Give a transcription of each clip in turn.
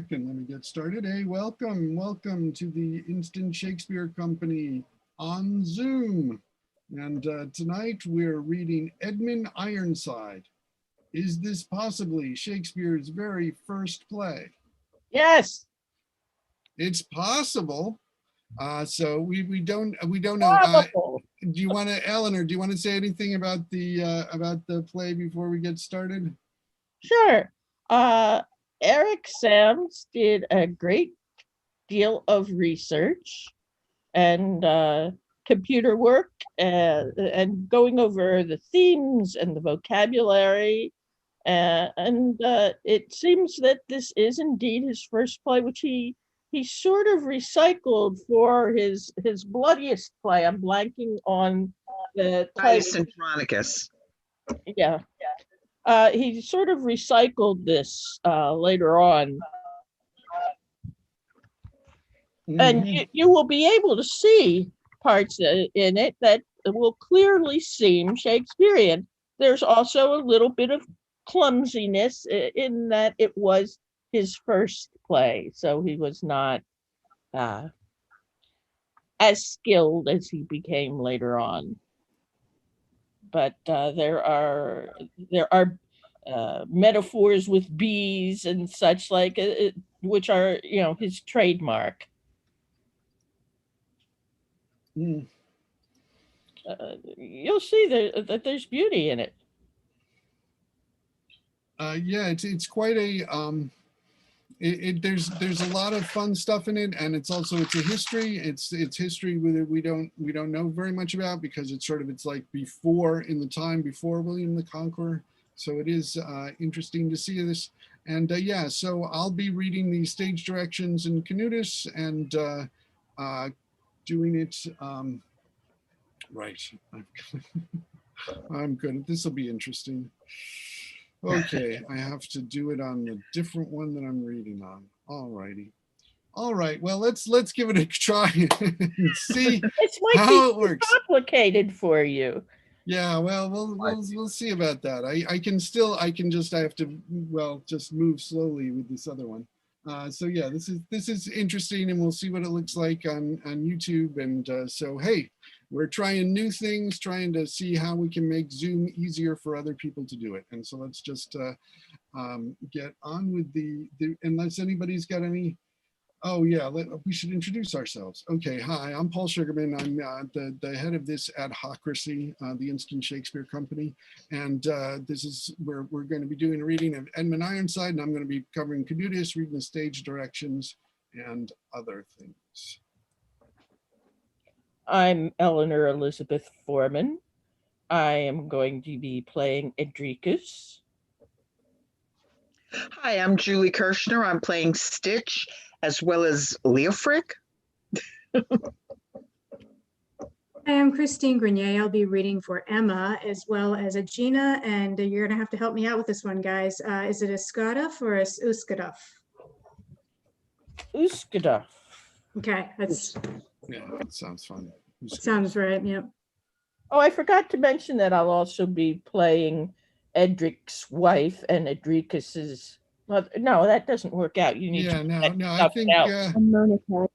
second. Let me get started. Hey, welcome to the Instant Shakespeare Company on Zoom. And tonight we're reading Edmund Ironside. Is this possibly Shakespeare's very first play? Yes. It's possible. So we don't know. Do you want to, Eleanor? Do you want to say anything about the play before we get started? Sure. Eric Sams did a great deal of research and computer work and going over the themes and the vocabulary. And it seems that this is indeed his first play, which he sort of recycled for his bloodiest play. I'm blanking on the Titus Andronicus. Yeah. He sort of recycled this later on. And you will be able to see parts in it that will clearly seem Shakespearean. There's also a little bit of clumsiness in that it was his first play, so he was not as skilled as he became later on. But there are metaphors with bees and such like, which are his trademark. You'll see that there's beauty in it. Yeah, it's quite a there's a lot of fun stuff in it, and it's a history. It's history we don't know very much about, because it's like in the time before William the Conqueror. So it is interesting to see this. And yeah, so I'll be reading the stage directions in Canutus and doing it right. I'm good. This will be interesting. Okay, I have to do it on the different one that I'm reading on. All righty. All right. Well, let's give it a try and see how it works. Complicated for you. Yeah. Well, we'll see about that. I have to just move slowly with this other one. So yeah, this is interesting, and we'll see what it looks like on YouTube. And so hey, we're trying new things, trying to see how we can make Zoom easier for other people to do it. And so let's just get on with the unless anybody's got any. Oh yeah, we should introduce ourselves. Okay, hi, I'm Paul Sugarman. I'm the head of this adhocracy, the Instant Shakespeare Company. And this is where we're going to be doing a reading of Edmund Ironside, and I'm going to be covering Canutus, reading the stage directions and other things. I'm Eleanor Elizabeth Foreman. I am going to be playing Edricus. Hi, I'm Julie Kirshner. I'm playing Stitch as well as Leofric. Hi, I'm Christine Grenier. I'll be reading for Emma as well as Agina, and you're going to have to help me out with this one, guys. Is it a Skadaf or a Uskadaf? Uskadaf. Okay, yeah, that sounds fun. Sounds right. Yep. Oh, I forgot to mention that I'll also be playing Edric's wife and Edricus's mother. No, that doesn't work out. You need no. I think I'm Monica.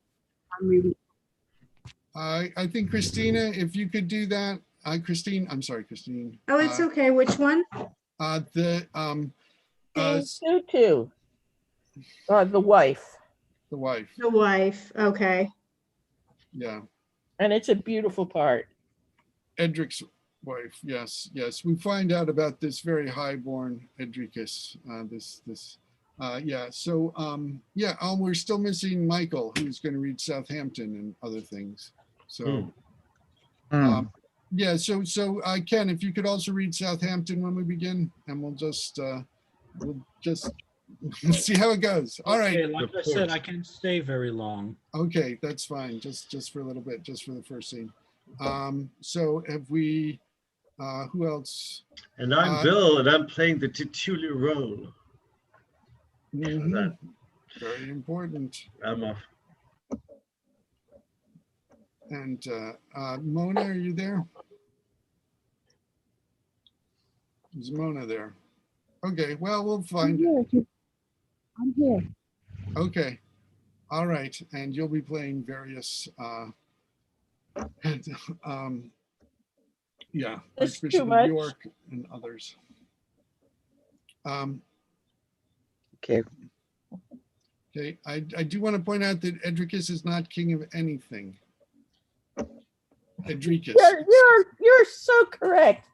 I'm reading. I think Christina, if you could do that. Christine. I'm sorry, Christine. Oh, it's okay. Which one? The Tutu. The wife. The wife. The wife. Okay. Yeah. And it's a beautiful part. Edric's wife. Yes. We find out about this very highborn Edricus. So we're still missing Michael, who's going to read Southampton and other things. So so Ken, if you could also read Southampton when we begin, and we'll just see how it goes. All right. Okay, like I said, I can't stay very long. Okay, that's fine. Just for a little bit, just for the first scene. So have we? Who else? And I'm Bill, and I'm playing the titular role. Very important. I'm off. And Mona, are you there? Is Mona there? Okay, well, we'll find it. I'm here. Okay. All right. And you'll be playing various, yeah, That's too Archbishop of much. York and others. Okay. Okay. I do want to point out that Edricus is not king of anything. Edricus. You're so correct.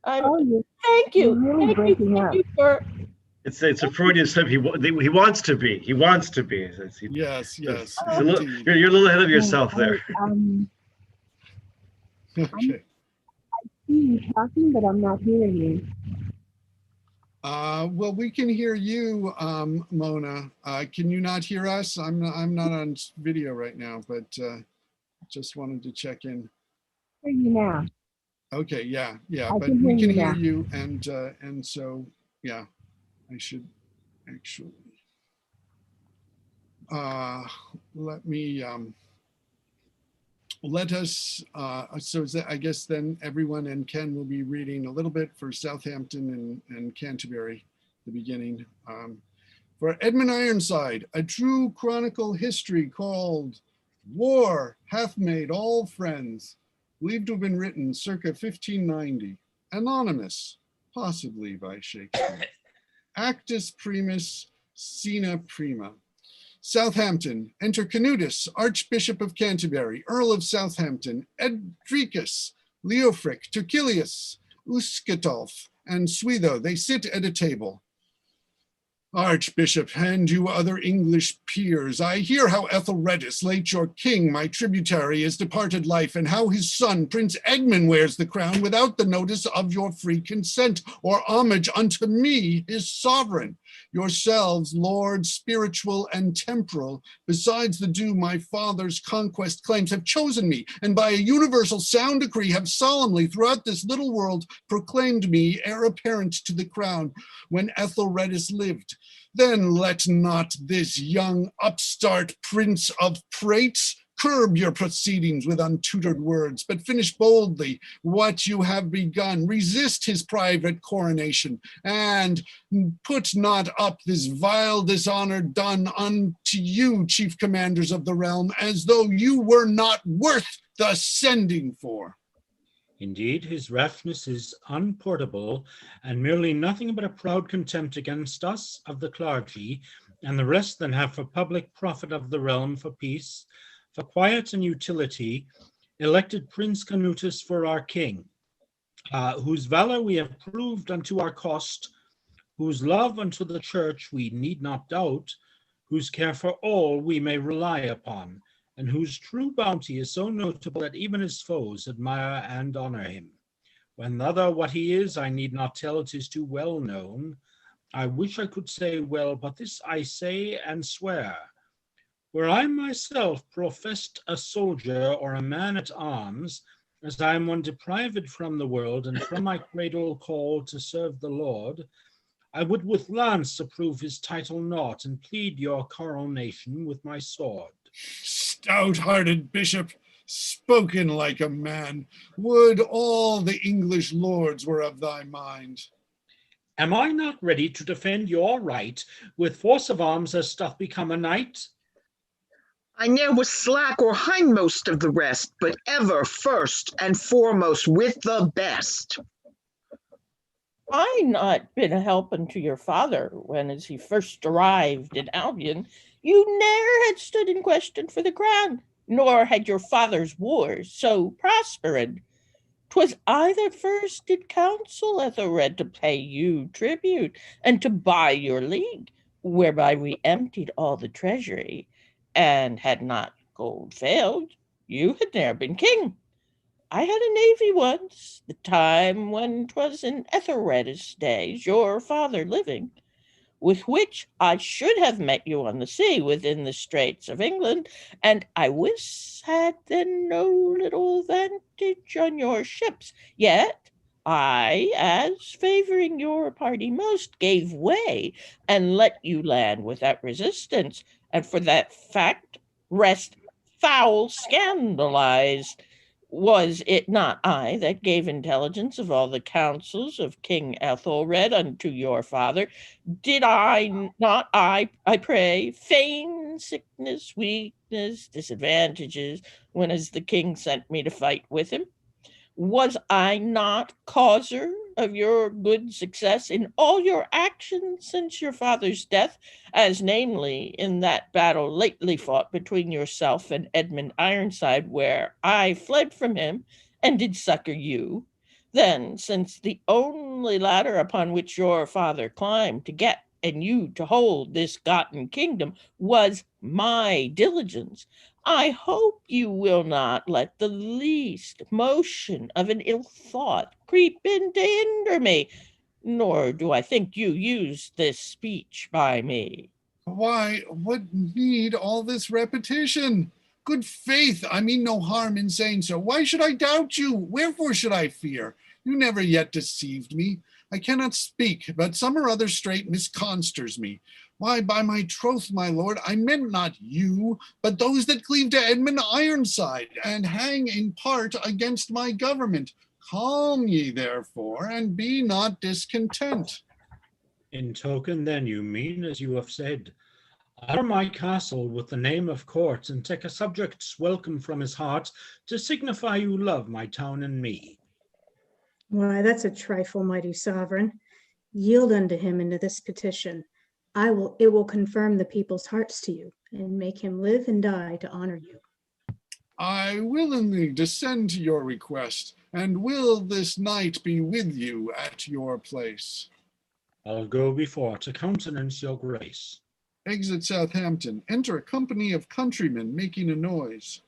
Oh, Thank you're you. really breaking Thank up. you for It's a Freudian slip. He wants to be. He wants to be. Yes, yes, He's a little, indeed. you're a little ahead of yourself there. Okay. See you talking, but I'm not hearing you. Well, we can hear you, Mona. Can you not hear us? I'm not on video right now, but just wanted to check in. I hear you now. Okay, yeah, I but can we hear can you hear now. you, and so yeah, I should actually. Let me. Let us. So I guess then everyone and Ken will be reading a little bit for Southampton and Canterbury, the beginning. For Edmund Ironside, a true chronicle history called War Hath Made All Friends, believed to have been written circa 1590, anonymous, possibly by Shakespeare. Actus primus, scena prima. Southampton, enter Canutus, Archbishop of Canterbury, Earl of Southampton, Edricus, Leofric, Turkilius, Uscatulf, and Suido. They sit at a table. Archbishop, and you other English peers, I hear how Ethelredus, late your king, my tributary, is departed life, and how his son, Prince Edmund, wears the crown without the notice of your free consent or homage unto me, his sovereign. Yourselves, lords spiritual and temporal, besides the due my father's conquest claims, have chosen me, and by a universal sound decree have solemnly throughout this little world proclaimed me heir apparent to the crown when Ethelredus lived. Then let not this young upstart prince of prates curb your proceedings with untutored words, but finish boldly what you have begun. Resist his private coronation, and put not up this vile dishonor done unto you, chief commanders of the realm, as though you were not worth the sending for. Indeed, his rashness is unpardonable, and merely nothing but a proud contempt against us of the clergy, and the rest than have for public profit of the realm, for peace, for quiet and utility, elected Prince Canutus for our king, whose valor we have proved unto our cost, whose love unto the church we need not doubt, whose care for all we may rely upon, and whose true bounty is so notable that even his foes admire and honor him. When other what he is, I need not tell, it is too well known. I wish I could say well, but this I say and swear. Were I myself professed a soldier or a man at arms, as I am one deprived from the world and from my cradle called to serve the Lord, I would with lance approve his title not, and plead your coronation with my sword. Stout-hearted bishop, spoken like a man, would all the English lords were of thy mind. Am I not ready to defend your right with force of arms as doth become a knight? I ne'er was slack or hindmost of the rest, but ever first and foremost with the best. I not been a help unto your father when, as he first arrived in Albion, you ne'er had stood in question for the crown, nor had your father's wars so prospered. 'Twas I that first did counsel Ethelred to pay you tribute, and to buy your league, whereby we emptied all the treasury, and had not gold failed, you had ne'er been king. I had a navy once, the time when 'twas in Ethelred's days, your father living, with which I should have met you on the sea within the straits of England, and I wis had then no little vantage on your ships. Yet I, as favoring your party most, gave way and let you land without resistance, and for that fact rest foul scandalized. Was it not I that gave intelligence of all the counsels of King Ethelred unto your father? Did I not, I pray, feign and sickness, weakness, disadvantages, when as the king sent me to fight with him? Was I not causer of your good success in all your actions since your father's death, as namely in that battle lately fought between yourself and Edmund Ironside, where I fled from him and did succor you? Then, since the only ladder upon which your father climbed to get and you to hold this gotten kingdom was my diligence, I hope you will not let the least motion of an ill thought creep in to hinder me, nor do I think you use this speech by me. Why, what need all this repetition? Good faith, I mean no harm in saying so. Why should I doubt you? Wherefore should I fear? You never yet deceived me. I cannot speak, but some or other straight misconsters me. Why, by my troth, my lord, I meant not you, but those that cleave to Edmund Ironside, and hang in part against my government. Calm ye therefore, and be not discontent. In token, then, you mean, as you have said, honor my castle with the name of court, and take a subject's welcome from his heart, to signify you love my town and me. Why, that's a trifle, mighty sovereign. Yield unto him into this petition. It will confirm the people's hearts to you, and make him live and die to honor you. I willingly descend to your request, and will this night be with you at your place. I'll go before to countenance your grace. Exit Southampton. Enter a company of countrymen making a noise.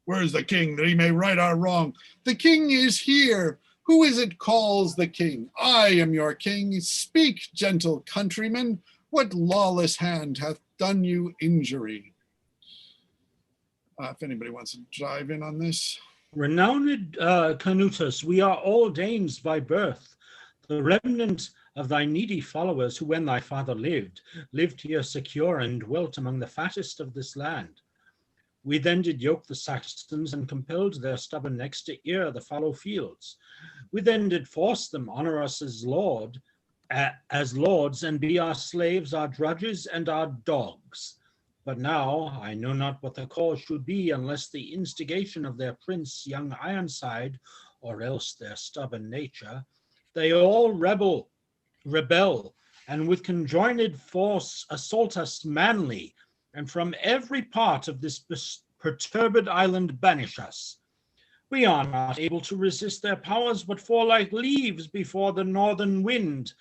Where is the king, that he may right our wrong? The king is here. Who is it calls the king? I am your king. Speak, gentle countrymen. What lawless hand hath done you injury? If anybody wants to dive in on this. Renowned Canutus, we are all Danes by birth, the remnant of thy needy followers who, when thy father lived here secure and dwelt among the fattest of this land. We then did yoke the Saxons and compelled their stubborn necks to ear the fallow fields. We then did force them honor us as lords, and be our slaves, our drudges, and our dogs. But now I know not what the cause should be, unless the instigation of their prince, young Ironside, or else their stubborn nature. They all rebel, and with conjoined force assault us manly, and from every part of this perturbed island banish us. We are not able to resist their powers, but fall like leaves before the northern wind.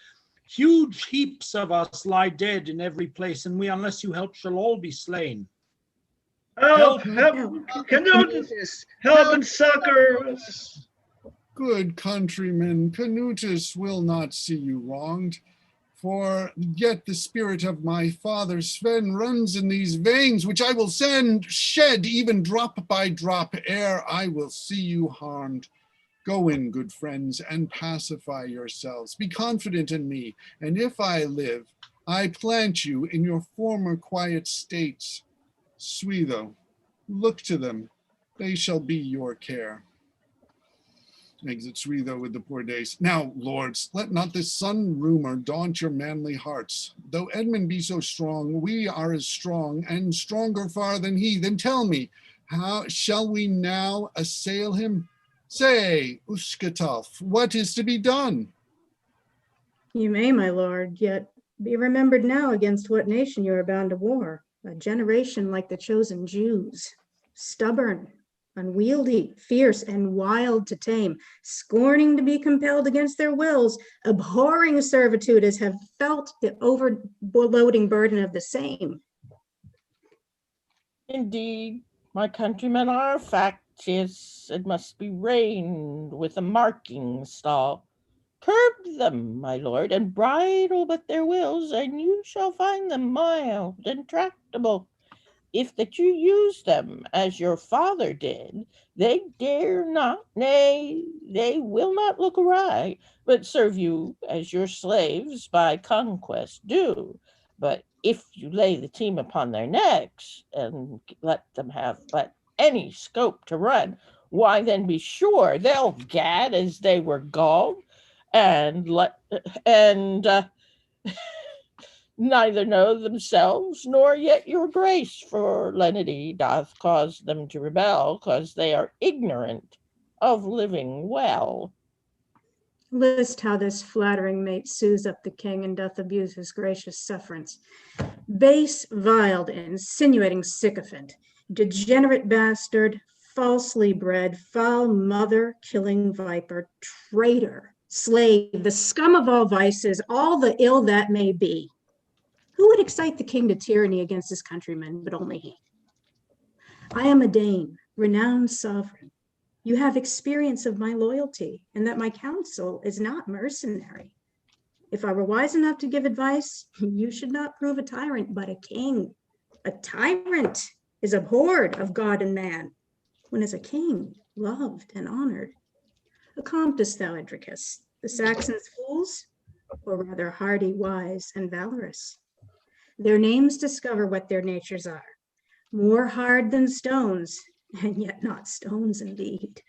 Huge heaps of us lie dead in every place, and we, unless you help, shall all be slain. Help, Canutus, help and succor us. Good countrymen, Canutus will not see you wronged, for yet the spirit of my father Sven runs in these veins, which I will shed even drop by drop, ere I will see you harmed. Go in, good friends, and pacify yourselves. Be confident in me, and if I live, I plant you in your former quiet states. Suido, look to them. They shall be your care. Exit Suido with the poor days. Now, lords, let not this sudden rumor daunt your manly hearts. Though Edmund be so strong, we are as strong, and stronger far than he. Then tell me, how shall we now assail him? Say, Uskatulf, what is to be done? You may, my lord, yet be remembered now against what nation you are bound to war. A generation like the chosen Jews, stubborn, unwieldy, fierce, and wild to tame, scorning to be compelled against their wills, abhorring servitude as have felt the overloading burden of the same. Indeed, my countrymen are factious and must be reined with a marking stall. Curb them, my lord, and bridle but their wills, and you shall find them mild and tractable. If that you use them as your father did, they dare not, nay, they will not look awry, but serve you as your slaves by conquest do. But if you lay the team upon their necks, and let them have but any scope to run, why then be sure they'll gad as they were galled, and neither know themselves, nor yet your grace, for lenity doth cause them to rebel, cause they are ignorant of living well. List how this flattering mate soothes up the king and doth abuse his gracious sufferance. Base, viled, insinuating sycophant, degenerate bastard, falsely bred, foul mother, killing viper, traitor, slave, the scum of all vices, all the ill that may be. Who would excite the king to tyranny against his countrymen, but only he? I am a Dane, renowned sovereign. You have experience of my loyalty, and that my counsel is not mercenary. If I were wise enough to give advice, you should not prove a tyrant, but a king. A tyrant is abhorred of God and man, when as a king, loved and honored. Accomplish thou, Edricus, the Saxons fools, or rather hardy, wise, and valorous. Their names discover what their natures are, more hard than stones, and yet not stones indeed.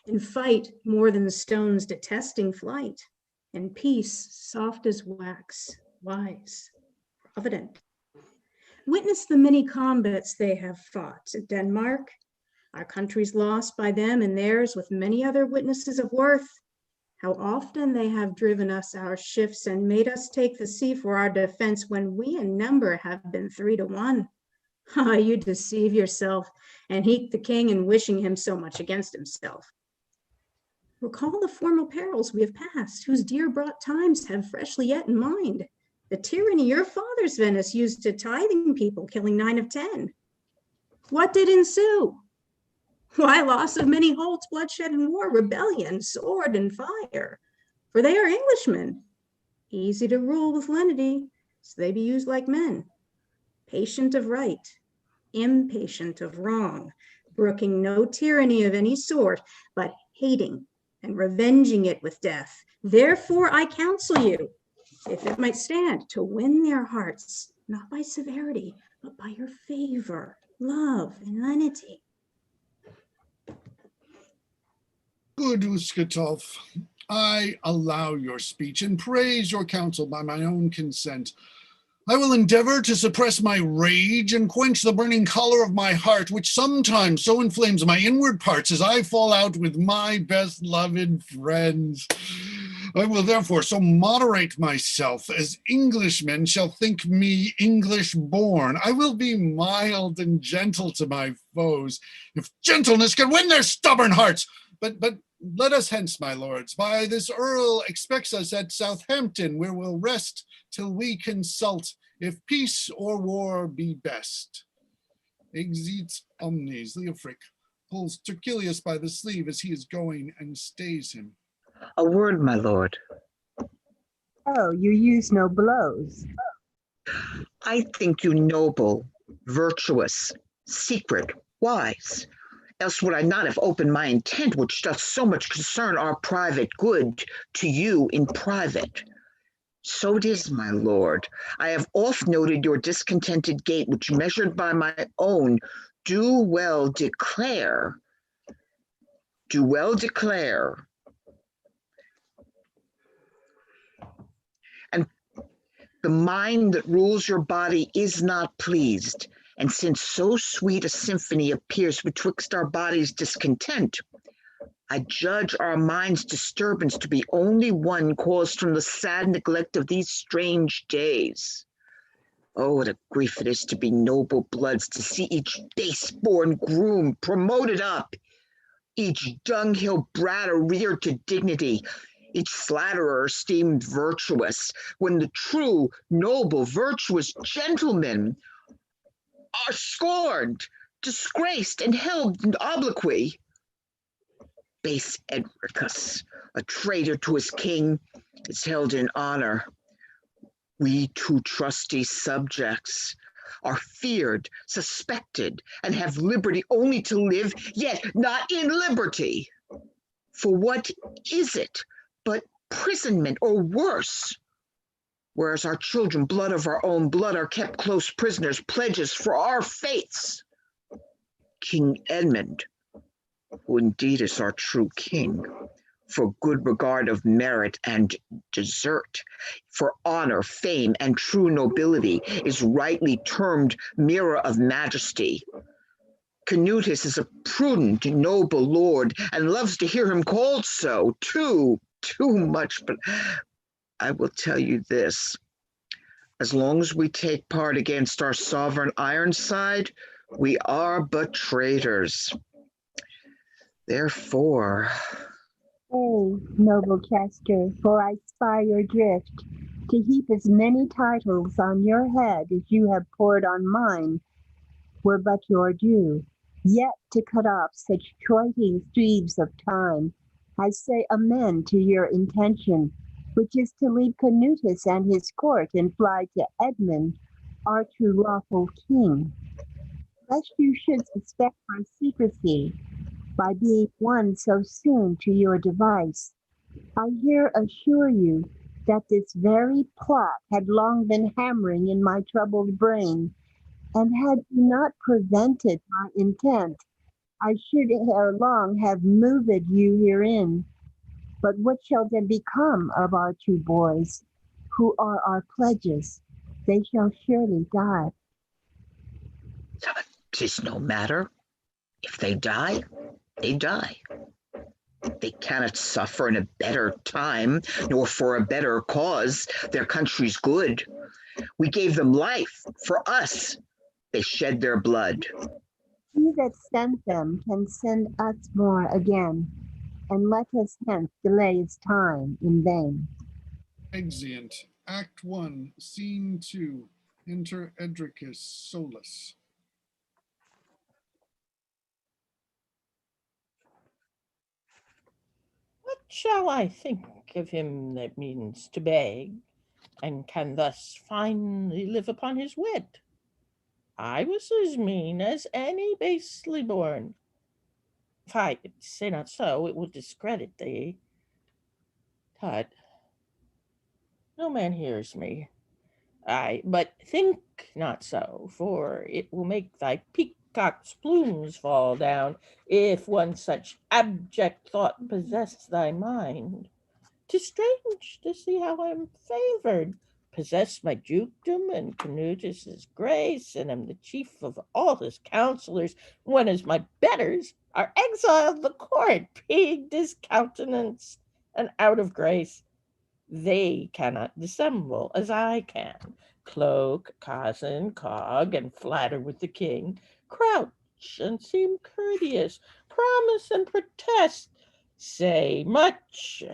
In fight, more than stones detesting flight. In peace, soft as wax, wise, provident. Witness the many combats they have fought at Denmark, our country's lost by them and theirs, with many other witnesses of worth. How often they have driven us our shifts and made us take the sea for our defense, when we in number have been 3-1. Ah, you deceive yourself and heap the king in wishing him so much against himself. Recall the formal perils we have passed, whose dear brought times have freshly yet in mind. The tyranny your father's Venice used to tithing people, killing 9 of 10. What did ensue? Why, loss of many holds, bloodshed and war, rebellion, sword and fire. For they are Englishmen, easy to rule with lenity, so they be used like men, patient of right, impatient of wrong, brooking no tyranny of any sort, but hating and revenging it with death. Therefore I counsel you, if it might stand, to win their hearts, not by severity, but by your favor, love, and lenity. Good Uskatolf, I allow your speech and praise your counsel by my own consent. I will endeavor to suppress my rage and quench the burning choler of my heart, which sometimes so inflames my inward parts as I fall out with my best loved friends. I will therefore so moderate myself as Englishmen shall think me English born. I will be mild and gentle to my foes, if gentleness can win their stubborn hearts. But let us hence, my lords. By this earl expects us at Southampton, where we'll rest till we consult if peace or war be best. Exit omnes. Leofric pulls Terquilius by the sleeve as he is going and stays him. A word, my lord. Oh, you use no blows. I think you noble, virtuous, secret, wise. Else would I not have opened my intent, which doth so much concern our private good, to you in private. So it is, my lord. I have oft noted your discontented gait, which measured by my own, do well declare. And the mind that rules your body is not pleased. And since so sweet a symphony appears betwixt our bodies' discontent, I judge our minds' disturbance to be only one caused from the sad neglect of these strange days. Oh, what a grief it is to be noble bloods, to see each base-born groom promoted up, each dunghill brat reared to dignity, each slatterer esteemed virtuous, when the true, noble, virtuous gentlemen are scorned, disgraced, and held in obloquy. Base Edricus, a traitor to his king, is held in honor. We two trusty subjects are feared, suspected, and have liberty only to live, yet not in liberty. For what is it but imprisonment or worse? Whereas our children, blood of our own blood, are kept close prisoners, pledges for our faiths. King Edmund, who indeed is our true king, for good regard of merit and desert, for honor, fame, and true nobility, is rightly termed mirror of majesty. Canutus is a prudent, noble lord, and loves to hear him called so, too much. But I will tell you this, as long as we take part against our sovereign Ironside, we are but traitors. Therefore, Hey, noble Chester, for I spy your drift, to heap as many titles on your head as you have poured on mine were but your due. Yet to cut off such choiting thieves of time, I say amen to your intention, which is to leave Canutus and his court and fly to Edmund, our true lawful king. Lest you should suspect my secrecy by being won so soon to your device, I here assure you that this very plot had long been hammering in my troubled brain, and had you not prevented my intent, I should ere long have moved you herein. But what shall then become of our two boys, who are our pledges? They shall surely die. 'tis no matter. If they die, they die. They cannot suffer in a better time, nor for a better cause, their country's good. We gave them life for us. They shed their blood. He that sent them can send us more again, and let us hence delay his time in vain. Exeunt. Act 1, Scene 2. Enter Edricus Solus. What shall I think of him that means to beg, and can thus finely live upon his wit? I was as mean as any basely born. If I say not so, it will discredit thee. Tut, no man hears me. But think not so, for it will make thy peacock's plumes fall down, if one such abject thought possess thy mind. 'Tis strange to see how I am favored, possess my dukedom and Canutus's grace, and am the chief of all his counselors, when as my betters are exiled the court, being discountenanced and out of grace. They cannot dissemble as I can, cloak, cozen, cog, and flatter with the king, crouch and seem courteous, promise and protest, say much,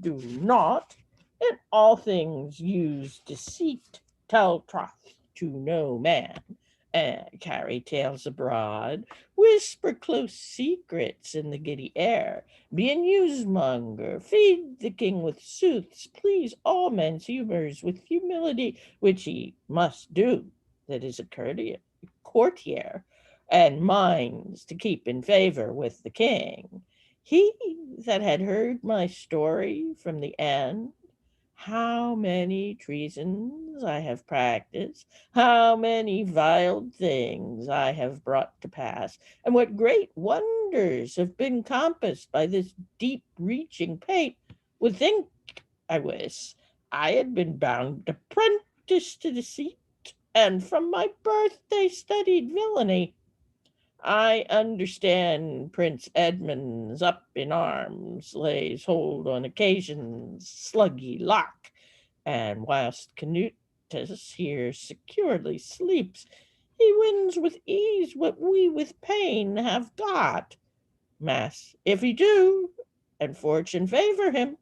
do naught, in all things use deceit, tell troth to no man, carry tales abroad, whisper close secrets in the giddy air, be a newsmonger, feed the king with sooths, please all men's humors with humility, which he must do that is a courtier, and minds to keep in favor with the king. He that had heard my story from the end, how many treasons I have practiced, how many vile things I have brought to pass, and what great wonders have been compassed by this deep-reaching pate, would think, I wish, I had been bound apprentice to deceit, and from my birthday studied villainy. I understand Prince Edmund's up in arms, lays hold on occasions sluggy lock, and whilst Canutus here securely sleeps, he wins with ease what we with pain have got. Mass, if he do, and fortune favor him,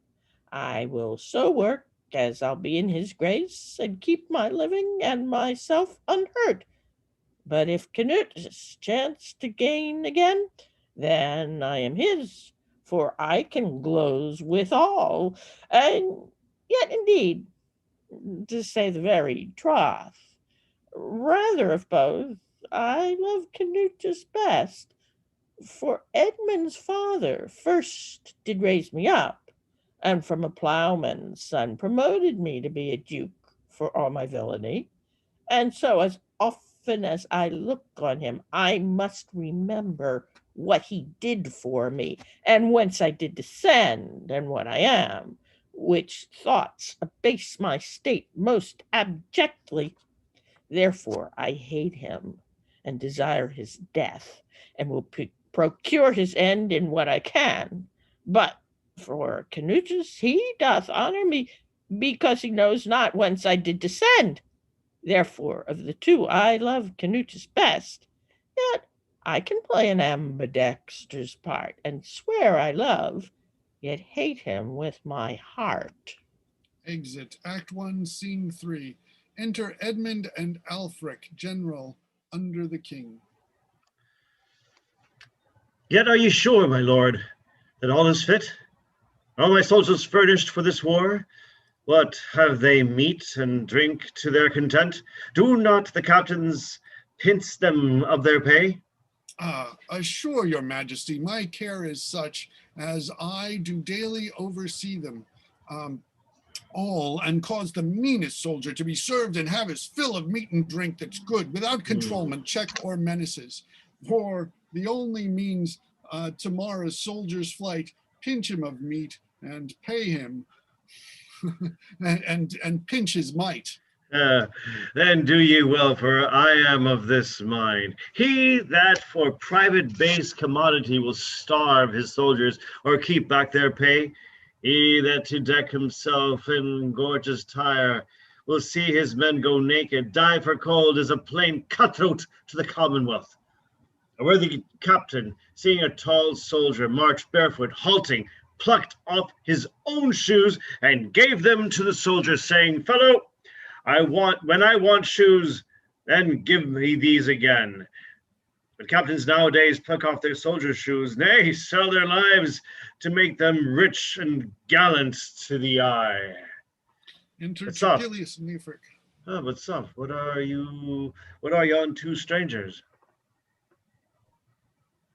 I will so work as I'll be in his grace, and keep my living and myself unhurt. But if Canutus chance to gain again, then I am his, for I can gloze withal, and yet indeed, to say the very troth, rather of both, I love Canutus best, for Edmund's father first did raise me up, and from a ploughman's son promoted me to be a duke for all my villainy, and so as often often as I look on him, I must remember what he did for me, and whence I did descend, and what I am, which thoughts abase my state most abjectly. Therefore I hate him, and desire his death, and will procure his end in what I can. But for Canutus, he doth honor me, because he knows not whence I did descend. Therefore, of the two, I love Canutus best. Yet I can play an ambidexter's part, and swear I love, yet hate him with my heart. Exit. Act 1, Scene 3. Enter Edmund and Alfric, General, under the king. Yet are you sure, my lord, that all is fit? Are my soldiers furnished for this war? What, have they meat and drink to their content? Do not the captains pinch them of their pay? Assure your majesty, my care is such as I do daily oversee them all, and cause the meanest soldier to be served and have his fill of meat and drink that's good, without controlment, check, or menaces. For the only means tomorrow's soldier's flight, pinch him of meat and pay him, and pinch his might. Then do ye well, for I am of this mind. He that for private base commodity will starve his soldiers or keep back their pay, he that to deck himself in gorgeous tire will see his men go naked, die for cold, is a plain cutthroat to the commonwealth. A worthy captain, seeing a tall soldier march barefoot, halting, plucked off his own shoes and gave them to the soldier, saying, "Fellow, when I want shoes, then give me these again." But captains nowadays pluck off their soldiers' shoes, nay, sell their lives to make them rich and gallant to the eye. Enter What's up? Achilles and Nefric. But son, what are yon two strangers?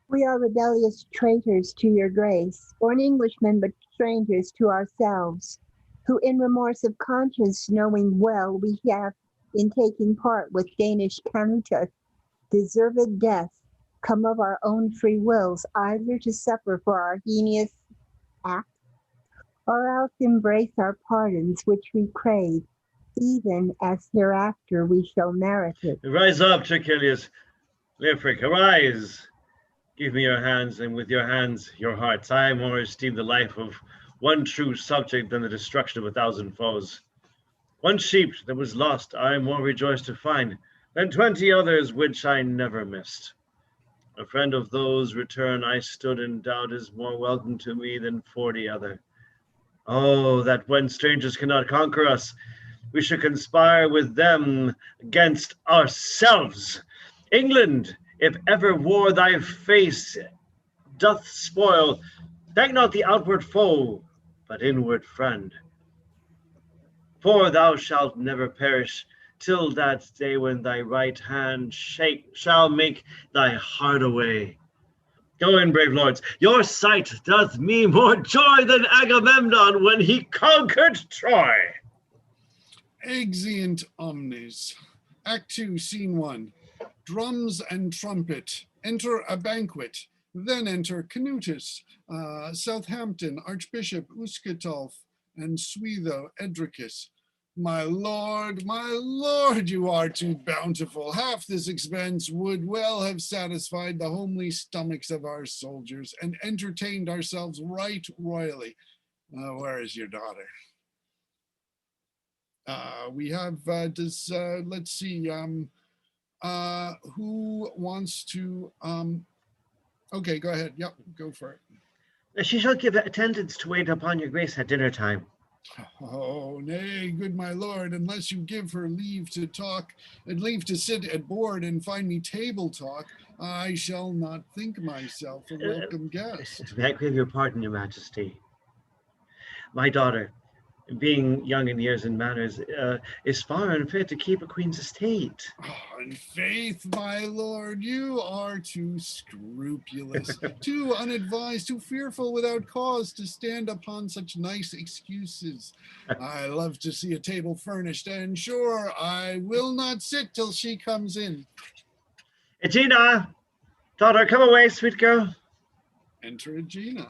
We are rebellious traitors to your grace, born Englishmen but strangers to ourselves, who in remorse of conscience, knowing well we have in taking part with Danish Canutus, deserved death, come of our own free wills, either to suffer for our heinous act, or else embrace our pardons which we crave, even as hereafter we shall merit it. Rise up, Achilles. Leofric, arise. Give me your hands, and with your hands, your hearts. I more esteem the life of one true subject than the destruction of 1,000 foes. One sheep that was lost, I more rejoiced to find than 20 others which I never missed. A friend of those return I stood in doubt is more welcome to me than 40 other. Oh, that when strangers cannot conquer us, we should conspire with them against ourselves. England, if ever war thy face doth spoil, thank not the outward foe, but inward friend. For thou shalt never perish till that day when thy right hand shall make thy heart away. Go in, brave lords, your sight doth me more joy than Agamemnon when he conquered Troy. Exeunt omnes. Act 2, Scene 1. Drums and trumpet. Enter a banquet. Then enter Canutus, Southampton, Archbishop Uscatulf, and Suido Edricus. My lord, you are too bountiful. Half this expense would well have satisfied the homely stomachs of our soldiers and entertained ourselves right royally. Where is your daughter? We have, let's see, who wants to, okay, go ahead. Yep, go for it. She shall give attendance to wait upon your grace at dinner time. Oh, nay, good my lord, unless you give her leave to talk, and leave to sit at board and find me table talk, I shall not think myself a welcome guest. I crave your pardon, your majesty. My daughter, being young in years and manners, is far unfit to keep a queen's estate. Oh, in faith, my lord, you are too scrupulous, too unadvised, too fearful without cause to stand upon such nice excuses. I love to see a table furnished, and sure, I will not sit till she comes in. Aegina, daughter, come away, sweet girl. Enter Aegina.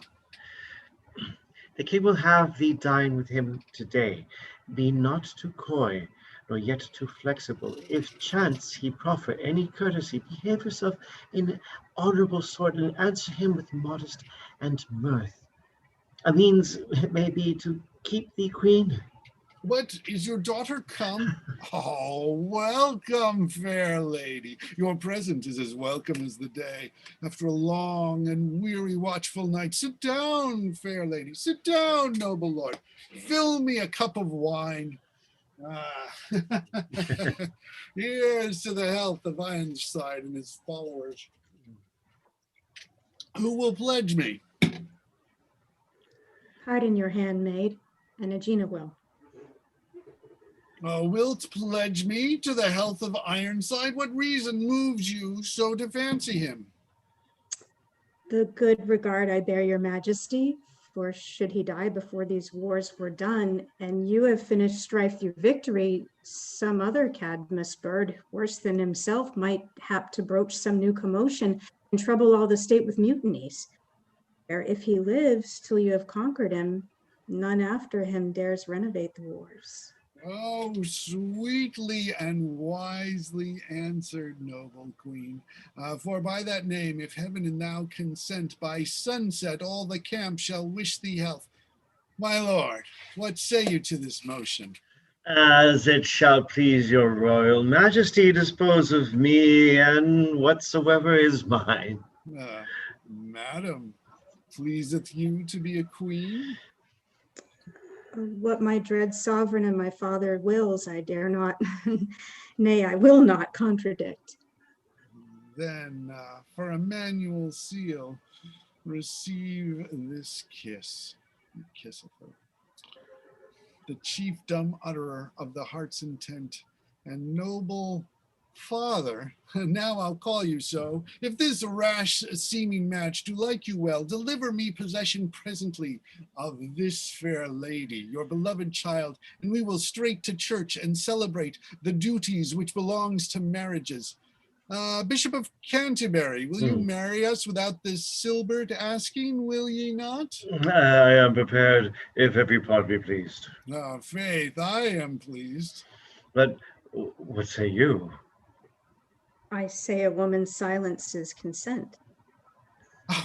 The king will have thee dine with him today. Be not too coy, nor yet too flexible. If chance he proffer any courtesy, behave yourself in honorable sort, and answer him with modest and mirth. A means it may be to keep thee queen. What, is your daughter come? Oh, welcome, fair lady. Your present is as welcome as the day. After a long and weary watchful night, sit down, fair lady, sit down, noble lord. Fill me a cup of wine. Ah. Here's to the health of Ironside and his followers. Who will pledge me? Pardon your handmaid, and Aegina will. Wilt pledge me to the health of Ironside? What reason moves you so to fancy him? The good regard I bear your majesty, for should he die before these wars were done, and you have finished strife through victory, some other Cadmus bird, worse than himself, might hap to broach some new commotion and trouble all the state with mutinies. Or if he lives till you have conquered him, none after him dares renovate the wars. Oh, sweetly and wisely answered, noble queen. For by that name, if heaven and thou consent, by sunset all the camp shall wish thee health. My lord, what say you to this motion? As it shall please your royal majesty, dispose of me and whatsoever is mine. Madam, pleaseth you to be a queen? What my dread sovereign and my father wills, I dare not, nay, I will not contradict. Then, for Emmanuel's seal, receive this kiss. Kiss of her. The chief dumb utterer of the heart's intent, and noble father, now I'll call you so, if this rash seeming match do like you well, deliver me possession presently of this fair lady, your beloved child, and we will straight to church and celebrate the duties which belongs to marriages. Bishop of Canterbury, will you marry us without this Silbert asking, will ye not? I am prepared, if every part be pleased. Faith, I am pleased. But what say you? I say a woman's silence is consent.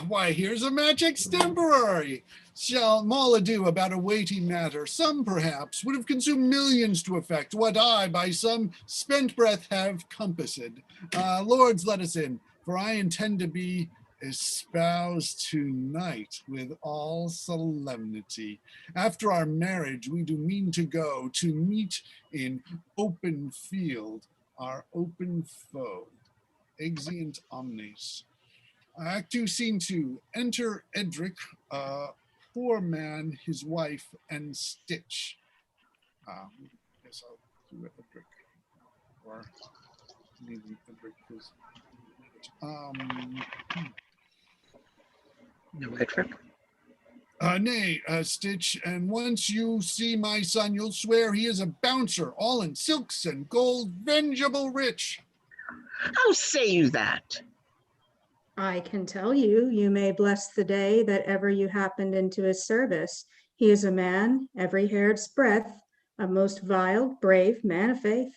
Why, here's a match extemporary. Shall maul ado about a weighty matter. Some, perhaps, would have consumed millions to effect what I, by some spent breath, have compassed. Lords, let us in, for I intend to be espoused tonight with all solemnity. After our marriage, we do mean to go to meet in open field our open foe. Exeunt omnes. Act 2, Scene 2. Enter Edric, poor man, his wife, and Stitch. I guess I'll do Edric. Or maybe Edric is. Edric? Nay, Stitch, and once you see my son, you'll swear he is a bouncer, all in silks and gold, vengeable rich. How say you that? I can tell you, you may bless the day that ever you happened into his service. He is a man, every hair's breadth, a most vile, brave man of faith.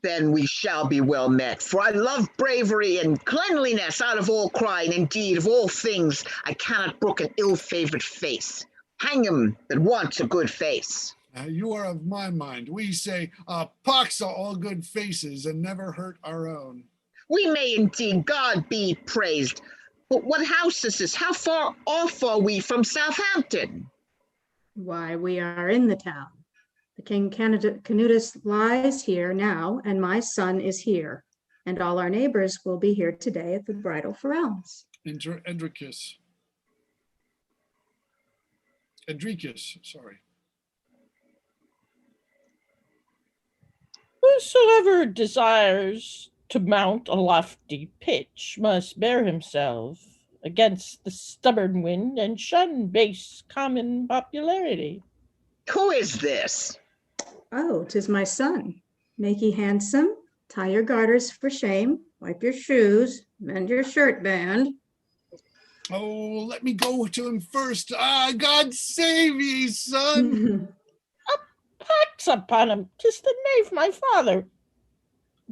Then we shall be well met, for I love bravery and cleanliness out of all crying. Indeed, of all things, I cannot brook an ill-favored face. Hang him that wants a good face. You are of my mind. We say, pox are all good faces and never hurt our own. We may indeed, God be praised. But what house is this? How far off are we from Southampton? Why, we are in the town. The King Canutus lies here now, and my son is here, and all our neighbors will be here today at the bridal farewells. Enter Edricus. Edricus, sorry. Whosoever desires to mount a lofty pitch must bear himself against the stubborn wind and shun base common popularity. Who is this? Oh, 'tis my son. Make ye handsome, tie your garters for shame, wipe your shoes, mend your shirt band. Oh, let me go to him first. Ah, God save ye, son. Pax upon him, 'tis the knave my father.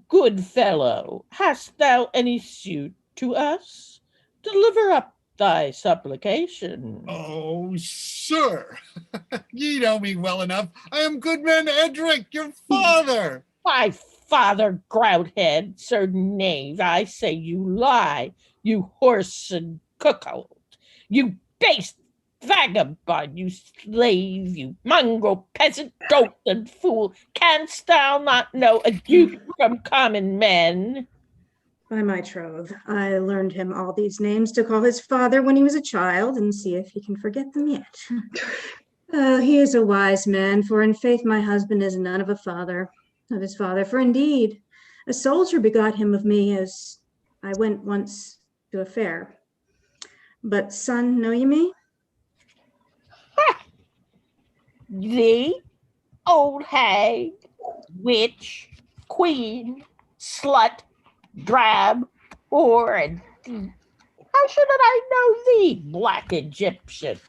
Good fellow, hast thou any suit to us? Deliver up thy supplication. Oh, sir, ye know me well enough. I am Goodman Edric, your father. Thy father, grouthead, sir knave, I say you lie, you horse and cuckold, you base vagabond, you slave, you mongrel peasant, dolt and fool. Canst thou not know a duke from common men? By my troth, I learned him all these names to call his father when he was a child, and see if he can forget them yet. He is a wise man, for in faith my husband is none of his father. For indeed, a soldier begot him of me, as I went once to a fair. But son, know ye me? Thee, old hag, witch, queen, slut, drab, whore, and thief. How should I know thee, black Egyptian?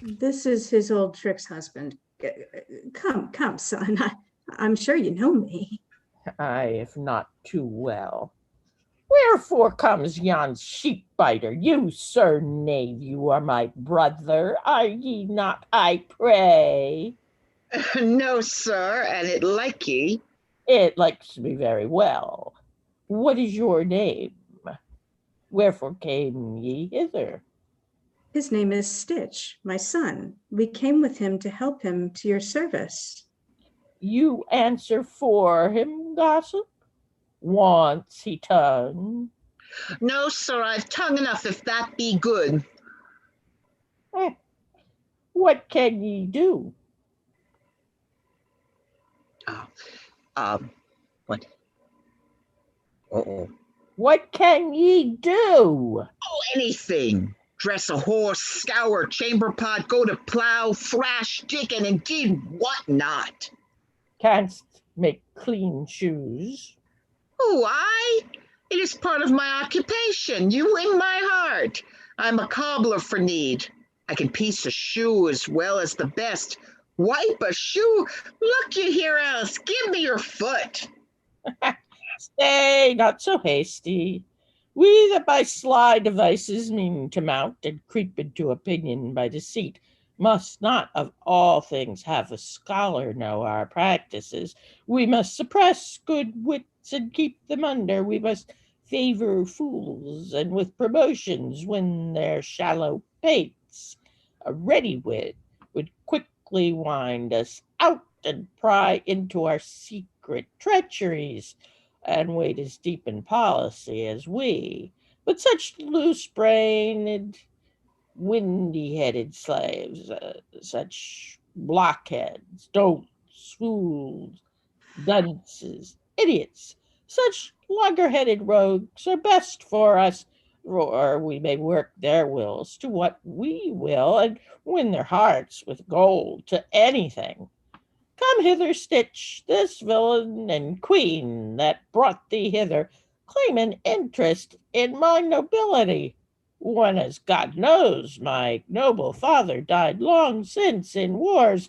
This is his old trick's husband. Come, son. I'm sure you know me. I, if not too well. Wherefore comes yon sheep biter? You, sir knave, you are my brother. Are ye not, I pray? No, sir, and it like ye. It likes me very well. What is your name? Wherefore came ye hither? His name is Stitch, my son. We came with him to help him to your service. You answer for him, gossip? Wants he tongue? No, sir, I've tongue enough if that be good. What can ye do? What? Uh-oh. What can ye do? Oh, anything. Dress a horse, scour, chamber pot, go to plow, thrash, dig, and indeed what not. Canst make clean shoes? Oh, it is part of my occupation. You win my heart. I'm a cobbler for need. I can piece a shoe as well as the best. Wipe a shoe? Look you here else. Give me your foot. Stay, not so hasty. We that by sly devices mean to mount and creep into opinion by deceit must not of all things have a scholar know our practices. We must suppress good wits and keep them under. We must favor fools, and with promotions win their shallow pates. A ready wit would quickly wind us out and pry into our secret treacheries, and wade as deep in policy as we. But such loose-brained, windy-headed slaves, such blockheads, dolts, fools, dunces, idiots, such logger-headed rogues are best for us, or we may work their wills to what we will, and win their hearts with gold to anything. Come hither, Stitch, this villain and queen that brought thee hither claim an interest in my nobility, when, as God knows, my noble father died long since in wars,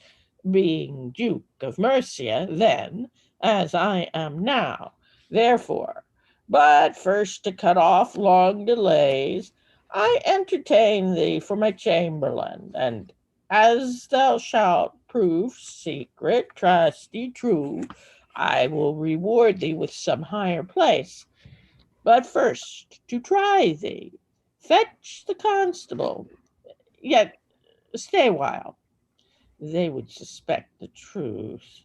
being Duke of Mercia then, as I am now. Therefore, but first to cut off long delays, I entertain thee for my chamberlain, and as thou shalt prove secret, trusty, true, I will reward thee with some higher place. But first, to try thee, fetch the constable. Yet stay a while. They would suspect the truth.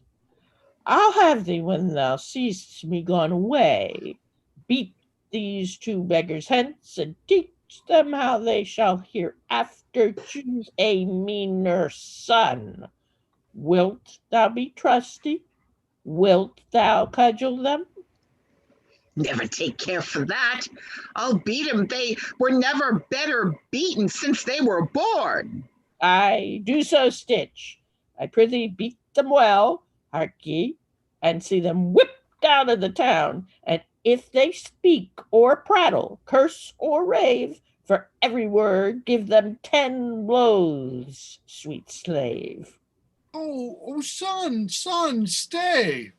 I'll have thee when thou seest me gone away. Beat these two beggars hence, and teach them how they shall hereafter choose a meaner son. Wilt thou be trusty? Wilt thou cudgel them? Never take care for that. I'll beat 'em. They were never better beaten since they were born. I do so, Stitch. I prithee beat them well, hark ye, and see them whipped out of the town. And if they speak or prattle, curse or rave, for every word give them 10 blows, sweet slave. Oh, son, stay.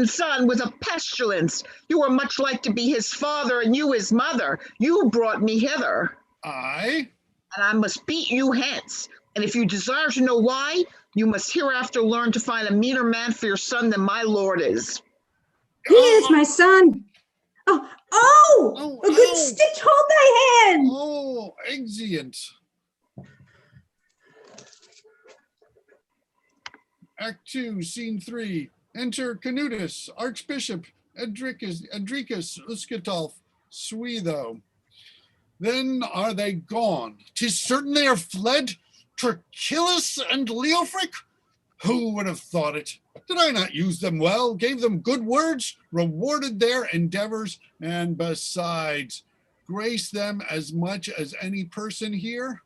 Son, with a pestilence. You were much like to be his father and you his mother. You brought me hither, I? and I must beat you hence. And if you desire to know why, you must hereafter learn to find a meaner man for your son than my lord is. He is my son. Oh, Oh, a good ow. Stitch, hold thy hand. Oh, exeunt. Act 2, Scene 3. Enter Canutus, Archbishop, Edricus, Uscatulf, Suido. Then are they gone. 'Tis certain they are fled. Terquillus and Leofric? Who would have thought it? Did I not use them well, gave them good words, rewarded their endeavors, and besides, grace them as much as any person here?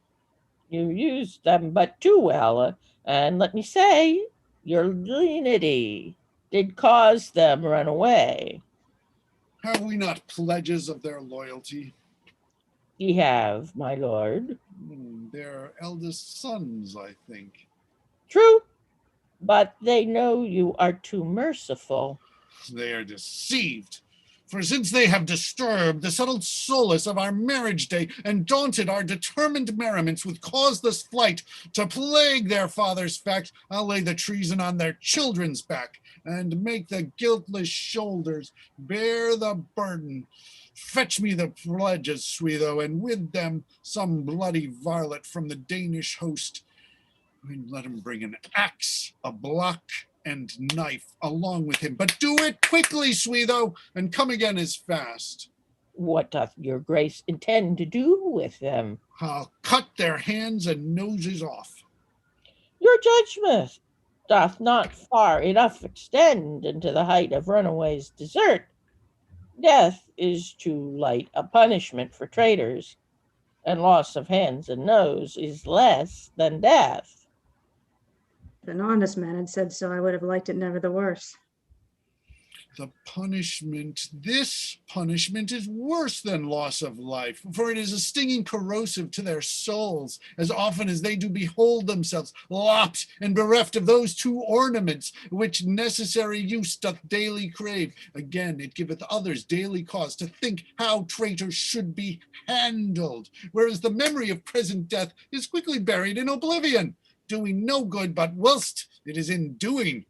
You used them but too well, and let me say, your lenity did cause them run away. Have we not pledges of their loyalty? Ye have, my lord. Their eldest sons, I think. True, but they know you are too merciful. They are deceived. For since they have disturbed the settled solace of our marriage day and daunted our determined merriments with causeless flight to plague their father's fact, I'll lay the treason on their children's back and make the guiltless shoulders bear the burden. Fetch me the pledges, Suido, and with them some bloody varlet from the Danish host. And let him bring an axe, a block, and knife along with him. But do it quickly, Suido, and come again as fast. What doth your grace intend to do with them? I'll cut their hands and noses off. Your judgment doth not far enough extend into the height of runaways' desert. Death is too light a punishment for traitors, and loss of hands and nose is less than death. If an honest man had said so, I would have liked it never the worse. This punishment is worse than loss of life, for it is a stinging corrosive to their souls, as often as they do behold themselves lopped and bereft of those two ornaments which necessary use doth daily crave. Again, it giveth others daily cause to think how traitors should be handled, whereas the memory of present death is quickly buried in oblivion, doing no good but whilst it is in doing.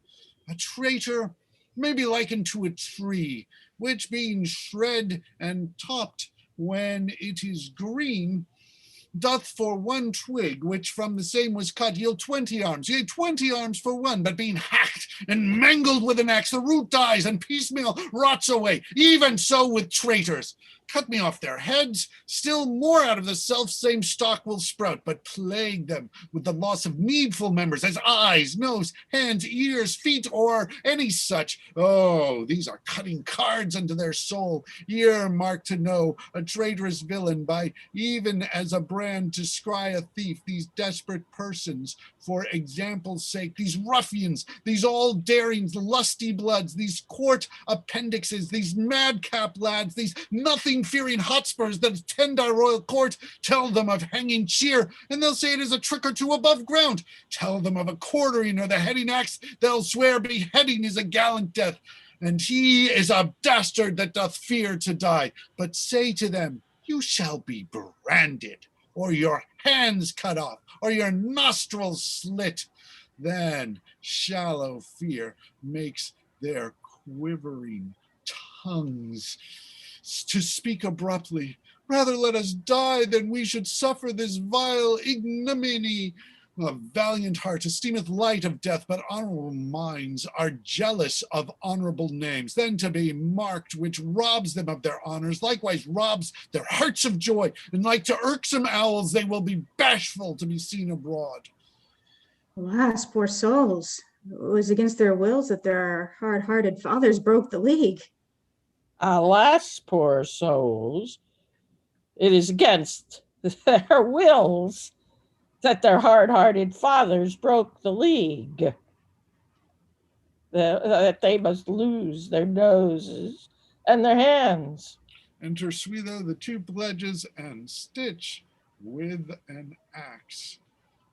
A traitor may be likened to a tree, which being shred and topped when it is green, doth for one twig, which from the same was cut, yield 20 arms, yea, 20 arms for one, but being hacked and mangled with an axe, the root dies and piecemeal rots away. Even so with traitors. Cut me off their heads, still more out of the self-same stock will sprout, but plague them with the loss of needful members, as eyes, nose, hands, ears, feet, or any such. Oh, these are cutting cards unto their soul, earmarked to know a traitorous villain, by even as a brand to scry a thief. These desperate persons, for example's sake, these ruffians, these all-daring lusty bloods, these court appendixes, these madcap lads, these nothing-fearing hotspurs that attend our royal court, tell them of hanging cheer, and they'll say it is a trick or two above ground. Tell them of a quartering or the heading axe, they'll swear beheading is a gallant death, and he is a dastard that doth fear to die. But say to them, you shall be branded, or your hands cut off, or your nostrils slit. Then shallow fear makes their quivering tongues to speak abruptly. Rather let us die than we should suffer this vile ignominy. A valiant heart esteemeth light of death, but honorable minds are jealous of honorable names, then to be marked, which robs them of their honors, likewise robs their hearts of joy, and like to irksome owls, they will be bashful to be seen abroad. Alas, poor souls, It was against their wills that their hard-hearted fathers broke the league. Alas, poor souls, it is against their wills that their hard-hearted fathers broke the league. That they must lose their noses and their hands. Enter Suilo, the two pledges, and Stitch with an axe.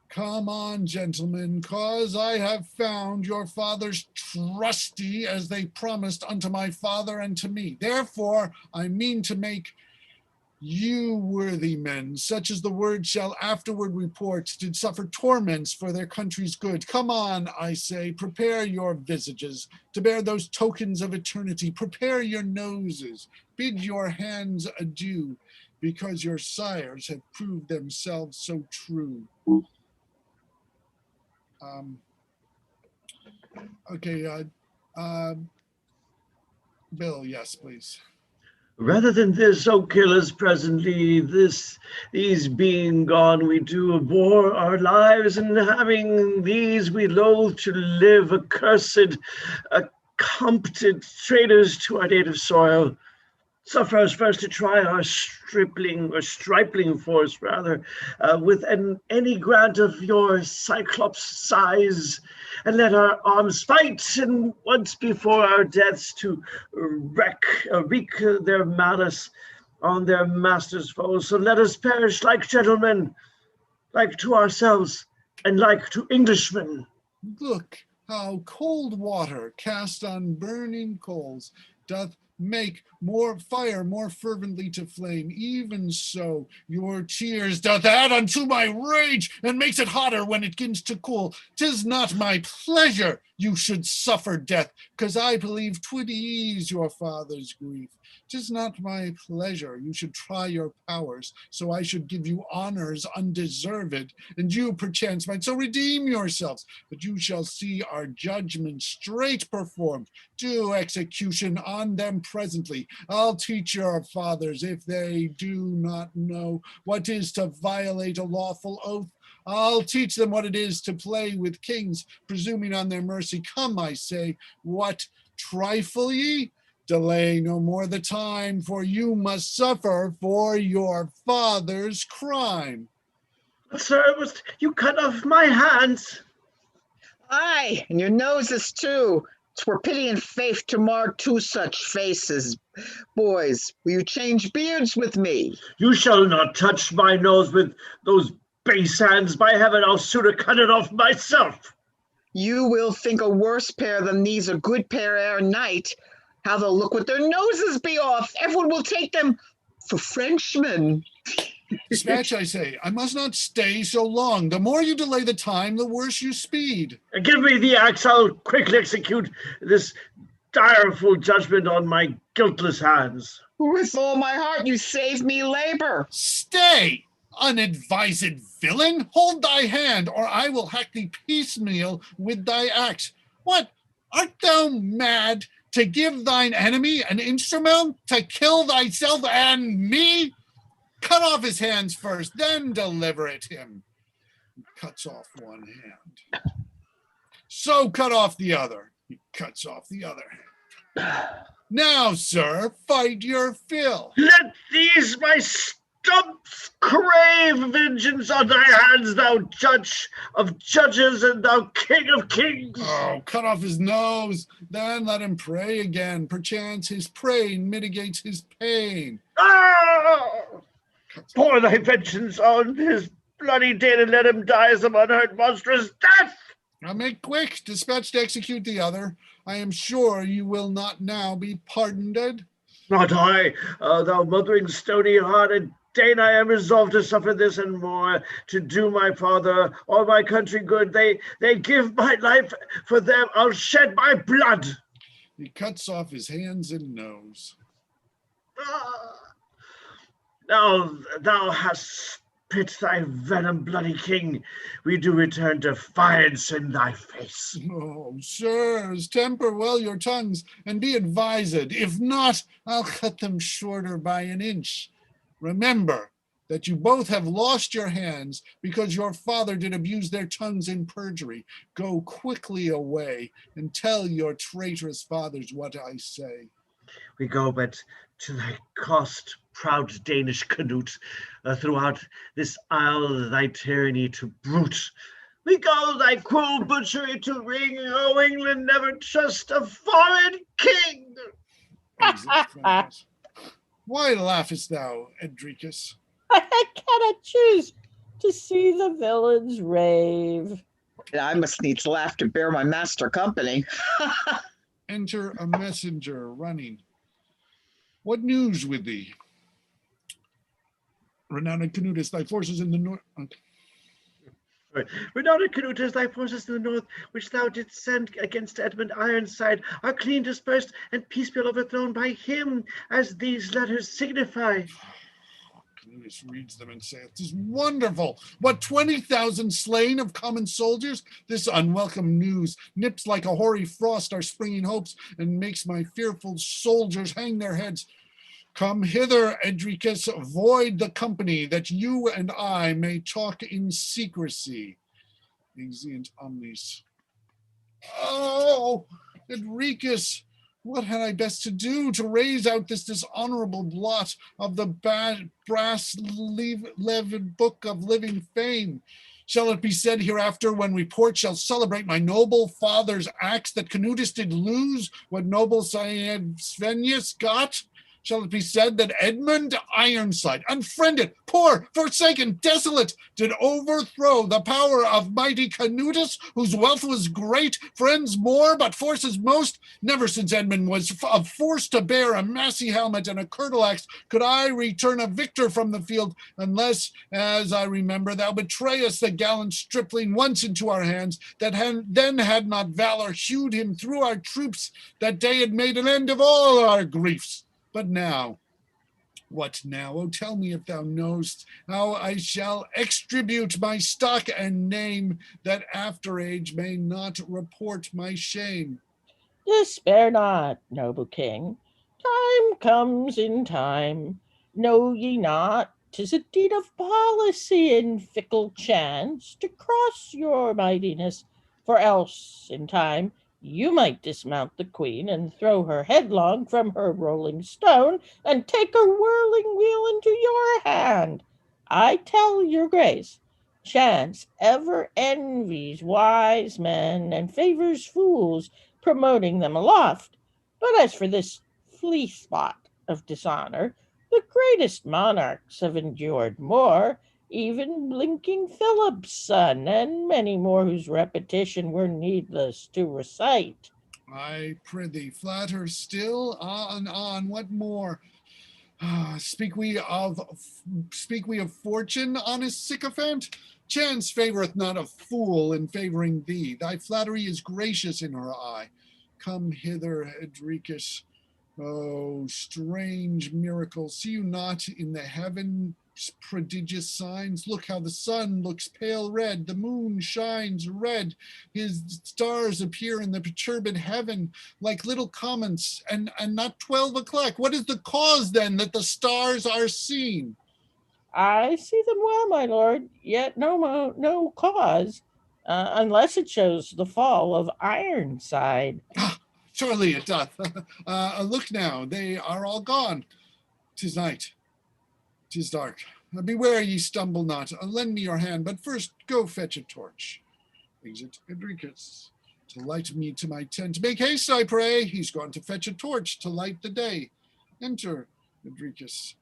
Come on, gentlemen, cause I have found your fathers trusty as they promised unto my father and to me. Therefore, I mean to make you worthy men, such as the word shall afterward report, did suffer torments for their country's good. Come on, I say, prepare your visages to bear those tokens of eternity. Prepare your noses, bid your hands adieu, because your sires have proved themselves so true. Okay, Bill, yes, please. Rather than this, O killers, presently, these being gone, we do abhor our lives, and having these, we loathe to live, accursed, accompted traitors to our native soil. Suffer us first to try our stripling force, rather, with any grant of your cyclops size, and let our arms fight, and once before our deaths to wreak their malice on their masters' foes. So let us perish like gentlemen, like to ourselves, and like to Englishmen. Look how cold water cast on burning coals doth make more fire more fervently to flame. Even so your tears doth add unto my rage, and makes it hotter when it begins to cool. 'Tis not my pleasure you should suffer death, 'cause I believe 'twould ease your father's grief. 'Tis not my pleasure you should try your powers, so I should give you honors undeserved, and you perchance might so redeem yourselves. But you shall see our judgment straight performed. Do execution on them presently. I'll teach your fathers, if they do not know what is to violate a lawful oath. I'll teach them what it is to play with kings, presuming on their mercy. Come, I say, what, trifle ye? Delay no more the time, for you must suffer for your father's crime. Sir, you cut off my hands. Aye, and your noses too. 'Twere pity and faith to mar two such faces. Boys, will you change beards with me? You shall not touch my nose with those base hands. By heaven, I'll sooner cut it off myself. You will think a worse pair than these a good pair ere night. How they'll look with their noses be off. Everyone will take them for Frenchmen. Dispatch, I say, I must not stay so long. The more you delay the time, the worse you speed. Give me the axe. I'll quickly execute this direful judgment on my guiltless hands. With all my heart, you save me labor. Stay, unadvised villain. Hold thy hand, or I will hack thee piecemeal with thy axe. What, art thou mad to give thine enemy an instrument to kill thyself and me? Cut off his hands first, then deliver it him. He cuts off one hand. So cut off the other. He cuts off the other. Now, sir, fight your fill. Let these my stumps crave vengeance on thy hands, thou judge of judges and thou king of kings. Oh, cut off his nose, then let him pray again. Perchance his praying mitigates his pain. Ah! Pour thy vengeance on his bloody dead, and let him die some unheard monstrous death. Now make quick, dispatch to execute the other. I am sure you will not now be pardoned. Not I, thou mothering stony-hearted Dane. I am resolved to suffer this and more, to do my father or my country good. They give my life for them. I'll shed my blood. He cuts off his hands and nose. Ah! Now thou hast spit thy venom, bloody king. We do return defiance in thy face. Oh, sirs, temper well your tongues, and be advised. If not, I'll cut them shorter by an inch. Remember, that you both have lost your hands because your father did abuse their tongues in perjury. Go quickly away and tell your traitorous fathers what I say. We go but to thy cost, proud Danish Canute, throughout this isle thy tyranny to bruit. We go thy cruel butchery to wring, O England, never trust a foreign king. Exit Clemens. Why laughest thou, Edricus? I cannot choose to see the villains rave. And I must needs laugh to bear my master company. Enter a messenger running. What news with thee? Renowned Canutus, thy forces in the north. Renowned Canutus, thy forces in the north, which thou didst send against Edmund Ironside, are clean dispersed, and peace be overthrown by him, as these letters signify. Canutus reads them and saith, "'Tis wonderful! What, 20,000 slain of common soldiers? This unwelcome news nips like a hoary frost our springing hopes, and makes my fearful soldiers hang their heads. Come hither, Edricus, void the company, that you and I may talk in secrecy." Exeunt omnes. Oh, Edricus, what had I best to do to raise out this dishonorable blot of the brass-leaved book of living fame? Shall it be said hereafter, when report shall celebrate my noble father's acts, that Canutus did lose what noble Svenius got? Shall it be said that Edmund Ironside, unfriended, poor, forsaken, desolate, did overthrow the power of mighty Canutus, whose wealth was great, friends more, but forces most? Never since Edmund was of force to bear a massy helmet and a curtal axe could I return a victor from the field, unless, as I remember, thou betrayest the gallant stripling once into our hands, that then had not valor hewed him through our troops, that day had made an end of all our griefs. But now, what now? Oh, tell me if thou knowest how I shall extribute my stock and name, that after age may not report my shame. Despair not, noble king. Time comes in time. Know ye not, 'tis a deed of policy and fickle chance to cross your mightiness, for else in time you might dismount the queen and throw her headlong from her rolling stone and take a whirling wheel into your hand. I tell your grace, chance ever envies wise men and favors fools, promoting them aloft. But as for this flea spot of dishonor, the greatest monarchs have endured more, even blinking Philip's son, and many more whose repetition were needless to recite. I prithee, flatter still, on, what more? Speak we of fortune, honest sycophant? Chance favoreth not a fool in favoring thee. Thy flattery is gracious in her eye. Come hither, Edricus. Oh, strange miracle! See you not in the heaven prodigious signs? Look how the sun looks pale red, the moon shines red, his stars appear in the perturbed heaven like little comets, and not 12 o'clock. What is the cause then that the stars are seen? I see them well, my lord, yet no cause, unless it shows the fall of Ironside. Surely it doth. Look now, they are all gone. 'Tis night, 'tis dark. Beware ye stumble not. Lend me your hand, but first go fetch a torch. Exit Edricus. To light me to my tent. Make haste, I pray. He's gone to fetch a torch to light the day. Enter, Edricus.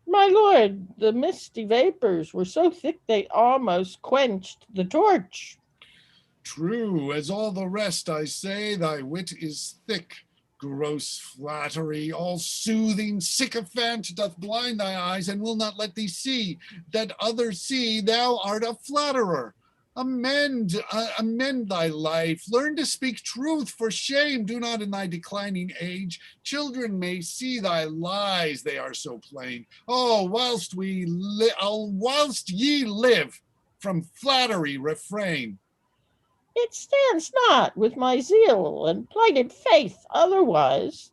My lord, the misty vapors were so thick they almost quenched the torch. True, as all the rest, I say, thy wit is thick. Gross flattery, all soothing sycophant, doth blind thy eyes, and will not let thee see, that others see thou art a flatterer. Amend thy life, learn to speak truth, for shame do not in thy declining age. Children may see thy lies, they are so plain. Oh, whilst ye live, from flattery refrain. It stands not with my zeal and plighted faith otherwise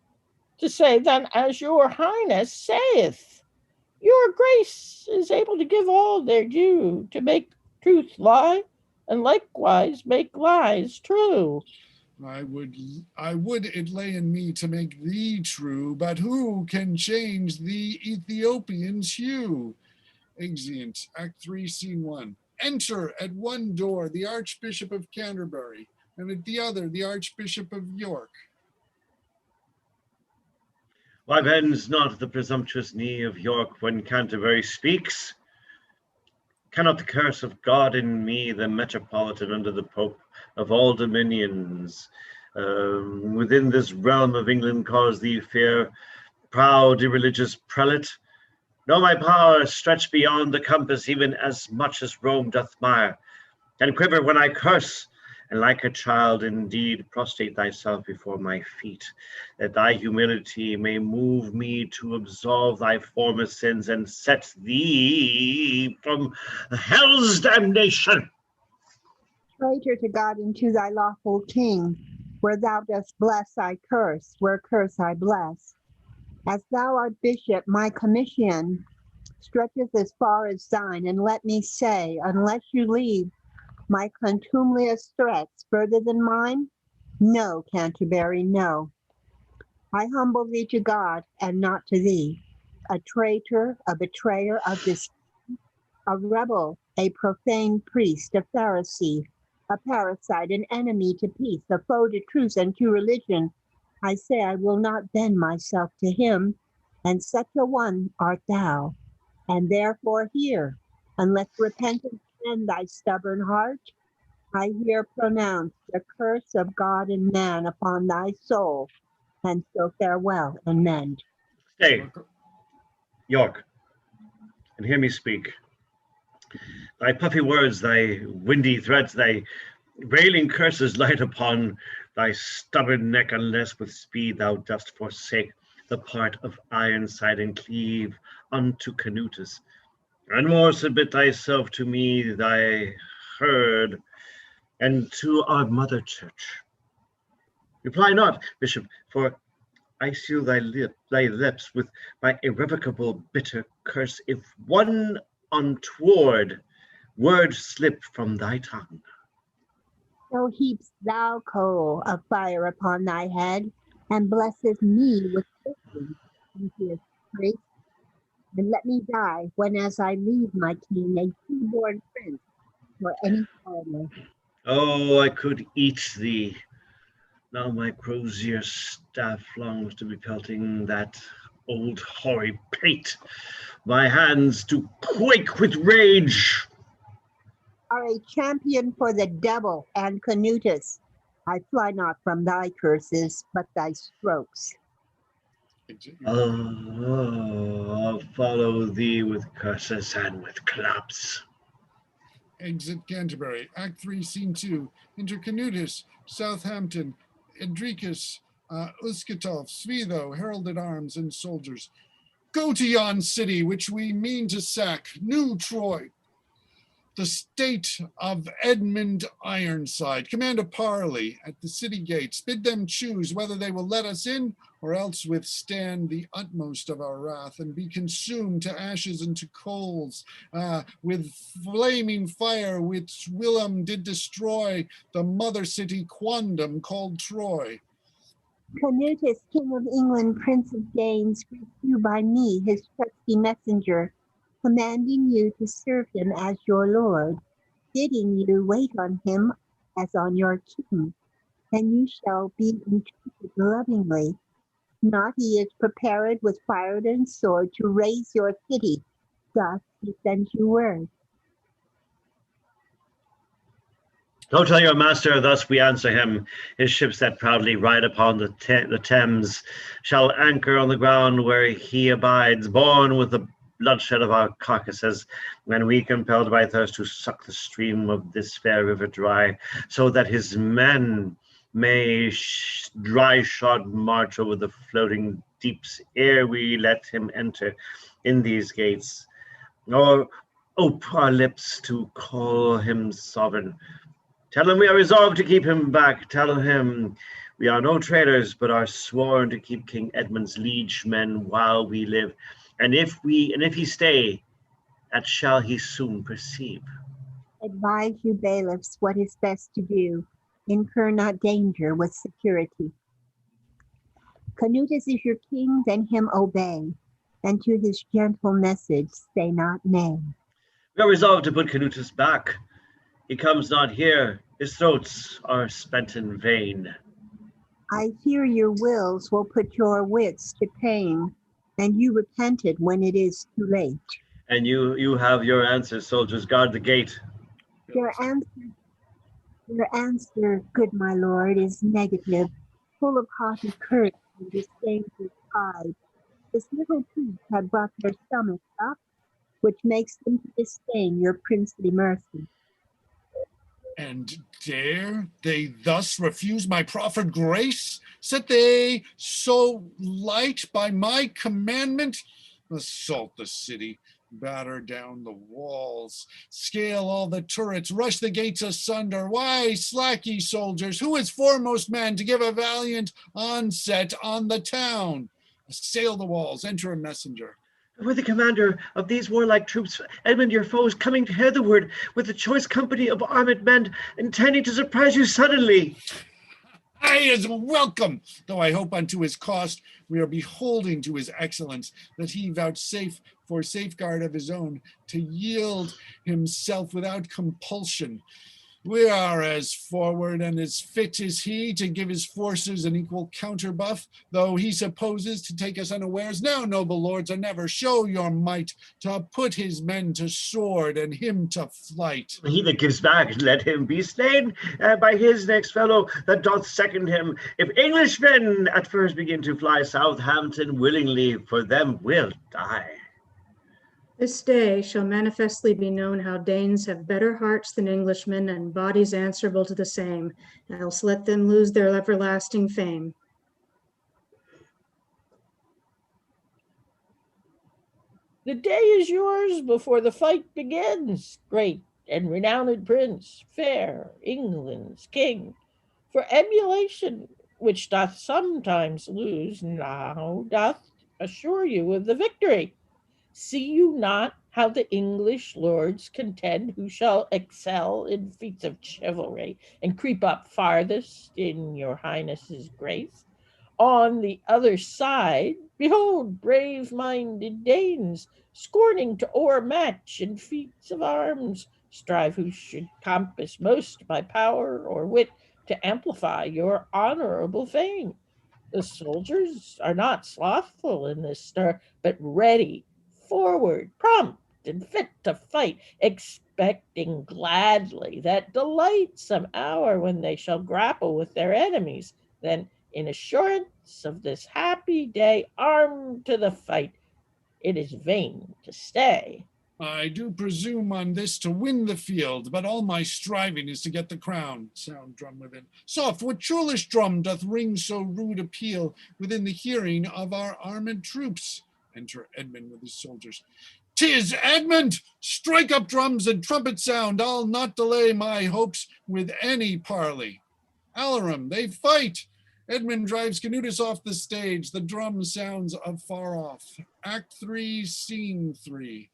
to say than as your highness saith. Your grace is able to give all their due, to make truth lie, and likewise make lies true. I would it lay in me to make thee true, but who can change the Ethiopian's hue? Exeunt, Act 3, Scene 1. Enter at one door the Archbishop of Canterbury, and at the other the Archbishop of York. Why bends not the presumptuous knee of York when Canterbury speaks? Cannot the curse of God in me, the metropolitan under the Pope of all dominions, within this realm of England cause thee fear, proud irreligious prelate? No, my power stretch beyond the compass, even as much as Rome doth mire, and quiver when I curse, and like a child indeed prostrate thyself before my feet, that thy humility may move me to absolve thy former sins and set thee from hell's damnation. Traitor to God and to thy lawful king, where thou dost bless I curse, where curse I bless. As thou art bishop, my commission stretcheth as far as thine, and let me say, unless you leave my contumelious threats further than mine, no, Canterbury, no. I humble thee to God and not to thee, a traitor, a betrayer of this, a rebel, a profane priest, a Pharisee, a parasite, an enemy to peace, a foe to truth and to religion. I say I will not bend myself to him, and such a one art thou. And therefore hear, unless repentance mend thy stubborn heart, I here pronounce the curse of God and man upon thy soul, and so farewell and mend. Stay, York, and hear me speak. Thy puffy words, thy windy threats, thy railing curses light upon thy stubborn neck, unless with speed thou dost forsake the part of Ironside and cleave unto Canutus, and more submit thyself to me, thy herd, and to our mother church. Reply not, Bishop, for I seal thy lips with my irrevocable bitter curse, if one untoward word slip from thy tongue. So heapst thou coal of fire upon thy head, and blesseth me with kisses, impious priest. And let me die, when as I leave my king, a two-born prince, or any foreigner. Oh, I could eat thee. Now my crozier staff longs to be pelting that old hoary pate. My hands do quake with rage. Are a champion for the devil and Canutus. I fly not from thy curses, but thy strokes. I'll follow thee with curses and with clubs. Exit Canterbury, Act 3, Scene 2. Enter Canutus, Southampton, Edricus, Uskatolf, Svido, herald-at-arms, and soldiers. Go to yon city which we mean to sack, New Troy, the state of Edmund Ironside. Command a parley at the city gates. Bid them choose whether they will let us in, or else withstand the utmost of our wrath, and be consumed to ashes and to coals, with flaming fire which Willem did destroy the mother city quondam called Troy. Canutus, King of England, Prince of Danes, greets you by me, his trusty messenger, commanding you to serve him as your lord, bidding you wait on him as on your king, and you shall be entreated lovingly. Not he is prepared with fire and sword to raise your city. Thus he sends you word. Go tell your master, thus we answer him. His ships that proudly ride upon the Thames shall anchor on the ground where he abides, born with the bloodshed of our carcasses, when we compelled by thirst to suck the stream of this fair river dry, so that his men may dry-shod march over the floating deeps ere we let him enter in these gates, or ope our lips to call him sovereign. Tell him we are resolved to keep him back. Tell him we are no traitors, but are sworn to keep King Edmund's liege men while we live, And if he stay, that shall he soon perceive. Advise you bailiffs what is best to do. Incur not danger with security. Canutus is your king, then him obey, and to his gentle message say not nay. We are resolved to put Canutus back. He comes not here, his throats are spent in vain. I fear your wills will put your wits to pain, and you repent it when it is too late. And you have your answer, soldiers, guard the gate. Your answer, good my lord, is negative, full of haughty courage and disdainful pride. This little piece had brought their stomachs up, which makes them to disdain your princely mercy. And dare they thus refuse my proffered grace? Set they so light by my commandment? Assault the city, batter down the walls, scale all the turrets, rush the gates asunder. Why slack ye soldiers? Who is foremost man to give a valiant onset on the town? Assail the walls, enter a messenger. With the commander of these warlike troops, Edmund, your foes, coming hitherward with a choice company of armed men, intending to surprise you suddenly. He is welcome, though I hope unto his cost we are beholding to his excellence, that he vouchsafe for safeguard of his own to yield himself without compulsion. We are as forward and as fit as he to give his forces an equal counterbuff, though he supposes to take us unawares. Now, noble lords, or never show your might to put his men to sword and him to flight. He that gives back, let him be slain by his next fellow that doth second him. If Englishmen at first begin to fly, Southampton willingly for them will die. This day shall manifestly be known how Danes have better hearts than Englishmen, and bodies answerable to the same, else let them lose their everlasting fame. The day is yours before the fight begins, great and renowned prince, fair England's king. For emulation, which doth sometimes lose, now doth assure you of the victory. See you not how the English lords contend who shall excel in feats of chivalry and creep up farthest in your highness's grace? On the other side, behold brave-minded Danes, scorning to o'ermatch in feats of arms, strive who should compass most by power or wit to amplify your honorable fame. The soldiers are not slothful in this stir, but ready, forward, prompt, and fit to fight, expecting gladly that delightsome hour when they shall grapple with their enemies. Then, in assurance of this happy day, armed to the fight, it is vain to stay. I do presume on this to win the field, but all my striving is to get the crown. Sound drum within. Soft, what churlish drum doth ring so rude a peal within the hearing of our armed troops? Enter Edmund with his soldiers. 'Tis Edmund! Strike up drums and trumpet sound. I'll not delay my hopes with any parley. Alarum, they fight. Edmund drives Canutus off the stage. The drum sounds afar off. Act 3, Scene 3.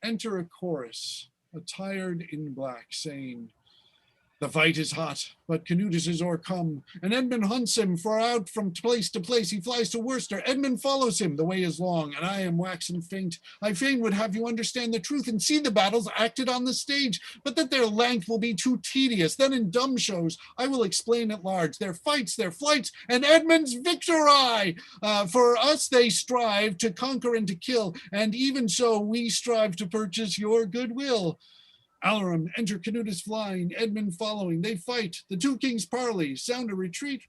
Enter a chorus, attired in black, saying, the fight is hot, but Canutus is o'ercome, and Edmund hunts him, for out from place to place he flies to Worcester. Edmund follows him, the way is long, and I am waxen faint. I fain would have you understand the truth and see the battles acted on the stage, but that their length will be too tedious. Then in dumb shows I will explain at large their fights, their flights, and Edmund's victory. For us they strive to conquer and to kill, and even so we strive to purchase your goodwill. Alarum, enter Canutus flying, Edmund following. They fight. The two kings parley, sound a retreat,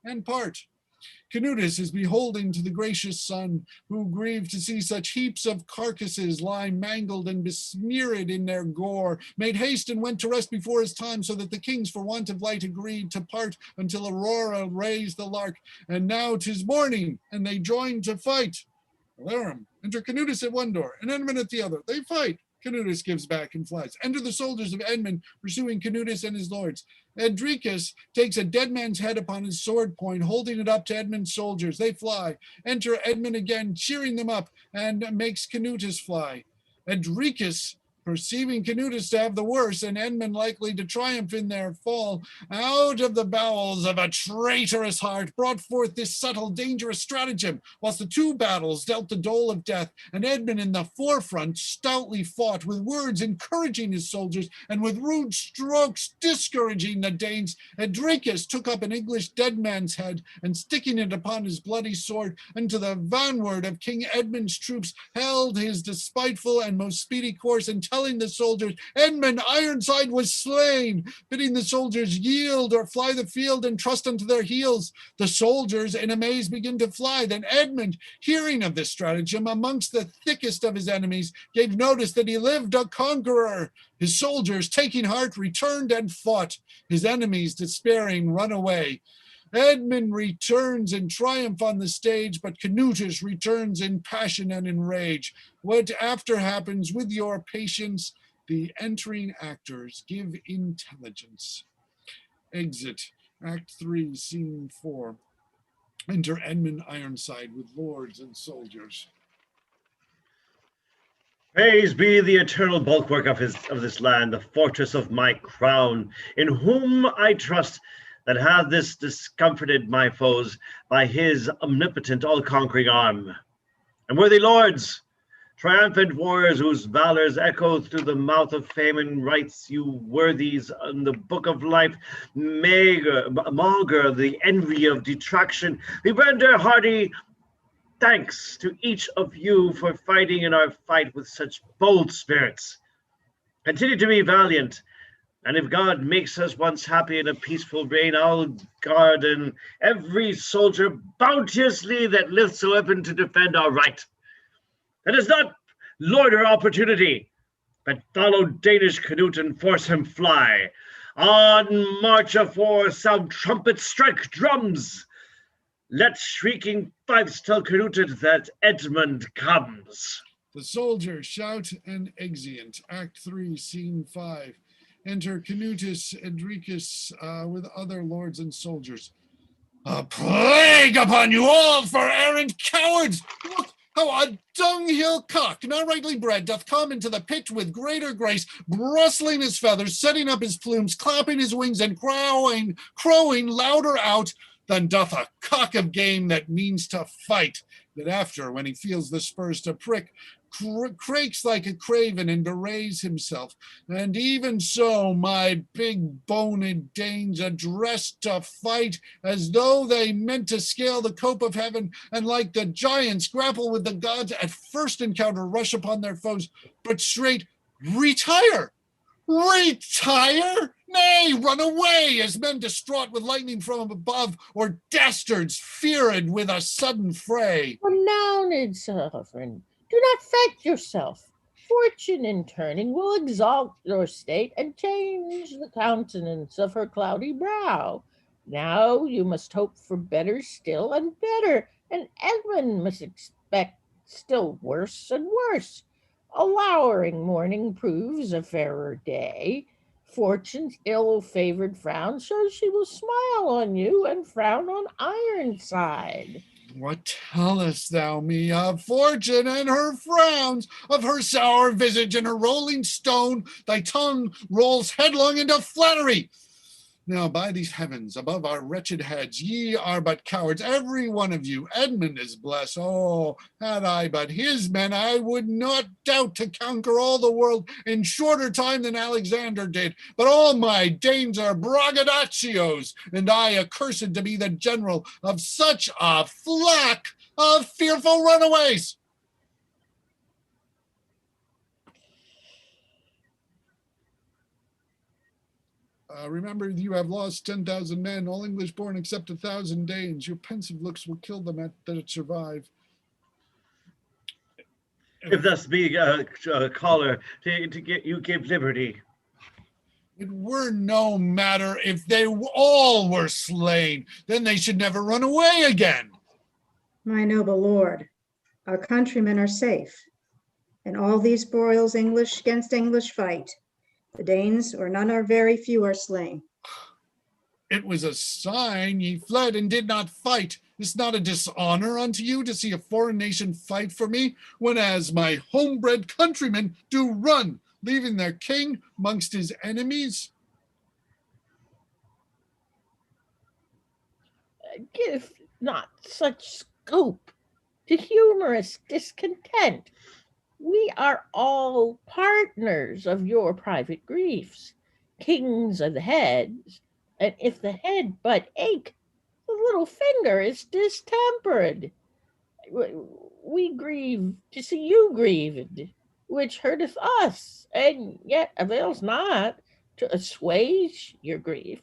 and part. Canutus is beholding to the gracious sun, who grieved to see such heaps of carcasses lie mangled and besmeared in their gore, made haste and went to rest before his time, so that the kings for want of light agreed to part until Aurora raised the lark. And now 'tis morning, and they join to fight. Alarum, enter Canutus at one door, and Edmund at the other. They fight. Canutus gives back and flies. Enter the soldiers of Edmund, pursuing Canutus and his lords. Edricus takes a dead man's head upon his sword point, holding it up to Edmund's soldiers. They fly. Enter Edmund again, cheering them up, and makes Canutus fly. Edricus, perceiving Canutus to have the worst, and Edmund likely to triumph in their fall, out of the bowels of a traitorous heart, brought forth this subtle, dangerous stratagem, whilst the two battles dealt the dole of death, and Edmund in the forefront stoutly fought, with words encouraging his soldiers, and with rude strokes discouraging the Danes. Edricus took up an English dead man's head, and sticking it upon his bloody sword, unto the vanward of King Edmund's troops, held his despiteful and most speedy course, and telling the soldiers, Edmund Ironside was slain, bidding the soldiers yield or fly the field and trust unto their heels. The soldiers in amaze begin to fly. Then Edmund, hearing of this stratagem amongst the thickest of his enemies, gave notice that he lived a conqueror. His soldiers, taking heart, returned and fought. His enemies, despairing, run away. Edmund returns in triumph on the stage, but Canutus returns in passion and in rage. What after happens, with your patience, the entering actors give intelligence. Exit. Act 3, Scene 4. Enter Edmund Ironside with lords and soldiers. Praise be the eternal bulwark of this land, the fortress of my crown, in whom I trust, that hath this discomforted my foes by his omnipotent all-conquering arm. And worthy lords, triumphant warriors whose valors echo through the mouth of fame and rights, you worthies in the book of life, maugre the envy of detraction, we render hearty thanks to each of you for fighting in our fight with such bold spirits. Continue to be valiant, and if God makes us once happy in a peaceful reign, I'll guard every soldier bounteously that lifts a weapon to defend our right. Let us not loiter opportunity, but follow Danish Canute and force him fly. On march afore, sound trumpets, strike drums. Let shrieking fifes tell Canute that Edmund comes. The soldiers shout and exeunt. Act 3, Scene 5. Enter Canutus Edricus with other lords and soldiers. A plague upon you all, for errant cowards! Look how a dunghill cock, not rightly bred, doth come into the pit with greater grace, brustling his feathers, setting up his plumes, clapping his wings, and crowing louder out than doth a cock of game that means to fight, that after, when he feels the spurs to prick, crakes like a craven and bewrays himself. And even so my big boned Danes addressed to fight, as though they meant to scale the cope of heaven, and like the giants grapple with the gods, at first encounter rush upon their foes, but straight retire. Retire? Nay, run away, as men distraught with lightning from above, or dastards feared with a sudden fray. Renowned sovereign, do not fret yourself. Fortune in turning will exalt your state and change the countenance of her cloudy brow. Now you must hope for better still and better, and Edmund must expect still worse and worse. A lowering morning proves a fairer day. Fortune's ill-favored frown shows she will smile on you and frown on Ironside. What tellest thou me of fortune and her frowns, of her sour visage and her rolling stone? Thy tongue rolls headlong into flattery. Now, by these heavens, above our wretched heads, ye are but cowards, every one of you. Edmund is blessed. Oh, had I but his men, I would not doubt to conquer all the world in shorter time than Alexander did. But all my Danes are braggadocios, and I accursed to be the general of such a flock of fearful runaways. Remember, you have lost 10,000 men, all English born except 1,000 Danes. Your pensive looks will kill them that survive. If thus be a caller to get you give liberty. It were no matter if they all were slain, then they should never run away again. My noble lord, our countrymen are safe. And all these broils English against English fight. The Danes, or none or very few, are slain. It was a sign ye fled and did not fight. Is not a dishonor unto you to see a foreign nation fight for me, when as my homebred countrymen do run, leaving their king amongst his enemies? Give not such scope to humorous discontent. We are all partners of your private griefs, kings of the heads, and if the head but ache, the little finger is distempered. We grieve to see you grieved, which hurteth us, and yet avails not to assuage your grief.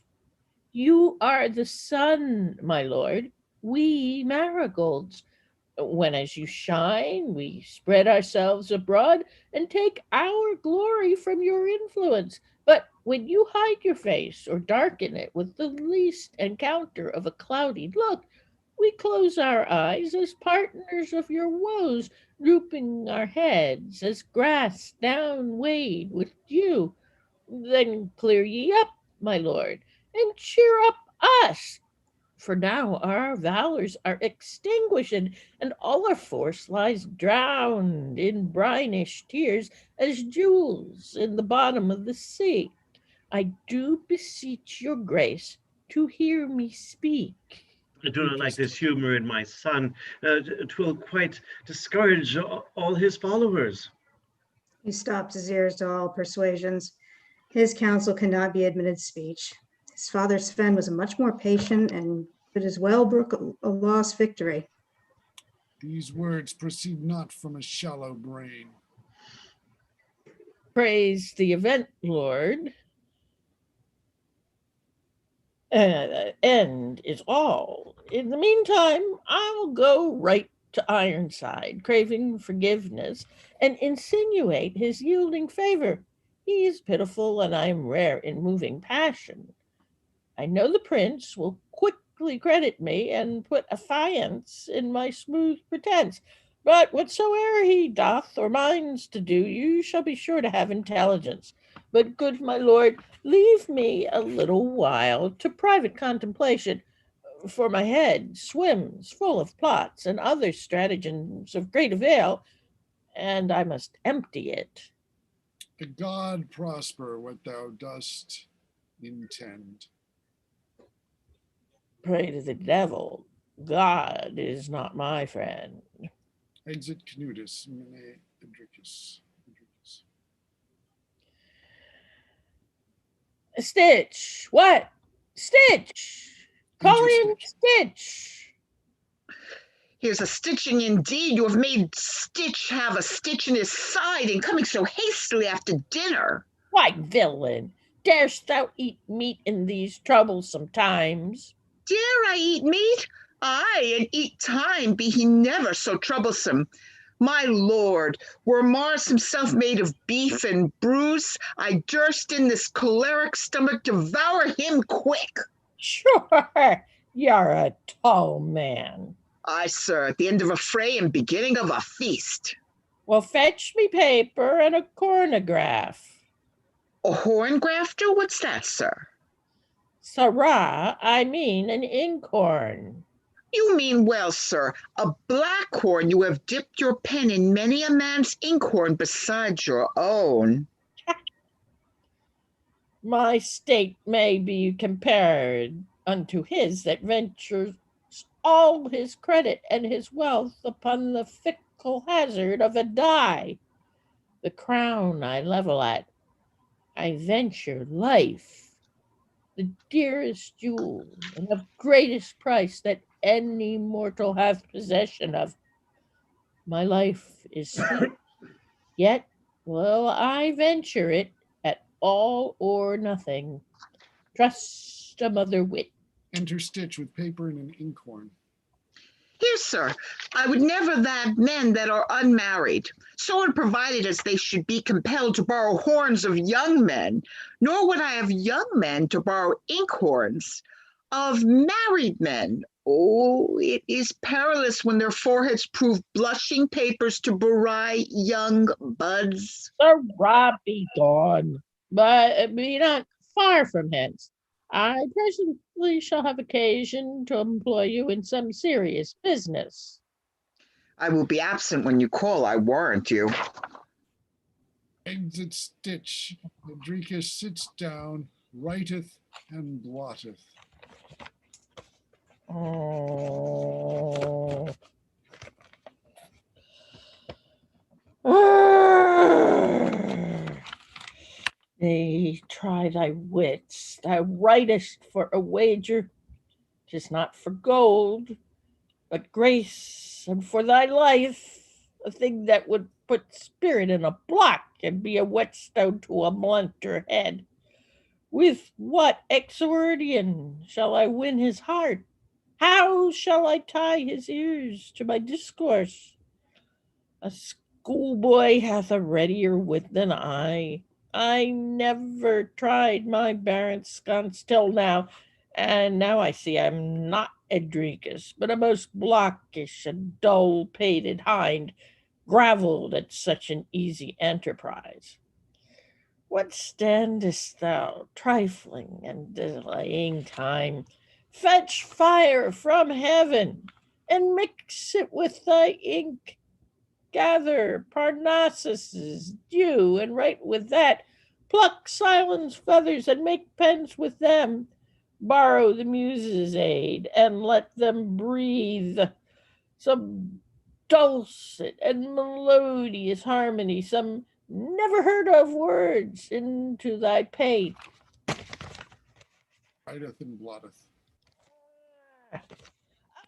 You are the sun, my lord, we marigolds. When as you shine, we spread ourselves abroad and take our glory from your influence. But when you hide your face or darken it with the least encounter of a cloudy look, we close our eyes as partners of your woes, drooping our heads as grass down weighed with dew. Then clear ye up, my lord, and cheer up us, for now our valors are extinguished, and all our force lies drowned in brinish tears as jewels in the bottom of the sea. I do beseech your grace to hear me speak. I do not like this humor in my son. 'Twill quite discourage all his followers. He stopped his ears to all persuasions. His counsel cannot be admitted speech. His father Sven was a much more patient and could as well brook a lost victory. These words proceed not from a shallow brain. Praise the event, Lord. End is all. In the meantime, I'll go right to Ironside, craving forgiveness, and insinuate his yielding favor. He is pitiful, and I am rare in moving passion. I know the prince will quickly credit me and put affiance in my smooth pretense. But whatsoe'er he doth or minds to do, you shall be sure to have intelligence. But, good my lord, leave me a little while to private contemplation, for my head swims full of plots and other stratagems of great avail, and I must empty it. The God prosper what thou dost intend. Pray to the devil. God is not my friend. Exit Canutus, Mene Idricus. Stitch! What? Stitch! Call in Stitch! Here's a stitching indeed. You have made Stitch have a stitch in his side and coming so hastily after dinner. Why, villain, darest thou eat meat in these troublesome times? Dare I eat meat? Aye, and eat time, be he never so troublesome. My lord, were Mars himself made of beef and bruise, I durst in this choleric stomach devour him quick. Sure, you're a tall man. Aye, sir, at the end of a fray and beginning of a feast. Well, fetch me paper and a cornograph. A horn grafter? What's that, sir? Sarah, I mean an inkhorn. You mean well, sir, a blackhorn. You have dipped your pen in many a man's inkhorn besides your own. My state may be compared unto his that ventures all his credit and his wealth upon the fickle hazard of a die. The crown I level at, I venture life, the dearest jewel and of greatest price that any mortal hath possession of. My life is sweet, yet will I venture it at all or nothing. Trust a mother wit. Enter Stitch with paper and an inkhorn. Here, sir, I would never that men that are unmarried, so unprovided as they should be compelled to borrow horns of young men, nor would I have young men to borrow inkhorns. Of married men. Oh, it is perilous when their foreheads prove blushing papers to belie young buds. The Rob be gone, but be not far from hence. I presently shall have occasion to employ you in some serious business. I will be absent when you call, I warrant you. Exit stitch. Edricus sits down, writeth and blotteth. Oh. Nay, try thy wits. Thou writest for a wager. 'Tis not for gold, but grace, and for thy life, a thing that would put spirit in a block and be a whetstone to a blunter head. With what exordium shall I win his heart? How shall I tie his ears to my discourse? A schoolboy hath a readier wit than I. I never tried my Baron's sconce till now, and now I see I'm not Edricus, but a most blockish and dull-pated hind, gravelled at such an easy enterprise. What standest thou trifling and delaying time? Fetch fire from heaven, and mix it with thy ink. Gather Parnassus's dew, and write with that. Pluck Silence feathers, and make pens with them. Borrow the Muses' aid, and let them breathe some dulcet and melodious harmony, some never heard of words into thy pate. Writeth and blotteth.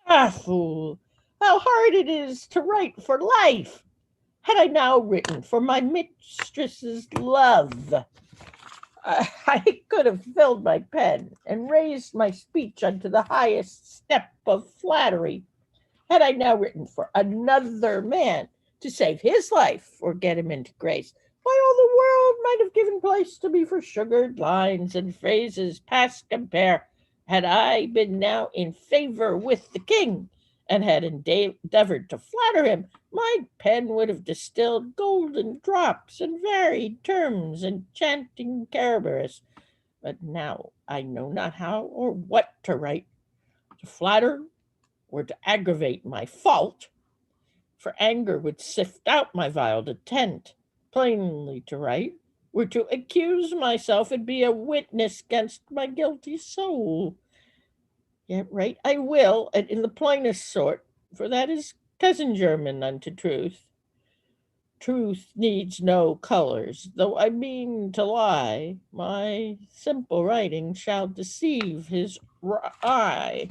Ah, fool, how hard it is to write for life! Had I now written for my mistress's love, I could have filled my pen and raised my speech unto the highest step of flattery. Had I now written for another man to save his life or get him into grace, why, all the world might have given place to me for sugared lines and phrases past compare. Had I been now in favor with the king, and had endeavored to flatter him, my pen would have distilled golden drops and varied terms enchanting Cerberus. But now I know not how or what to write, to flatter or to aggravate my fault, for anger would sift out my vile intent. Plainly to write were to accuse myself and be a witness against my guilty soul. Yet write I will, and in the plainest sort, for that is cousin german unto truth. Truth needs no colors, though I mean to lie. My simple writing shall deceive his eye.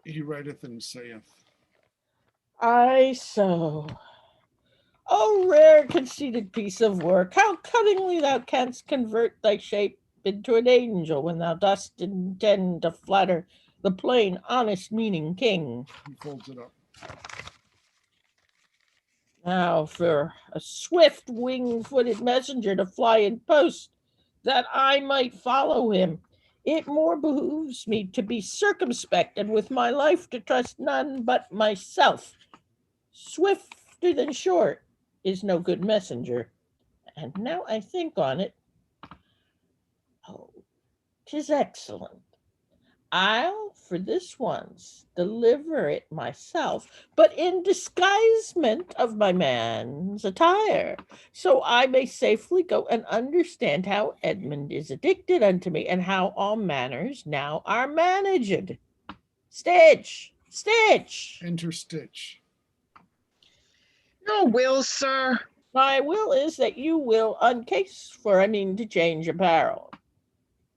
He writeth and saith. I so. O rare conceited piece of work, how cunningly thou canst convert thy shape into an angel when thou dost intend to flatter the plain, honest meaning king. He folds it up. Now for a swift wing-footed messenger to fly in post, that I might follow him. It more behooves me to be circumspect, and with my life to trust none but myself. Swifter than short is no good messenger. And now I think on it, oh, 'tis excellent. I'll for this once deliver it myself, but in disguisement of my man's attire, so I may safely go and understand how Edmund is addicted unto me, and how all manners now are managed. Stitch, stitch. Enter Stitch. Your will, sir. My will is that you will uncase, for I mean to change apparel.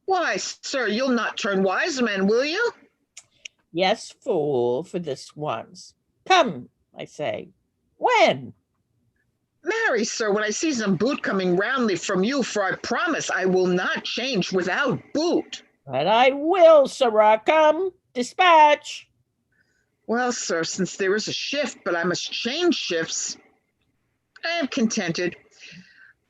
Why, sir, you'll not turn wise man, will you? Yes, fool, for this once. Come, I say. When? Marry, sir, when I see some boot coming roundly from you, for I promise I will not change without boot. But I will, sirrah. Come, dispatch. Well, sir, since there is a shift, but I must change shifts, I am contented.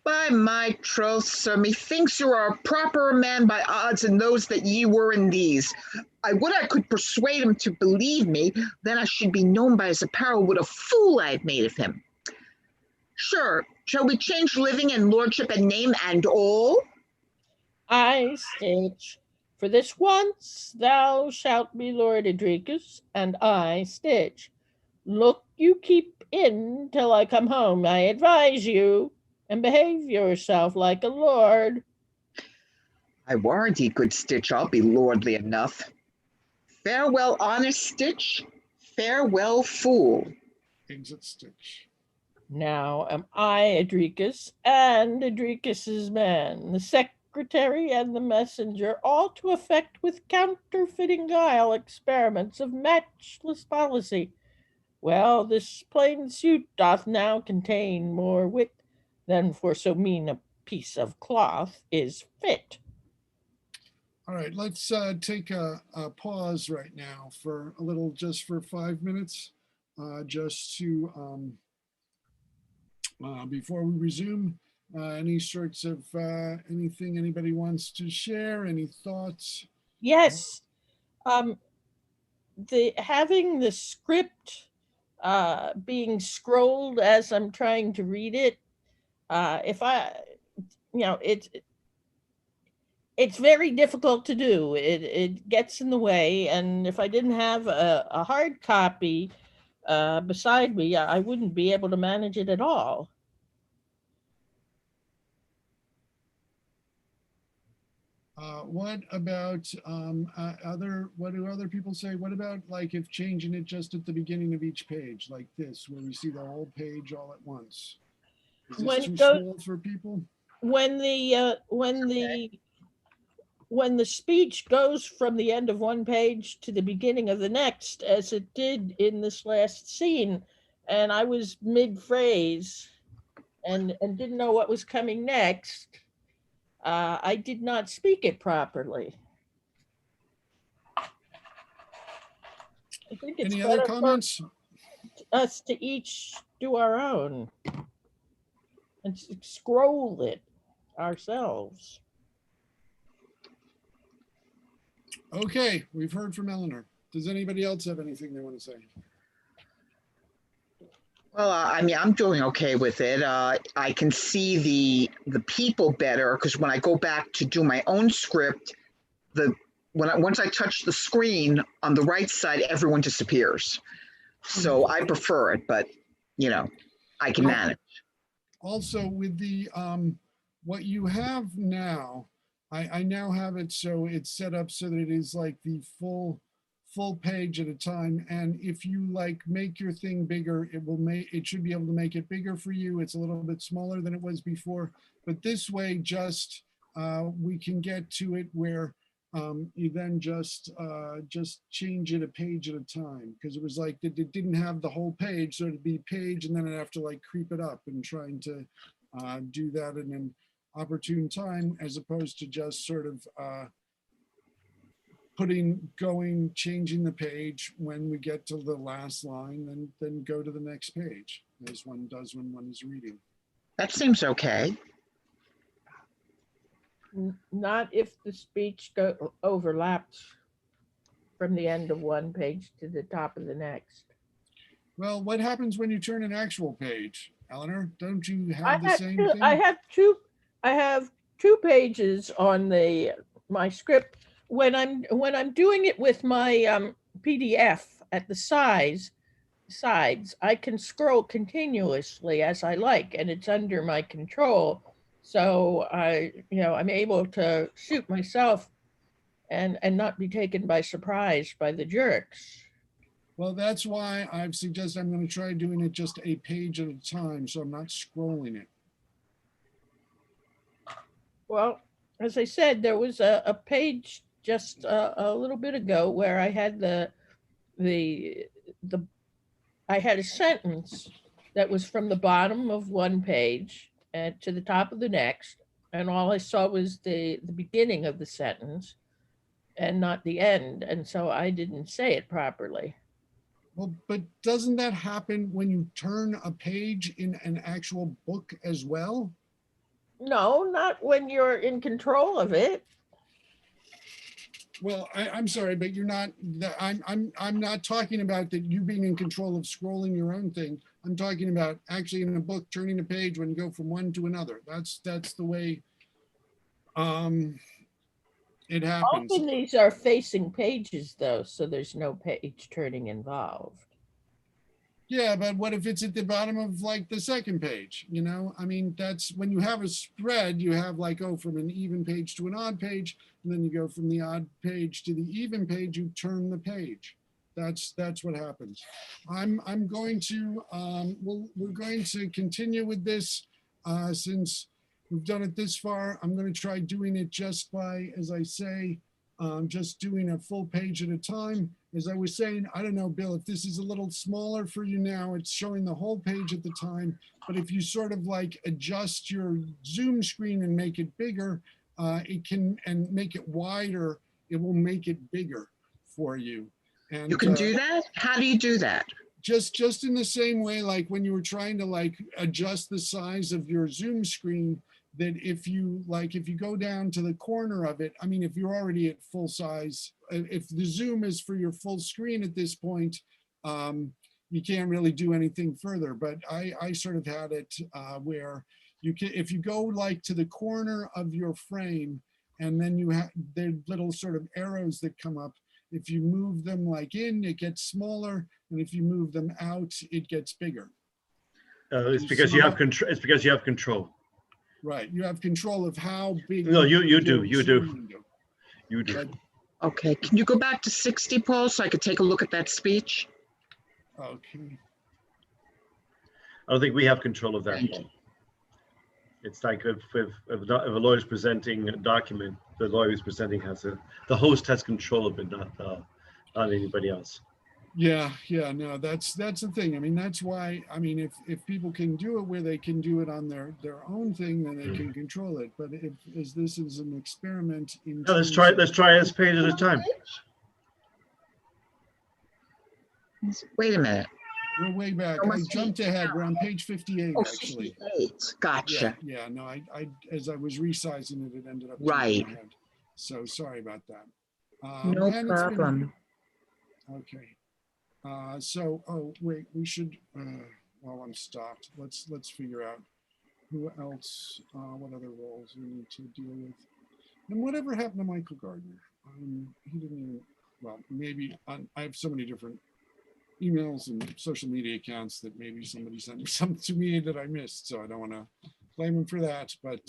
By my troth, sir, methinks you are a proper man by odds in those that ye were in these. I would I could persuade him to believe me, then I should be known by his apparel what a fool I have made of him. Sure, shall we change living and lordship and name and all? I, Stitch, for this once thou shalt be Lord Edricus, and I, Stitch. Look you keep in till I come home, I advise you, and behave yourself like a lord. I warrant ye, good Stitch, I'll be lordly enough. Farewell, honest Stitch. Farewell, fool. Exit Stitch. Now am I Edricus and Edricus's man, the secretary and the messenger, all to effect with counterfeiting guile experiments of matchless policy. Well, this plain suit doth now contain more wit than for so mean a piece of cloth is fit. All right, let's take a pause right now for a little, just for 5 minutes, just to, before we resume, any sorts of, anything anybody wants to share, any thoughts? Yes, the having the script being scrolled as I'm trying to read it, if I, it's very difficult to do. It gets in the way, and if I didn't have a hard copy beside me, I wouldn't be able to manage it at all. What about what do other people say? What about like if changing it just at the beginning of each page, like this, where we see the whole page all at once? Is this too small for people? When the speech goes from the end of one page to the beginning of the next, as it did in this last scene, and I was mid-phrase and didn't know what was coming next, I did not speak it properly. I think it's Any other better comments? for us to each do our own and scroll it ourselves. Okay, we've heard from Eleanor. Does anybody else have anything they want to say? Well, I mean, I'm doing okay with it. I can see the people better because when I go back to do my own script, once I touch the screen on the right side, everyone disappears. So I prefer it, but I can manage. Also, with the what you have now, I now have it so it's set up so that it is like the full page at a time, and if you like make your thing bigger, it should be able to make it bigger for you. It's a little bit smaller than it was before, but this way just we can get to it where you then just change it a page at a time, because it was like it didn't have the whole page, so it'd be page and then I'd have to like creep it up and trying to do that in an opportune time, as opposed to just sort of changing the page when we get to the last line, and then go to the next page, as one does when one is reading. That seems okay. Not if the speech overlaps from the end of one page to the top of the next. Well, what happens when you turn an actual page, Eleanor? Don't you have the same thing? I have two pages on my script. When I'm doing it with my PDF at the sides, I can scroll continuously as I like, and it's under my control. So I'm able to shoot myself and not be taken by surprise by the jerks. Well, that's why I've suggested I'm going to try doing it just a page at a time, so I'm not scrolling it. Well, as I said, there was a page just a little bit ago where I had I had a sentence that was from the bottom of one page and to the top of the next, and all I saw was the beginning of the sentence and not the end, and so I didn't say it properly. Well, but doesn't that happen when you turn a page in an actual book as well? No, not when you're in control of it. Well, I'm sorry, but you're not, I'm not talking about that you being in control of scrolling your own thing. I'm talking about actually in a book, turning a page when you go from one to another. That's the way it happens. Often these are facing pages though, so there's no page turning involved. Yeah, but what if it's at the bottom of like the second page? You know, I mean, that's when you have a spread, you have like, oh, from an even page to an odd page, and then you go from the odd page to the even page, you turn the page. That's what happens. I'm going to, we're going to continue with this since we've done it this far. I'm going to try doing it just by, as I say, just doing a full page at a time. As I was saying, I don't know, Bill, if this is a little smaller for you now, it's showing the whole page at the time. But if you sort of like adjust your Zoom screen and make it bigger, it can, and make it wider, it will make it bigger for you. And You can do that? How do you do that? just in the same way, like when you were trying to like adjust the size of your Zoom screen, that if you go down to the corner of it, I mean, if you're already at full size, if the Zoom is for your full screen at this point, you can't really do anything further. But I sort of had it where you can, if you go like to the corner of your frame, and then you have the little sort of arrows that come up. If you move them like in, it gets smaller, and if you move them out, it gets bigger. It's because you have control. It's because you have control. Right, you have control of how big. No, you your do. You do. screen window. You do. But- Okay, can you go back to 60, Paul, so I could take a look at that speech? Okay, I don't think we have control of that. Thank you. It's like if a lawyer is presenting a document, the lawyer is presenting the host has control of it, not anybody else. yeah, no, that's the thing. I mean, that's why, I mean, if people can do it where they can do it on their own thing, then they can control it. But if this is an experiment in No, let's terms try of- this page at a time. Wait a minute. We're way back. There I must be- jumped ahead. We're on page 58, Oh, actually. 58, gotcha. Yeah, no, I as I was resizing it, it ended up Right. jumping ahead. So sorry about that. No and it's been- problem. Okay. So, oh, wait, we should, while I'm stopped, let's figure out who else, what other roles we need to deal with. And whatever happened to Michael Gardner? He didn't even, well, maybe I have so many different emails and social media accounts that maybe somebody sent something to me that I missed. So I don't want to blame him for that. But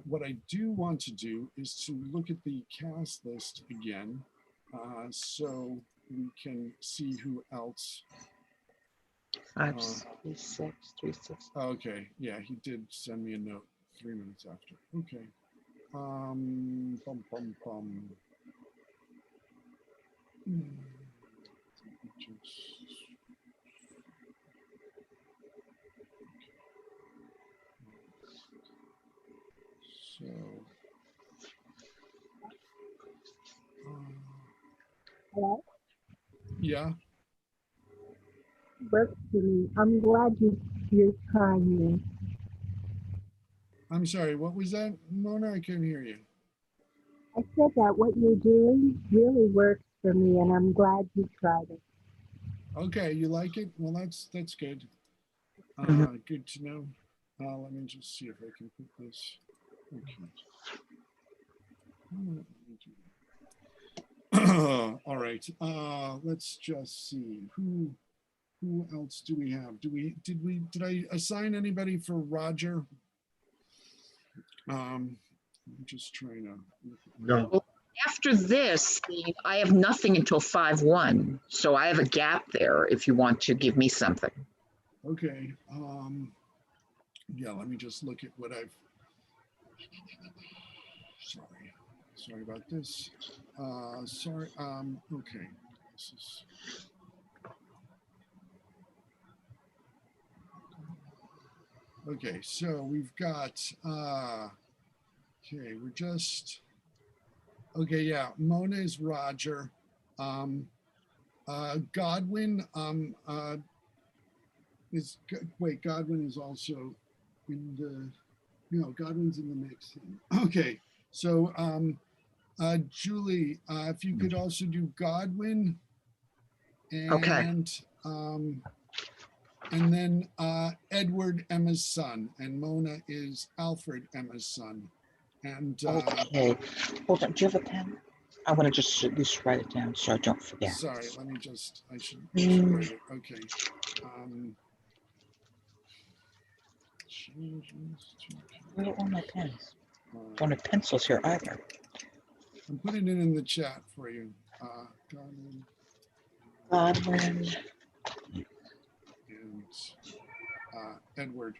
what I do want to do is to look at the cast list again. So we can see who else. 5, 3, 6, 3, 6. Okay, yeah, he did send me a note 3 minutes after. Okay. Bum, bum, bum. So, Hello? yeah. Works for me. I'm glad you're trying this. I'm sorry, what was that, Mona? I couldn't hear you. I said that what you're doing really works for me, and I'm glad you tried it. Okay, you like it? Well, that's good. Good to know. Let me just see if I can put this. Okay. All right. Let's just see who else do we have? Did I assign anybody for Roger? I'm just trying to. No. After this, Steve, I have nothing until 5/1, so I have a gap there if you want to give me something. Okay. Yeah, let me just look at what I've. Sorry about this. Sorry. Okay. This is. Okay, so we've got. Okay, we're just. Okay, yeah. Mona is Roger. Godwin. Godwin is also in the. No, Godwin's in the mix. Okay, so Julie, if you could also do Godwin Okay. and then Edward, Emma's son, and Mona is Alfred, Emma's son. And Okay. Hold on. Do you have a pen? I want to just at least write it down so I don't forget. sorry, let me just, I should write it. Okay. Where are all my pens? Don't have pencils here either. I'm putting it in the chat for you. Godwin. And Edward.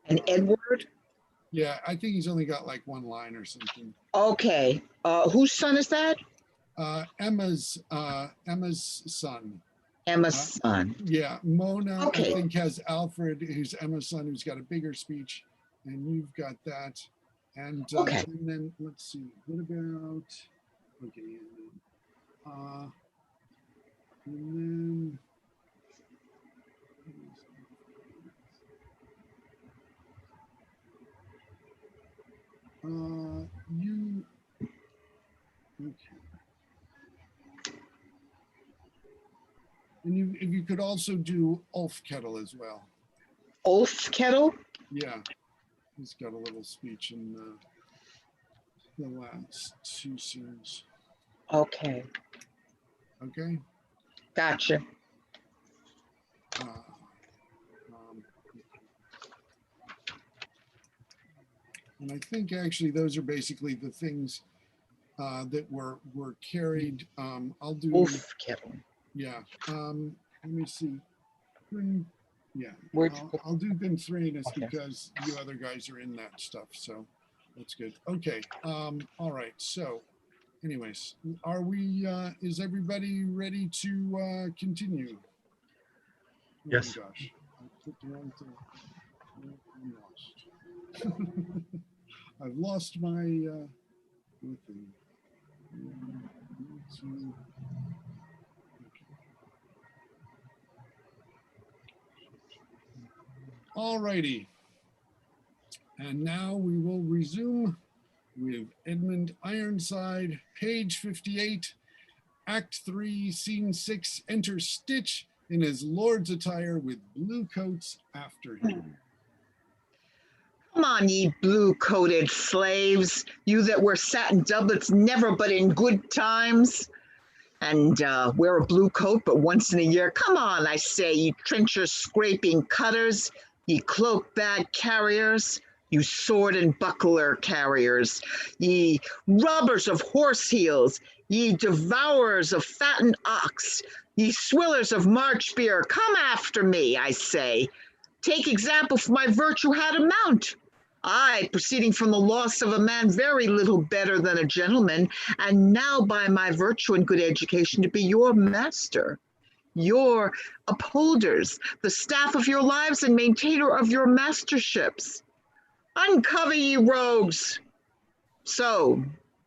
And Edward? Yeah, I think he's only got like one line or something. Okay. Whose son is that? Emma's son. Emma's son. Yeah, Mona, Okay. I think, has Alfred, who's Emma's son, who's got a bigger speech, and you've got that. And, Okay. and then let's see, what about, okay, and then, you, okay. And if you could also do Ulf Kettle as well. Ulf Kettle? Yeah, he's got a little speech in the last two scenes. Okay. Okay. Gotcha. And I think actually those are basically the things that were carried. I'll do. Ulf Kettle. Yeah. Let me see. Yeah. I'll do Vinthranus Okay. because you other guys are in that stuff. So that's good. Okay. All right. So anyways, are we, is everybody ready to continue? Oh Yes. my gosh. I put the wrong thing. I'm lost. I've lost my thing. All righty. And now we will resume with Edmund Ironside, page 58, Act 3, Scene 6. Enter Stitch in his lord's attire with blue coats after him. Come on, ye blue-coated slaves, you that wear satin doublets never but in good times, and wear a blue coat but once in a year. Come on, I say, ye trencher-scraping cutters, ye cloak-bag carriers, you sword and buckler carriers, ye rubbers of horse heels, ye devourers of fattened ox, ye swillers of March beer, come after me, I say. Take example from my virtue how to mount. I, proceeding from the loss of a man very little better than a gentleman, and now by my virtue and good education to be your master, your upholders, the staff of your lives and maintainer of your masterships. Uncover ye rogues. So,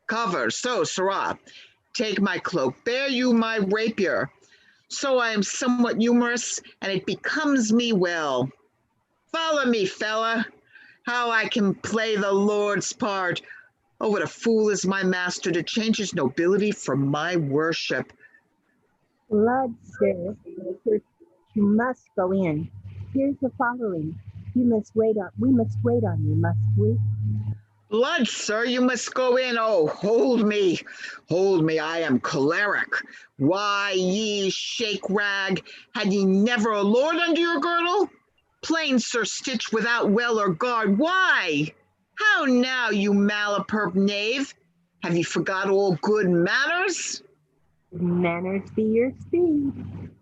cover, so, sirrah, take my cloak, bear you my rapier. So I am somewhat humorous, and it becomes me well. Follow me, fella. How I can play the Lord's part. Oh, what a fool is my master to change his nobility for my worship. Blood, sir. You must go in. Here's the following. We must wait on you, must we? Blood, sir, you must go in. Oh, hold me, I am choleric. Why, ye shake rag, had ye never a lord under your girdle? Plain Sir Stitch without well or guard, why? How now, you malaperb knave? Have you forgot all good manners? Manners be your speed.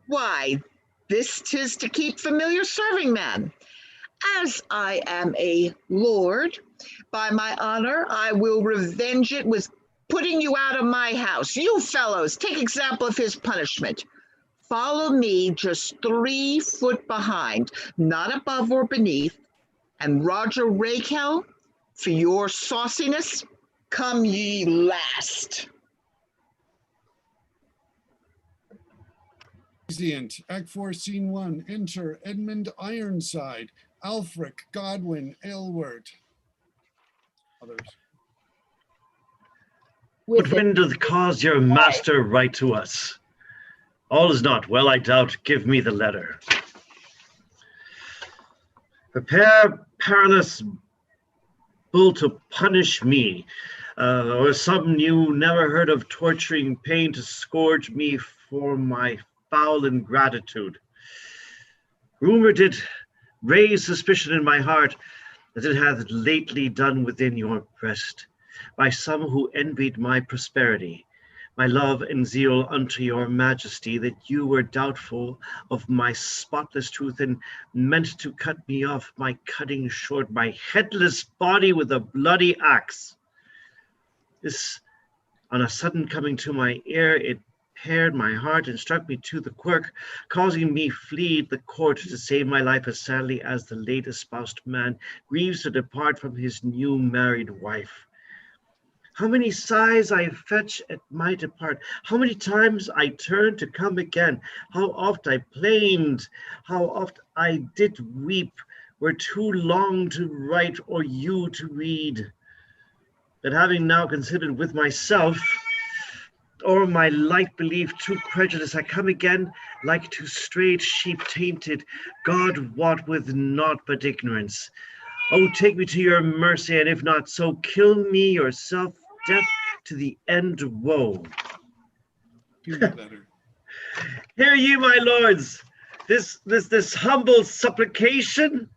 Why, this 'tis to keep familiar serving man. As I am a lord, by my honor, I will revenge it with putting you out of my house. You fellows, take example of his punishment. Follow me just 3 foot behind, not above or beneath. And Roger Rakel, for your sauciness, come ye last. Exeunt. Act 4, Scene 1. Enter Edmund Ironside, Alfric, Godwin, Aylward. others. What With it, wind doth cause your master write to us? All is not well, I doubt. Give me the letter. Prepare perilous bull to punish me, or some new never heard of torturing pain to scourge me for my foul ingratitude. Rumor did raise suspicion in my heart that it hath lately done within your breast, by some who envied my prosperity, my love and zeal unto your majesty, that you were doubtful of my spotless truth and meant to cut me off by cutting short my headless body with a bloody axe. This, on a sudden coming to my ear, it pared my heart and struck me to the quirk, causing me flee the court to save my life as sadly as the late espoused man grieves to depart from his new married wife. How many sighs I fetch at my depart, how many times I turn to come again, how oft I plained, how oft I did weep, were too long to write or you to read. But having now considered with myself, or my light belief too credulous, I come again like to strayed sheep tainted, God wot with naught but ignorance. Oh, take me to your mercy, and if not so, kill me yourself, death to the end woe. Give me letter. Hear ye, my lords, this humble supplication.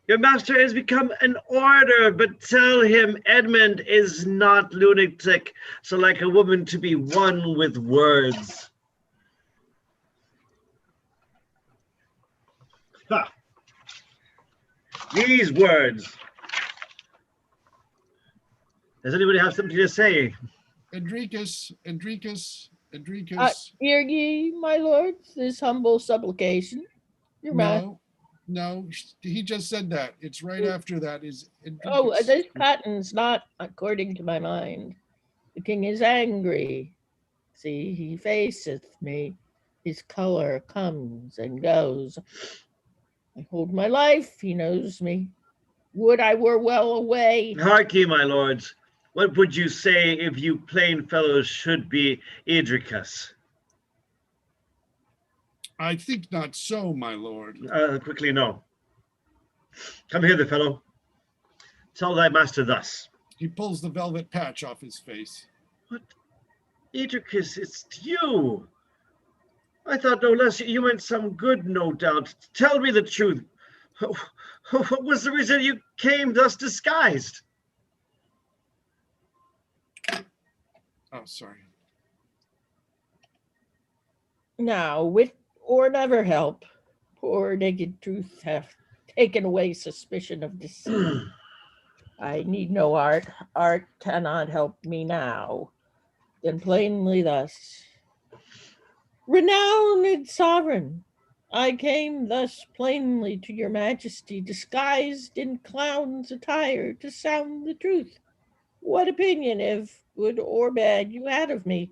Your master has become an orator, but tell him Edmund is not lunatic, so like a woman to be won with words. Ha! These words. Does anybody have something to say? Edricus. hear ye, my lords, this humble supplication. Your master. No, he just said that. It's right after that is Oh, Edricus. this patent's not according to my mind. The king is angry. See, he faceth me. His color comes and goes. I hold my life, he knows me. Would I were well away. Hark ye, my lords. What would you say if you plain fellows should be Idricus? I think not so, my lord. Quickly, no. Come hither, fellow. Tell thy master thus. He pulls the velvet patch off his face. What? Idricus, it's you. I thought no less you meant some good, no doubt. Tell me the truth. What was the reason you came thus disguised? Oh, sorry. Now, wit or never help. Poor naked truth hath taken away suspicion of deceit. I need no art. Art cannot help me now. Then plainly thus. Renowned sovereign, I came thus plainly to your majesty, disguised in clown's attire, to sound the truth. What opinion, if good or bad, you had of me?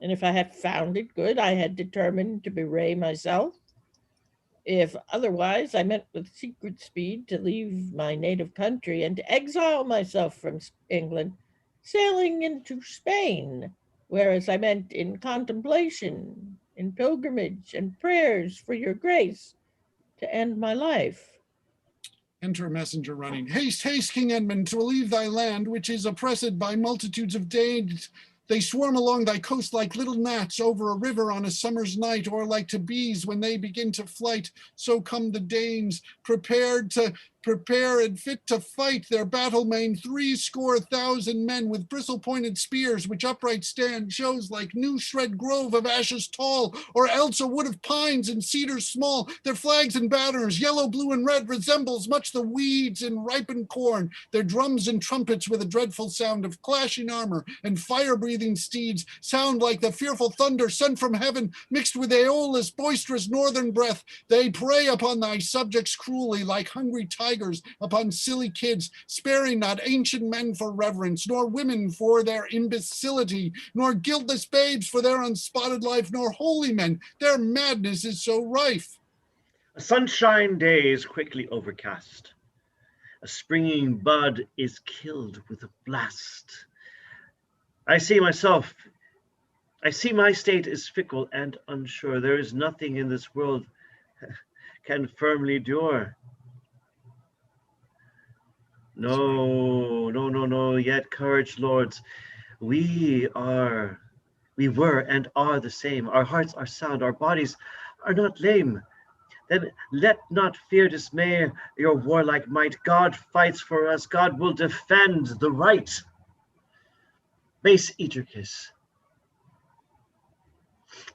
And if I had found it good, I had determined to bewray myself. If otherwise, I meant with secret speed to leave my native country and to exile myself from England, sailing into Spain, whereas I meant in contemplation, in pilgrimage and prayers for your grace to end my life. Enter a messenger running. Haste, haste, King Edmund, to relieve thy land, which is oppressed by multitudes of Danes. They swarm along thy coast like little gnats over a river on a summer's night, or like to bees when they begin to flight. So come the Danes, prepare and fit to fight. Their battle main 70,000 men with bristle-pointed spears, which upright stand, shows like new shred grove of ashes tall, or else a wood of pines and cedars small. Their flags and banners, yellow, blue, and red, resembles much the weeds in ripened corn. Their drums and trumpets with a dreadful sound of clashing armor and fire-breathing steeds sound like the fearful thunder sent from heaven, mixed with Aeolus' boisterous northern breath. They prey upon thy subjects cruelly, like hungry tigers upon silly kids, sparing not ancient men for reverence, nor women for their imbecility, nor guiltless babes for their unspotted life, nor holy men. Their madness is so rife. A sunshine day is quickly overcast. A springing bud is killed with a blast. I see my state is fickle and unsure. There is nothing in this world can firmly dure. No, yet courage, lords. We were and are the same. Our hearts are sound, our bodies are not lame. Then let not fear dismay your warlike might. God fights for us, God will defend the right. Base Idricus,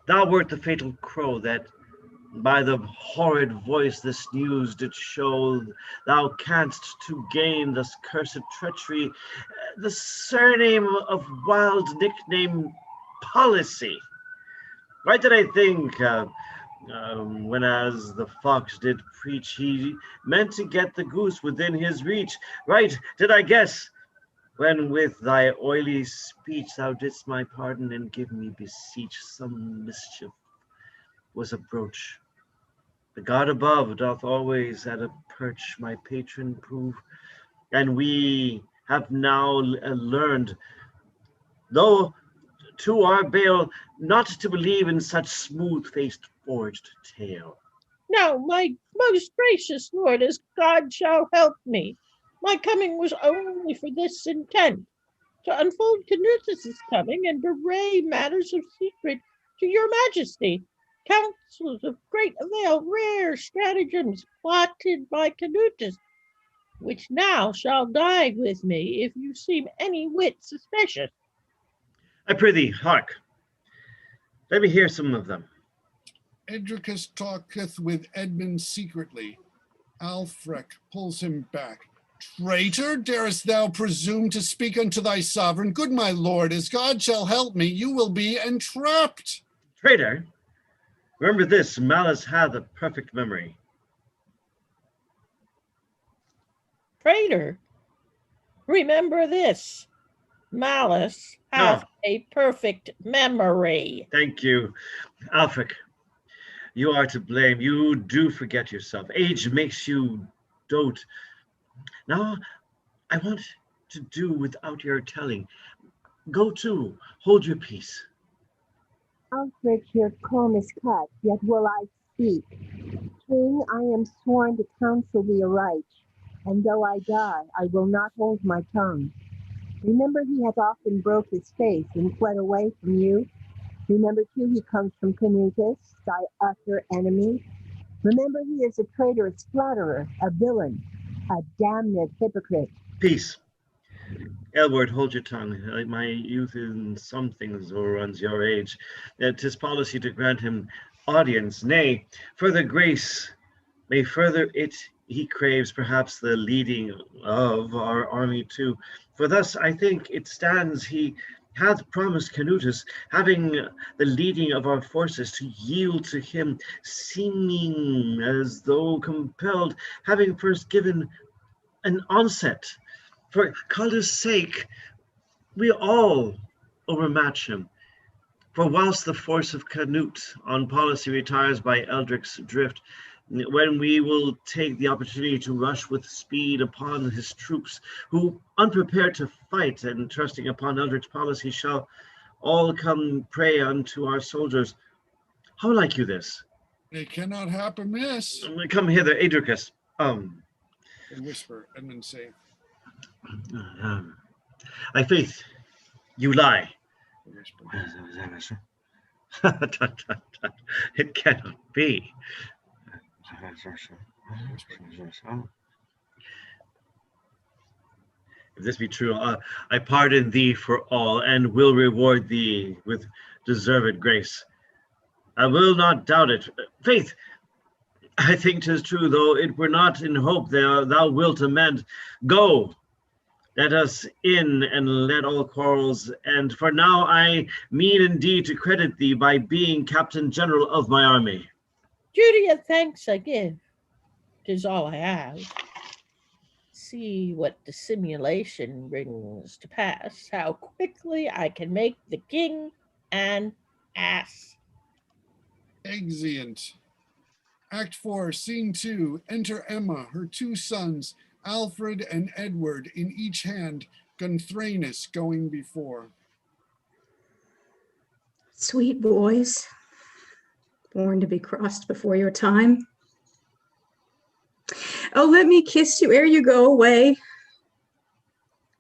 thou wert the fatal crow that by the horrid voice this news did show. Thou canst to gain this cursed treachery the surname of wild nickname policy. Right did I think, when as the fox did preach, he meant to get the goose within his reach. Right did I guess, when with thy oily speech thou didst my pardon and give me beseech. Some mischief was approach. The God above doth always at a perch my patron prove, and we have now learned, though to our bale, not to believe in such smooth-faced forged tale. Now, my most gracious lord, as God shall help me, my coming was only for this intent, to unfold Canutus's coming and bewray matters of secret to your majesty. Counsels of great avail, rare stratagems plotted by Canutus, which now shall die with me if you seem any whit suspicious. I prithee, hark. Let me hear some of them. Idricus talketh with Edmund secretly. Alfrec pulls him back. Traitor, darest thou presume to speak unto thy sovereign? Good my lord, as God shall help me, you will be entrapped. Traitor, remember this, malice hath a perfect memory. Traitor, remember this, malice hath a perfect memory. Thank you. Alfrec, you are to blame. You do forget yourself. Age makes you dote. Now, I want to do without your telling. Go to, hold your peace. Alfred, your comb is cut, yet will I speak. King, I am sworn to counsel thee aright, and though I die, I will not hold my tongue. Remember he hath often broke his faith and fled away from you. Remember too he comes from Canutus, thy utter enemy. Remember he is a traitorous flatterer, a villain, a damned hypocrite. Peace. Aylward, hold your tongue. My youth in some things overruns your age. 'Tis policy to grant him audience, nay, further grace may further it he craves, perhaps the leading of our army too. For thus I think it stands he hath promised Canutus, having the leading of our forces, to yield to him, seeming as though compelled, having first given an onset. For colour's sake, we all overmatch him. For whilst the force of Canute on policy retires by Eldric's drift, when we will take the opportunity to rush with speed upon his troops, who, unprepared to fight and trusting upon Eldric's policy, shall all come prey unto our soldiers. How like you this? It cannot happen, miss. Come hither, Idricus. They whisper, Edmund say. My faith, you lie. They whisper. It cannot be. If this be true, I pardon thee for all, and will reward thee with deserved grace. I will not doubt it. Faith, I think 'tis true, though it were not in hope thou wilt amend. Go, let us in, and let all quarrels end. For now I mean indeed to credit thee by being Captain General of my army. Duty and thanks I give, 'tis all I have. See what dissimulation brings to pass, how quickly I can make the king an ass. Exeunt. Act 4, Scene 2. Enter Emma, her two sons, Alfred and Edward in each hand, Gunthranus going before. Sweet boys, born to be crossed before your time. Oh, let me kiss you ere you go away.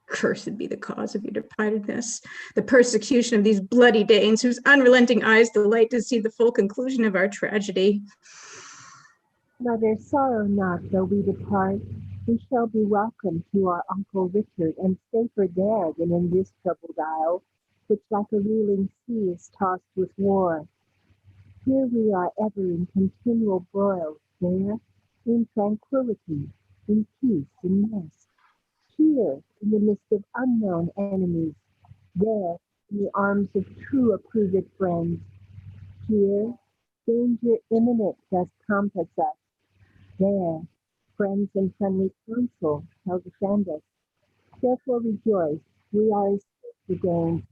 Cursed be the cause of your departedness, the persecution of these bloody Danes, whose unrelenting eyes delight to see the full conclusion of our tragedy. Mother, sorrow not though we depart. We shall be welcome to our Uncle Richard, and safer there than in this troubled isle, which like a reeling sea is tossed with war. Here we are ever in continual broil, there in tranquility, in peace and rest. Here in the midst of unknown enemies, there in the arms of true approved friends. Here danger imminent does compass us, there friends and friendly counsel shall defend us. Therefore rejoice, we are as the Danes,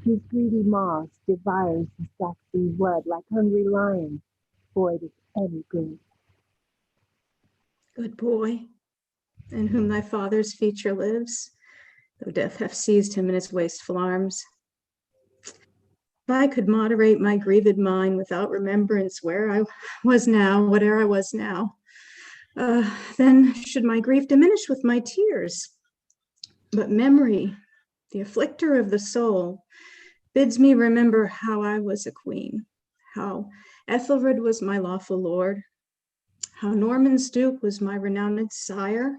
whose greedy maws devours the Saxon blood like hungry lions, void of any good. Good boy, in whom thy father's feature lives, though death hath seized him in his wasteful arms. If I could moderate my grieved mind without remembrance where I was now, whate'er I was now, then should my grief diminish with my tears. But memory, the afflicter of the soul, bids me remember how I was a queen, how Ethelred was my lawful lord, how Norman's duke was my renowned sire,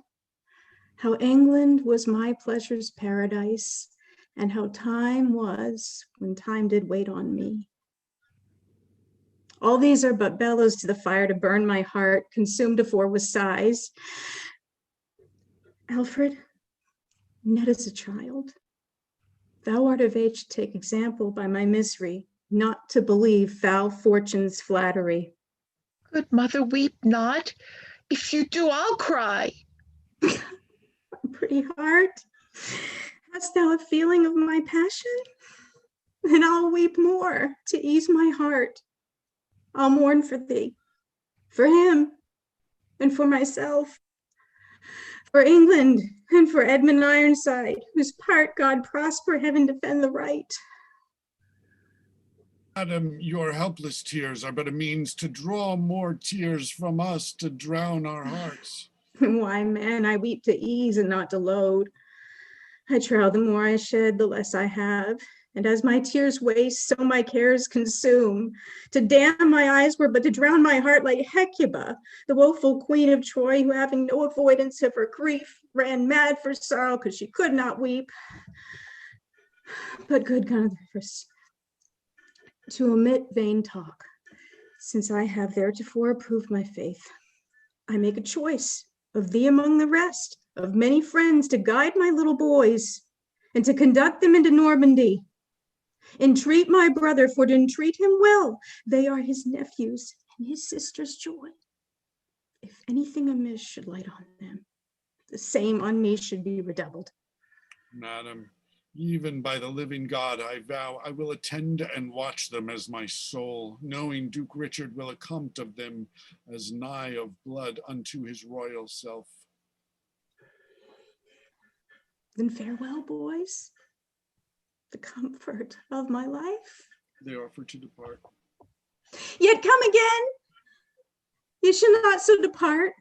how England was my pleasure's paradise, and how time was when time did wait on me. All these are but bellows to the fire to burn my heart, consumed afore with sighs. Alfred, net as a child, thou art of age to take example by my misery, not to believe foul fortune's flattery. Good mother, weep not. If you do, I'll cry. Pretty heart, hast thou a feeling of my passion? Then I'll weep more to ease my heart. I'll mourn for thee, for him, and for myself, for England, and for Edmund Ironside, whose part God prosper, heaven defend the right. Madam, your helpless tears are but a means to draw more tears from us to drown our hearts. Why, man, I weep to ease and not to load. I trow the more I shed, the less I have. And as my tears waste, so my cares consume. To dam my eyes were but to drown my heart like Hecuba, the woeful queen of Troy, who having no avoidance of her grief, ran mad for sorrow because she could not weep. But good God, to omit vain talk, since I have theretofore approved my faith, I make a choice of thee among the rest, of many friends to guide my little boys, and to conduct them into Normandy. Entreat my brother, for to entreat him well. They are his nephews and his sister's joy. If anything amiss should light on them, the same on me should be redoubled. Madam, even by the living God, I vow I will attend and watch them as my soul, knowing Duke Richard will accompt of them as nigh of blood unto his royal self. Then farewell, boys, the comfort of my life. They offer to depart. Yet come again. You shall not so depart.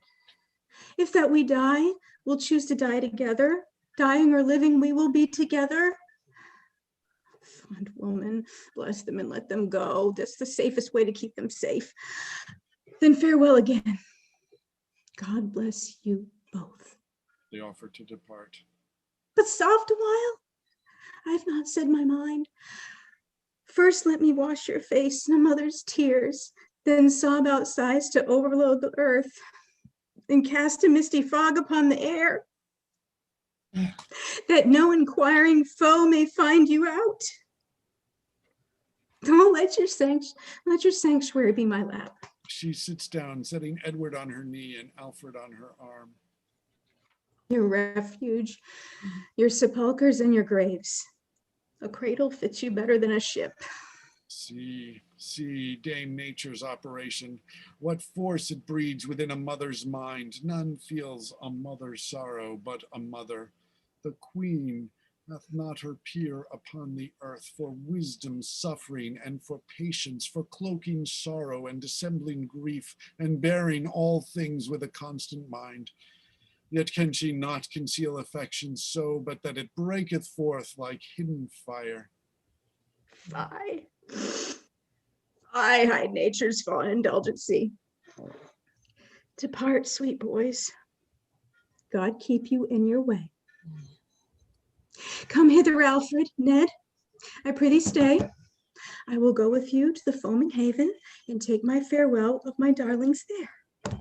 If that we die, we'll choose to die together. Dying or living, we will be together. Fond woman, bless them and let them go. That's the safest way to keep them safe. Then farewell again. God bless you both. They offer to depart. But soft a while. I've not said my mind. First, let me wash your face in a mother's tears, then sob out sighs to overload the earth, and cast a misty fog upon the air, that no inquiring foe may find you out. Oh, let your sanctuary be my lap. She sits down, setting Edward on her knee and Alfred on her arm. Your refuge, your sepulchres and your graves. A cradle fits you better than a ship. See, Dame Nature's operation, what force it breeds within a mother's mind. None feels a mother's sorrow but a mother. The queen hath not her peer upon the earth for wisdom suffering and for patience, for cloaking sorrow and dissembling grief and bearing all things with a constant mind. Yet can she not conceal affection so but that it breaketh forth like hidden fire. Fie. I hide nature's fond indulgency. Depart, sweet boys. God keep you in your way. Come hither, Alfred, Ned. I prithee stay. I will go with you to the foaming haven and take my farewell of my darlings there.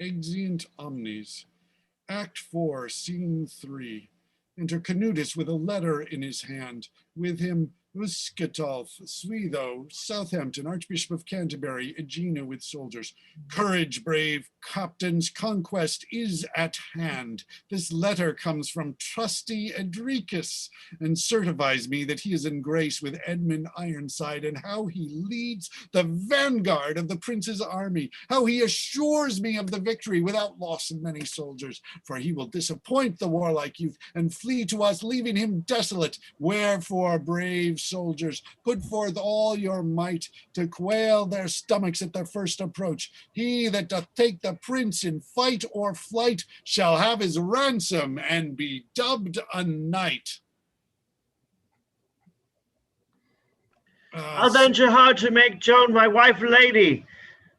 Exeunt omnes. Act 4, Scene 3. Enter Canutus with a letter in his hand. With him Uscatulf, Suido, Southampton, Archbishop of Canterbury, Aegina with soldiers. Courage, brave captains, conquest is at hand. This letter comes from trusty Edricus and certifies me that he is in grace with Edmund Ironside, and how he leads the vanguard of the prince's army, how he assures me of the victory without loss of many soldiers, for he will disappoint the warlike youth and flee to us, leaving him desolate. Wherefore, brave soldiers, put forth all your might to quail their stomachs at their first approach. He that doth take the prince in fight or flight shall have his ransom and be dubbed a knight. I'll venture hard to make Joan my wife and lady.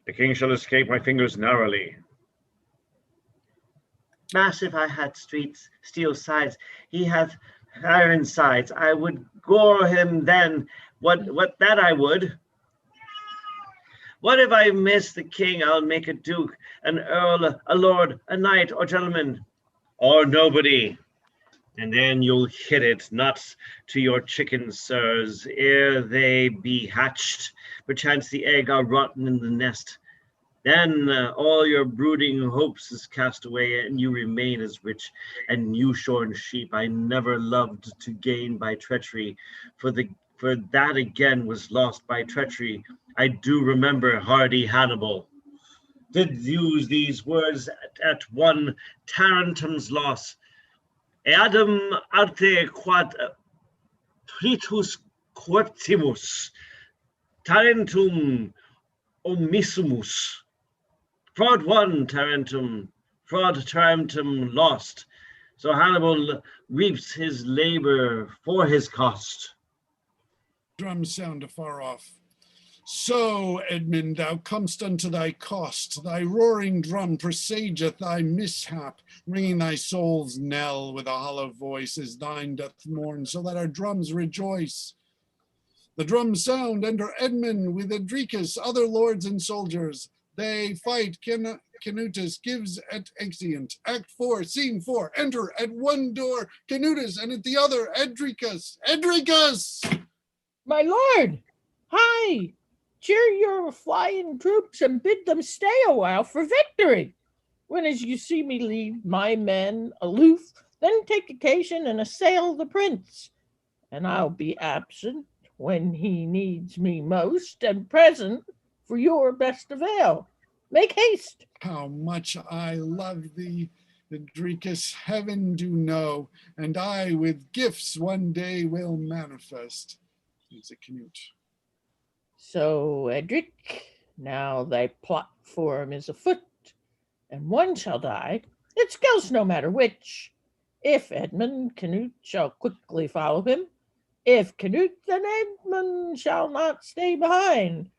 The king shall escape my fingers narrowly. Massive I had streets, steel sides, he hath iron sides. I would gore him then, what that I would. What if I miss the king? I'll make a duke, an earl, a lord, a knight, or gentleman, or nobody. And then you'll hit it, nuts to your chickens, sirs, ere they be hatched. Perchance the egg are rotten in the nest. Then all your brooding hopes is cast away, and you remain as rich and new-shorn sheep. I never loved to gain by treachery, for that again was lost by treachery. I do remember hardy Hannibal did use these words at one Tarentum's loss. Eadem arte quad tritus queptimus, Tarentum omissumus. Fraud won, Tarentum, fraud Tarentum lost. So Hannibal reaps his labor for his cost. Drums sound afar off. So, Edmund, thou comest unto thy cost. Thy roaring drum presageth thy mishap, ringing thy soul's knell with a hollow voice, as thine doth mourn, so that our drums rejoice. The drums sound, enter Edmund with Edricus, other lords and soldiers. They fight. Canutus gives at exeunt. Act 4, Scene 4. Enter at one door Canutus, and at the other Edricus. Edricus! My lord, hi! Cheer your flying troops and bid them stay a while for victory. When as you see me lead my men aloof, then take occasion and assail the prince. And I'll be absent when he needs me most, and present for your best avail. Make haste. How much I love thee, Edricus, heaven do know, and I with gifts one day will manifest. It's a Canute. So, Edric, now thy platform is afoot, and one shall die. It skills no matter which. If Edmund, Canute shall quickly follow him. If Canute, then Edmund shall not stay behind.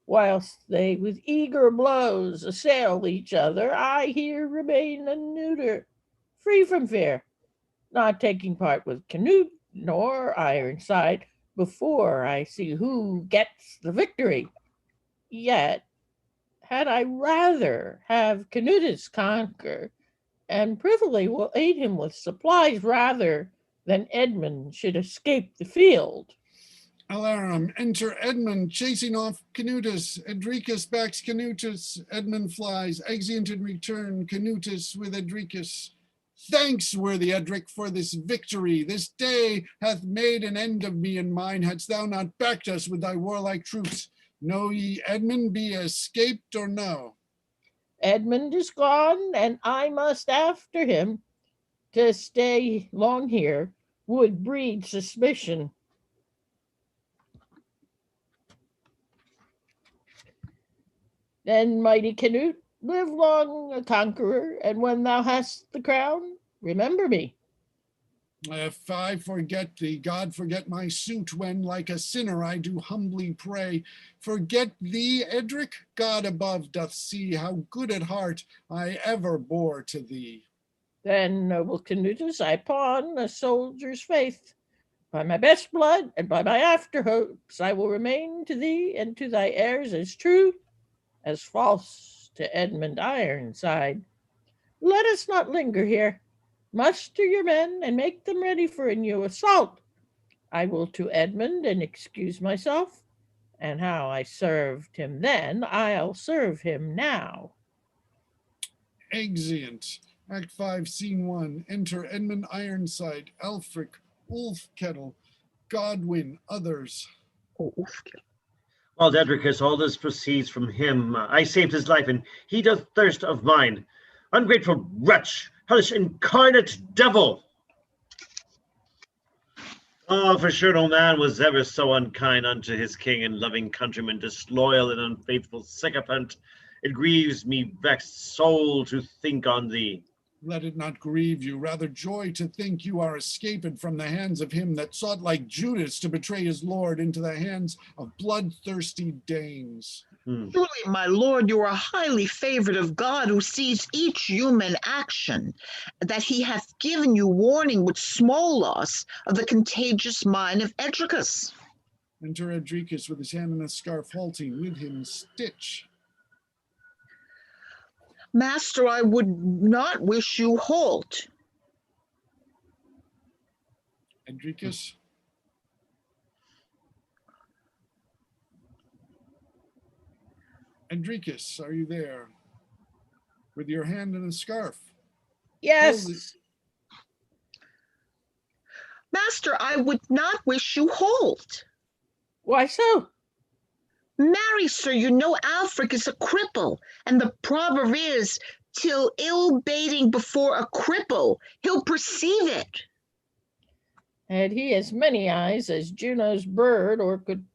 Whilst they with eager blows assail each other, I here remain a neuter, free from fear, not taking part with Canute nor Ironside, before I see who gets the victory. Yet had I rather have Canutus conquer, and privily will aid him with supplies rather than Edmund should escape the field. Alarum, enter Edmund, chasing off Canutus. Edricus backs Canutus. Edmund flies. Exeunt in return, Canutus with Edricus. Thanks, worthy Edric, for this victory. This day hath made an end of me and mine, hadst thou not backed us with thy warlike troops. Know ye Edmund be escaped or no? Edmund is gone, and I must after him. To stay long here would breed suspicion. Then, mighty Canute, live long a conqueror, and when thou hast the crown, remember me. If I forget thee, God forget my suit, when like a sinner I do humbly pray. Forget thee, Edric? God above doth see how good at heart I ever bore to thee. Then, noble Canutus, I pawn a soldier's faith. By my best blood and by my after hopes, I will remain to thee and to thy heirs as true as false to Edmund Ironside. Let us not linger here. Muster your men and make them ready for a new assault. I will to Edmund and excuse myself, and how I served him then, I'll serve him now. Exeunt. Act 5, Scene 1. Enter Edmund Ironside, Alfric, Ulfkettle, Godwin, others. Oh, oof. While Edricus, all this proceeds from him. I saved his life, and he doth thirst of mine. Ungrateful wretch, hellish incarnate devil! Oh, for sure no man was ever so unkind unto his king and loving countrymen, disloyal and unfaithful sycophant. It grieves me vexed soul to think on thee. Let it not grieve you, rather joy to think you are escaped from the hands of him that sought like Judas to betray his Lord into the hands of bloodthirsty Danes. Truly, my lord, you are highly favored of God, who sees each human action, that he hath given you warning with small loss of the contagious mind of Edricus. Enter Edricus with his hand in a scarf, halting with him stitch. Master, I would not wish you halt. Edricus. Edricus, are you there? With your hand in a scarf. Yes, Master, I would not wish you halt. why so? Marry, sir, you know Alfric is a cripple, and the proverb is, till ill baiting before a cripple, he'll perceive it. Had he as many eyes as Juno's bird, or could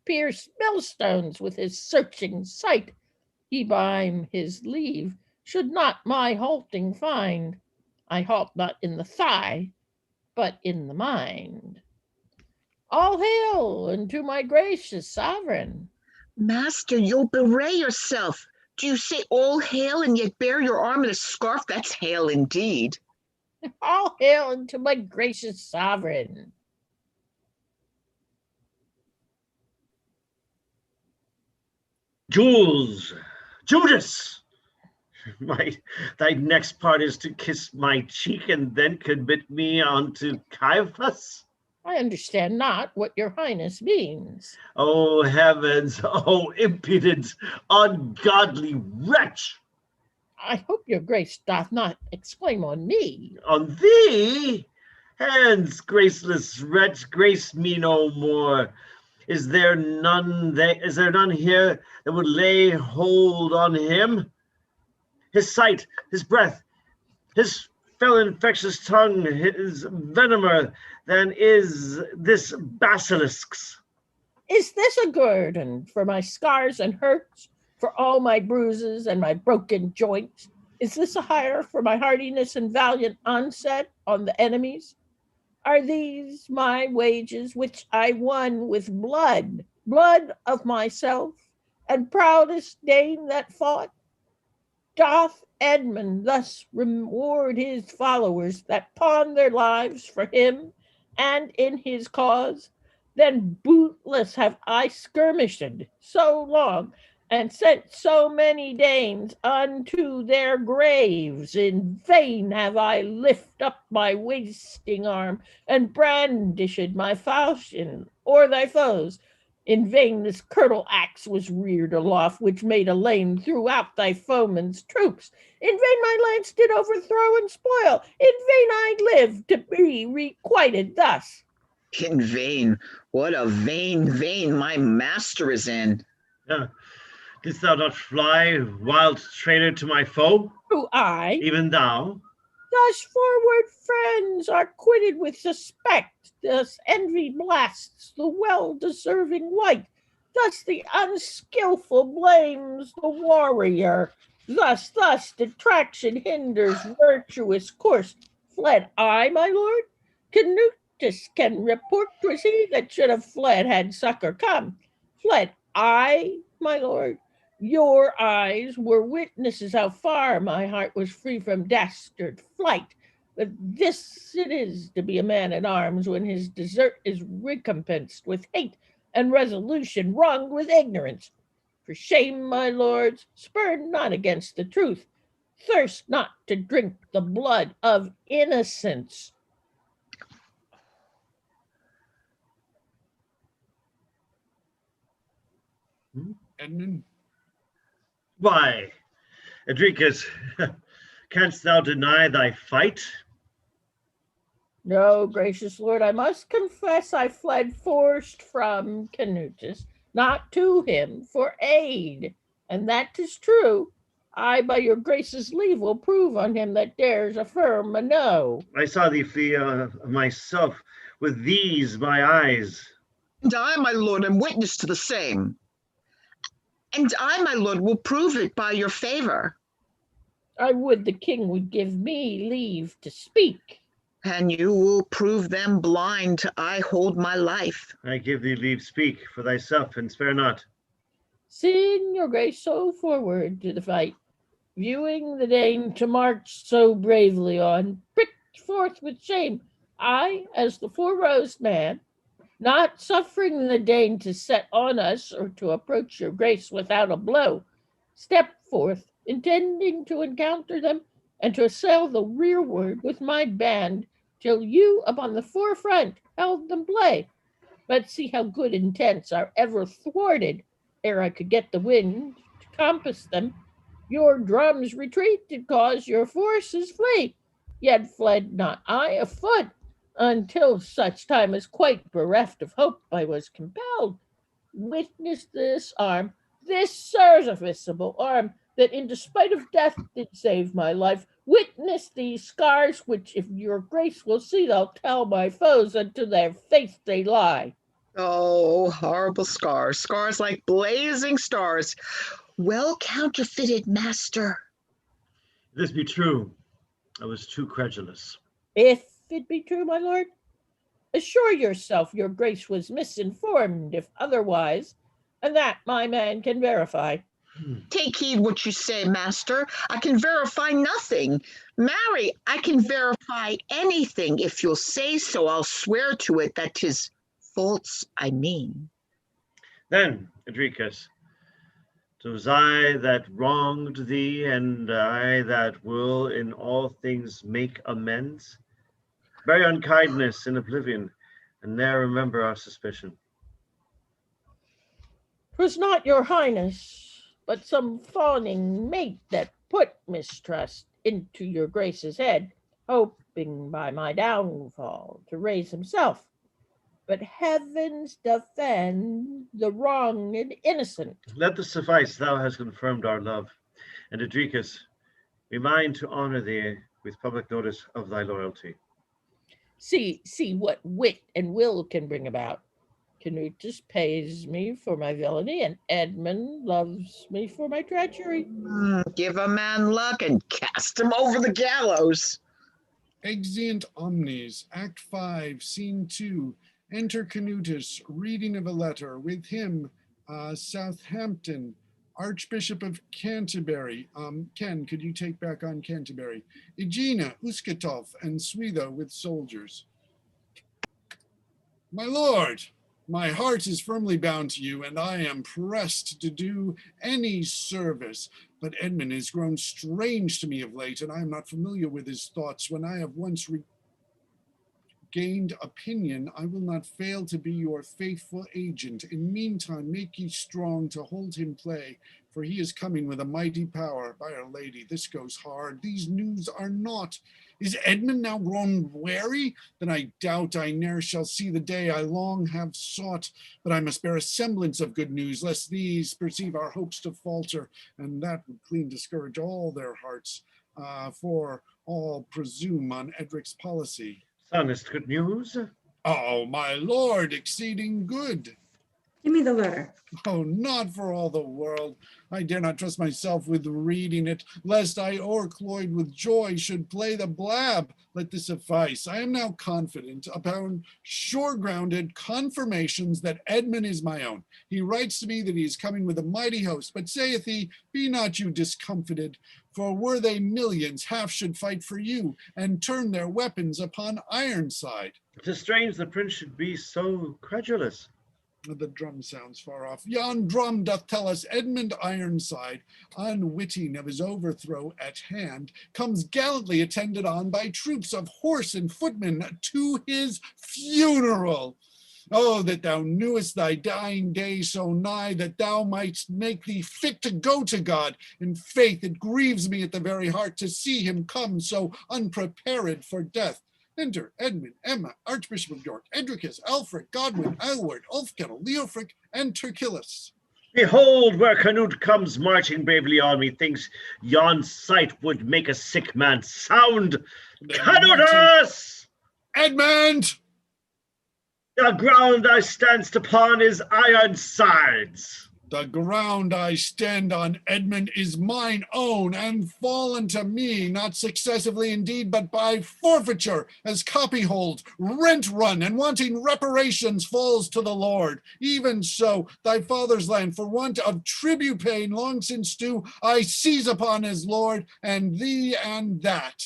pierce millstones with his searching sight, he by his leave should not my halting find. I halt not in the thigh, but in the mind. All hail unto my gracious sovereign. Master, you'll bewray yourself. Do you say all hail and yet bear your arm in a scarf? That's hail indeed. All hail unto my gracious sovereign. Jules, Judas, thy next part is to kiss my cheek and then commit me unto Caiaphas? I understand not what your highness means. Oh heavens, oh impudent, ungodly wretch! I hope your grace doth not exclaim on me. On thee? Hands, graceless wretch, grace me no more. Is there none here that would lay hold on him? His sight, his breath, his fell infectious tongue, his venomer than is this basilisk's. Is this a guerdon for my scars and hurts, for all my bruises and my broken joints? Is this a hire for my hardiness and valiant onset on the enemies? Are these my wages which I won with blood, blood of myself, and proudest Dane that fought? Doth Edmund thus reward his followers that pawn their lives for him and in his cause? Then bootless have I skirmished so long, and sent so many Danes unto their graves. In vain have I lift up my wasting arm, and brandished my falchion o'er thy foes. In vain this curtal axe was reared aloft, which made a lane throughout thy foemen's troops. In vain my lance did overthrow and spoil. In vain I live to be requited thus. In vain. What a vain vein my master is in. Yeah. Didst thou not fly, wild traitor, to my foe? Do I? Even thou? Thus forward friends are quitted with suspect. Thus envy blasts the well-deserving wight. Thus the unskillful blames the warrior. Thus detraction hinders virtuous course. Fled I, my lord? Canutus can report 'twas he that should have fled had succor come. Fled I, my lord? Your eyes were witnesses how far my heart was free from dastard flight. But this it is to be a man at arms when his desert is recompensed with hate and resolution wronged with ignorance. For shame, my lords, spurn not against the truth. Thirst not to drink the blood of innocence. Edmund? Why, Edricus, canst thou deny thy fight? No, gracious lord, I must confess I fled forced from Canutus, not to him, for aid. And that 'tis true. I, by your grace's leave, will prove on him that dares affirm a no. I saw thee flee myself with these my eyes. And I, my lord, am witness to the same. And I, my lord, will prove it by your favor. I would the king would give me leave to speak. And you will prove them blind till I hold my life. I give thee leave speak for thyself, and spare not. Send your grace so forward to the fight, viewing the Dane to march so bravely on, pricked forth with shame, I, as the foremost man, not suffering the Dane to set on us or to approach your grace without a blow, step forth, intending to encounter them and to assail the rearward with my band till you upon the forefront held them play. But see how good intents are ever thwarted ere I could get the wind to compass them. Your drums retreat did cause your forces flee, yet fled not I afoot, until such time as quite bereft of hope I was compelled. Witness this arm, this serviceable arm, that in despite of death did save my life. Witness these scars, which if your grace will see, they'll tell my foes unto their face they lie. Oh, horrible scars, scars like blazing stars. Well counterfeited, master. If this be true, I was too credulous. If it be true, my lord, assure yourself your grace was misinformed, if otherwise, and that my man can verify. Take heed what you say, master. I can verify nothing. Marry, I can verify anything. If you'll say so, I'll swear to it that 'tis false, I mean. Then, Edricus, 'twas I that wronged thee, and I that will in all things make amends. Bury unkindness in oblivion, and ne'er remember our suspicion. 'Twas not your highness, but some fawning mate that put mistrust into your grace's head, hoping by my downfall to raise himself. But heavens defend the wronged and innocent. Let this suffice, thou hast confirmed our love, and Edricus, we mind to honor thee with public notice of thy loyalty. See what wit and will can bring about. Canutus pays me for my villainy, and Edmund loves me for my treachery. Give a man luck and cast him over the gallows. Exeunt omnes, Act 5, Scene 2. Enter Canutus, reading of a letter. With him, Southampton, Archbishop of Canterbury. Ken, could you take back on Canterbury? Aegina, Uskatov, and Suido with soldiers. My lord, my heart is firmly bound to you, and I am pressed to do any service. But Edmund has grown strange to me of late, and I am not familiar with his thoughts. When I have once gained opinion, I will not fail to be your faithful agent. In meantime, make ye strong to hold him play, for he is coming with a mighty power. By Our Lady, this goes hard. These news are naught. Is Edmund now grown wary? Then I doubt I ne'er shall see the day I long have sought. But I must bear a semblance of good news, lest these perceive our hopes to falter, and that would clean discourage all their hearts. For all presume on Edric's policy. Son, is good news? Oh, my lord, exceeding good. Give me the letter. Oh, not for all the world. I dare not trust myself with reading it, lest I, o'ercloyed with joy, should play the blab. Let this suffice. I am now confident upon sure-grounded confirmations that Edmund is my own. He writes to me that he is coming with a mighty host, but saith he, be not you discomfited, for were they millions, half should fight for you, and turn their weapons upon Ironside. 'Tis strange the prince should be so credulous. The drum sounds far off. Yon drum doth tell us Edmund Ironside, unwitting of his overthrow at hand, comes gallantly attended on by troops of horse and footmen to his funeral. Oh, that thou knewest thy dying day so nigh, that thou mightst make thee fit to go to God. In faith, it grieves me at the very heart to see him come so unprepared for death. Enter Edmund, Emma, Archbishop of York, Edricus, Alfred, Godwin, Aylward, Ulfkettle, Leofric, and Turkillus. Behold, where Canute comes marching bravely on, methinks yon sight would make a sick man sound. Canutus! Edmund! The ground I standst upon is Ironsides. The ground I stand on, Edmund, is mine own, and fallen to me, not successively indeed, but by forfeiture, as copyhold, rent run, and wanting reparations falls to the Lord. Even so, thy father's land, for want of tribute paying long since due, I seize upon as Lord, and thee and that.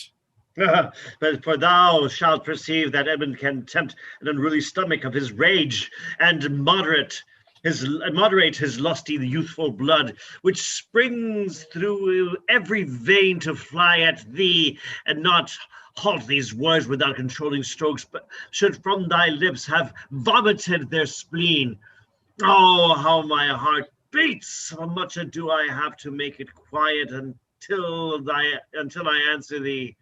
But for thou shalt perceive that Edmund can tempt an unruly stomach of his rage, and moderate his lusty youthful blood, which springs through every vein to fly at thee, and not halt these words without controlling strokes, but should from thy lips have vomited their spleen. Oh, how my heart beats! How much ado I have to make it quiet until I answer thee.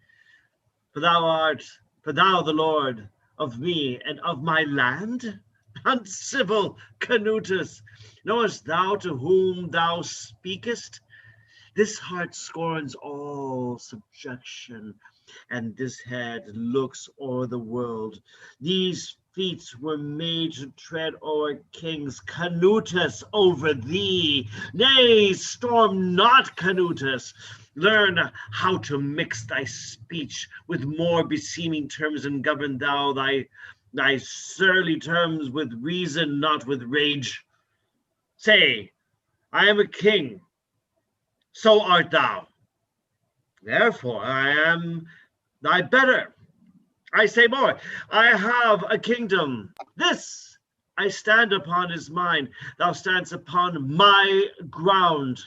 For thou the Lord of me and of my land? Uncivil Canutus, knowest thou to whom thou speakest? This heart scorns all subjection, and this head looks o'er the world. These feet were made to tread o'er kings. Canutus, over thee. Nay, storm not, Canutus. Learn how to mix thy speech with more beseeming terms, and govern thou thy surly terms with reason, not with rage. Say, I am a king, so art thou. Therefore I am thy better. I say more, I have a kingdom. This I stand upon is mine. Thou standst upon my ground.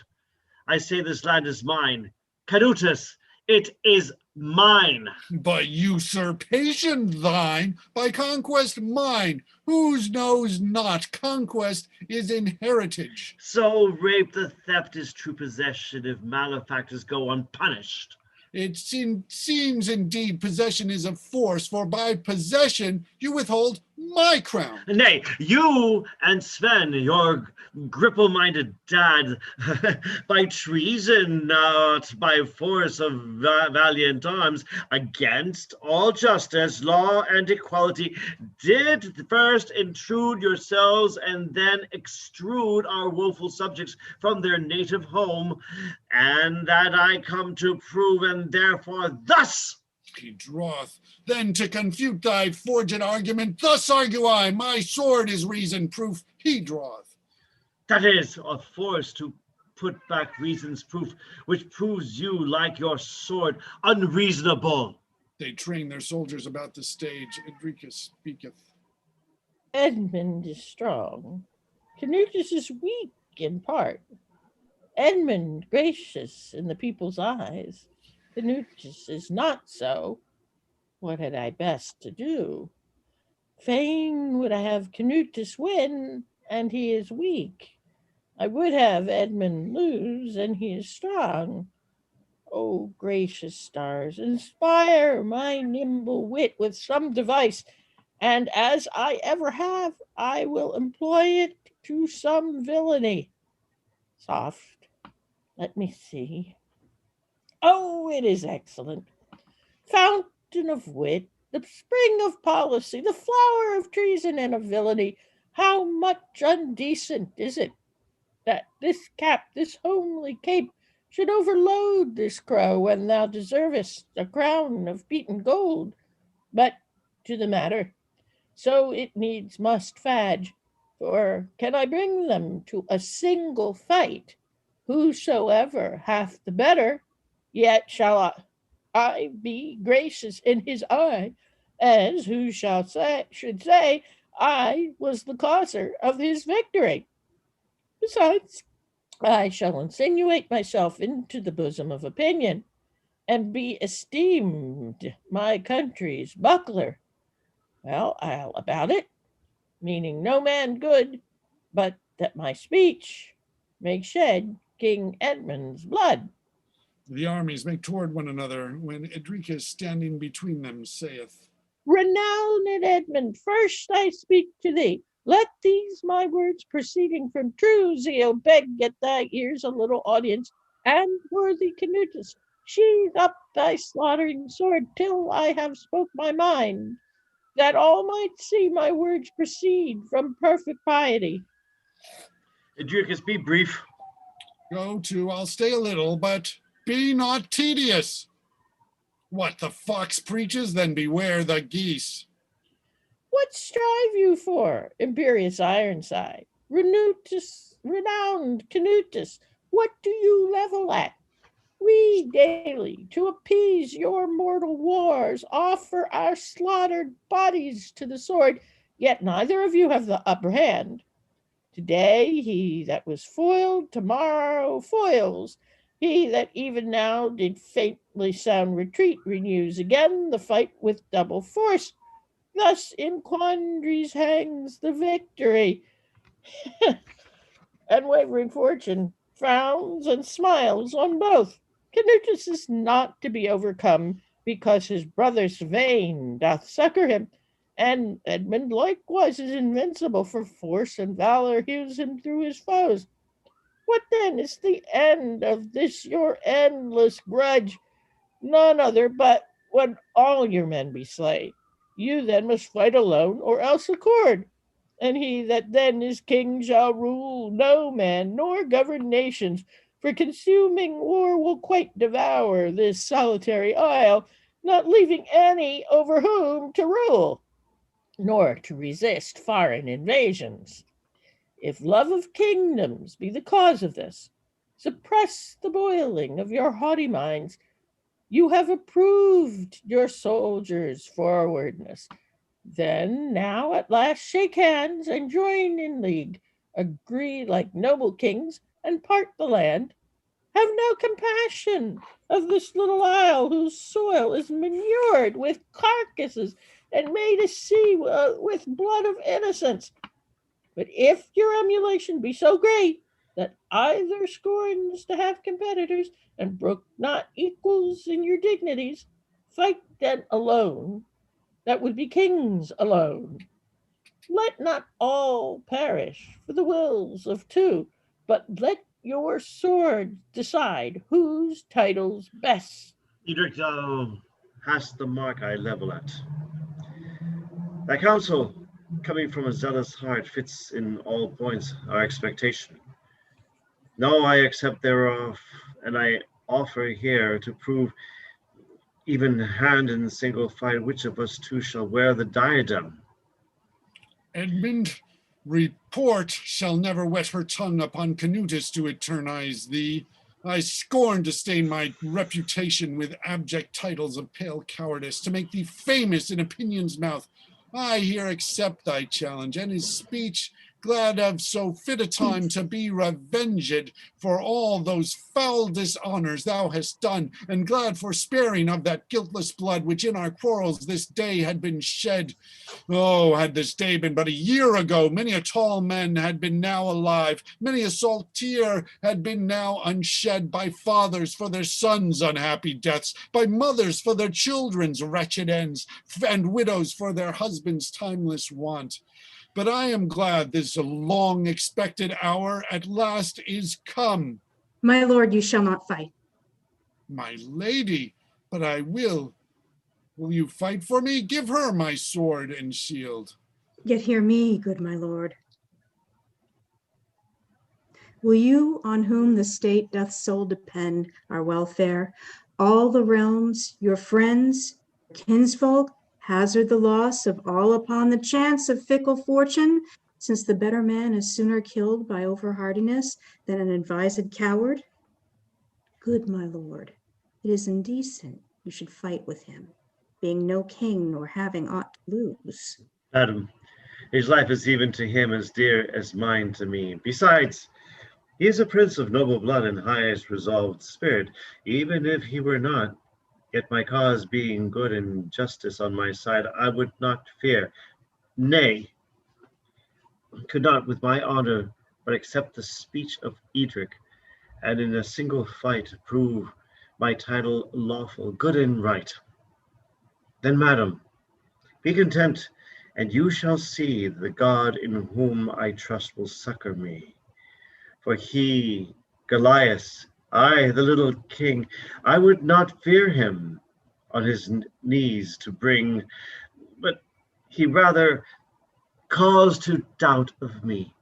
I say this land is mine. Canutus, it is mine. By usurpation thine, by conquest mine. Whose knows not conquest is inheritage? So rape the theft is true possession if malefactors go unpunished. It seems indeed possession is of force, for by possession you withhold my crown. Nay, you and Sven, your gripple-minded dad, by treason, not by force of valiant arms, against all justice, law, and equality, did first intrude yourselves and then extrude our woeful subjects from their native home, and that I come to prove, and therefore thus. He draweth. Then to confute thy forged argument, thus argue I, my sword is reason proof, he draweth. That is a force to put back reason's proof, which proves you, like your sword, unreasonable. They train their soldiers about the stage. Edricus speaketh. Edmund is strong. Canutus is weak in part. Edmund gracious in the people's eyes. Canutus is not so. What had I best to do? Fain would I have Canutus win, and he is weak. I would have Edmund lose, and he is strong. O gracious stars, inspire my nimble wit with some device, and as I ever have, I will employ it to some villainy. Soft, let me see. Oh, it is excellent. Fountain of wit, the spring of policy, the flower of treason and of villainy. How much undecent is it that this cap, this homely cape, should overload this crow when thou deservest a crown of beaten gold. But to the matter, so it needs must fadge, for can I bring them to a single fight? Whosoever hath the better, yet shall I be gracious in his eye, as who should say I was the causer of his victory. Besides, I shall insinuate myself into the bosom of opinion, and be esteemed my country's buckler. Well, I'll about it, meaning no man good, but that my speech may shed King Edmund's blood. The armies make toward one another when Edricus standing between them saith, Renowned Edmund, first I speak to thee. Let these my words proceeding from true zeal beg at thy ears a little audience, and worthy Canutus, sheathe up thy slaughtering sword till I have spoke my mind, that all might see my words proceed from perfect piety. Edricus, be brief. Go to, I'll stay a little, but be not tedious. What the fox preaches, then beware the geese. What strive you for, imperious Ironside? Renowned Canutus, what do you level at? We daily, to appease your mortal wars, offer our slaughtered bodies to the sword, yet neither of you have the upper hand. Today he that was foiled, tomorrow foils. He that even now did faintly sound retreat renews again the fight with double force. Thus in quandaries hangs the victory. Unwavering fortune frowns and smiles on both. Canutus is not to be overcome because his brother Sweyn doth succor him, and Edmund likewise is invincible, for force and valor hews him through his foes. What then is the end of this your endless grudge? None other but when all your men be slain. You then must fight alone, or else accord. And he that then is king shall rule no man, nor govern nations, for consuming war will quite devour this solitary isle, not leaving any over whom to rule, nor to resist foreign invasions. If love of kingdoms be the cause of this, suppress the boiling of your haughty minds. You have approved your soldiers' forwardness. Then now at last shake hands and join in league, agree like noble kings, and part the land. Have no compassion of this little isle whose soil is manured with carcasses and made to see with blood of innocents. But if your emulation be so great that either scorns to have competitors and brook not equals in your dignities, fight then alone, that would be kings alone. Let not all perish for the wills of two, but let your sword decide whose title's best. Edric, thou hast the mark I level at. Thy counsel, coming from a zealous heart, fits in all points our expectation. No, I accept thereof, and I offer here to prove even hand in single fight which of us two shall wear the diadem. Edmund, report shall never wet her tongue upon Canutus to eternize thee. I scorn to stain my reputation with abject titles of pale cowardice, to make thee famous in opinion's mouth. I here accept thy challenge, and his speech glad of so fit a time to be revenged for all those foul dishonors thou hast done, and glad for sparing of that guiltless blood which in our quarrels this day had been shed. Oh, had this day been but a year ago, many a tall man had been now alive, many a salt tear had been now unshed by fathers for their sons' unhappy deaths, by mothers for their children's wretched ends, and widows for their husbands' timeless want. But I am glad this long expected hour at last is come. My lord, you shall not fight. My lady, but I will. Will you fight for me? Give her my sword and shield. Yet hear me, good my lord. Will you, on whom the state doth sole depend, our welfare, all the realms, your friends, kinsfolk, hazard the loss of all upon the chance of fickle fortune, since the better man is sooner killed by overhardiness than an advised coward? Good my lord, it is indecent you should fight with him, being no king nor having aught to lose. Madam, his life is even to him as dear as mine to me. Besides, he is a prince of noble blood and highest resolved spirit. Even if he were not, yet my cause being good and justice on my side, I would not fear, nay, could not with my honor but accept the speech of Edric, and in a single fight prove my title lawful, good and right. Then, madam, be content, and you shall see the God in whom I trust will succor me. For he, Goliath, I, the little king, I would not fear him on his knees to bring, but he rather calls to doubt of me,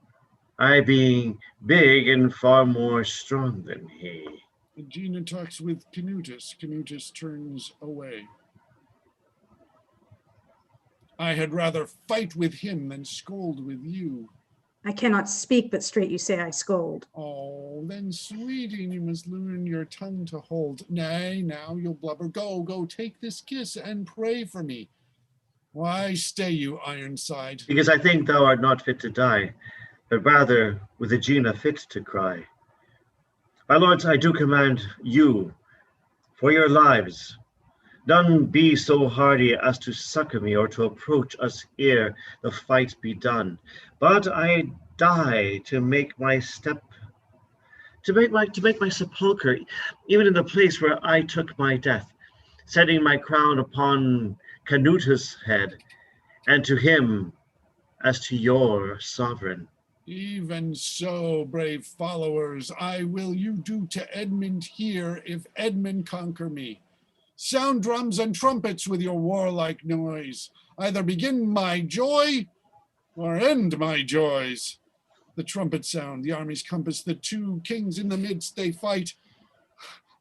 I being big and far more strong than he. Gina talks with Canutus. Canutus turns away. I had rather fight with him than scold with you. I cannot speak, but straight you say I scold. Oh, then, sweeting, you must learn your tongue to hold. Nay, now you'll blubber. Go, take this kiss and pray for me. Why stay you, Ironside? Because I think thou art not fit to die, but rather with Aegina fit to cry. My lords, I do command you, for your lives, none be so hardy as to succor me or to approach us ere the fight be done. But I die to make my step, to make my sepulchre, even in the place where I took my death, setting my crown upon Canutus' head, and to him as to your sovereign. Even so, brave followers, I will you do to Edmund here if Edmund conquer me. Sound drums and trumpets with your warlike noise. Either begin my joy or end my joys. The trumpet sound, the armies compass, the two kings in the midst they fight.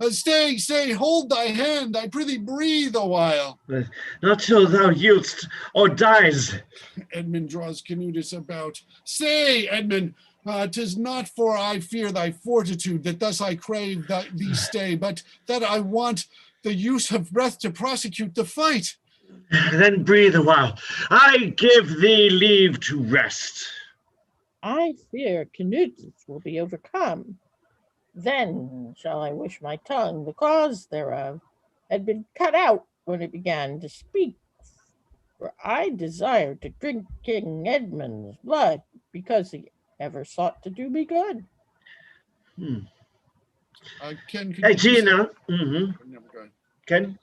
Stay, hold thy hand, I prithee breathe a while. Not till thou yieldst or dies. Edmund draws Canutus about. Say, Edmund, 'tis not for I fear thy fortitude that thus I crave thee stay, but that I want the use of breath to prosecute the fight. Then breathe a while. I give thee leave to rest. I fear Canutus will be overcome. Then shall I wish my tongue, the cause thereof, had been cut out when it began to speak. For I desire to drink King Edmund's blood, because he ever sought to do me good. Ken, Hey, Gina. Oh, never go ahead.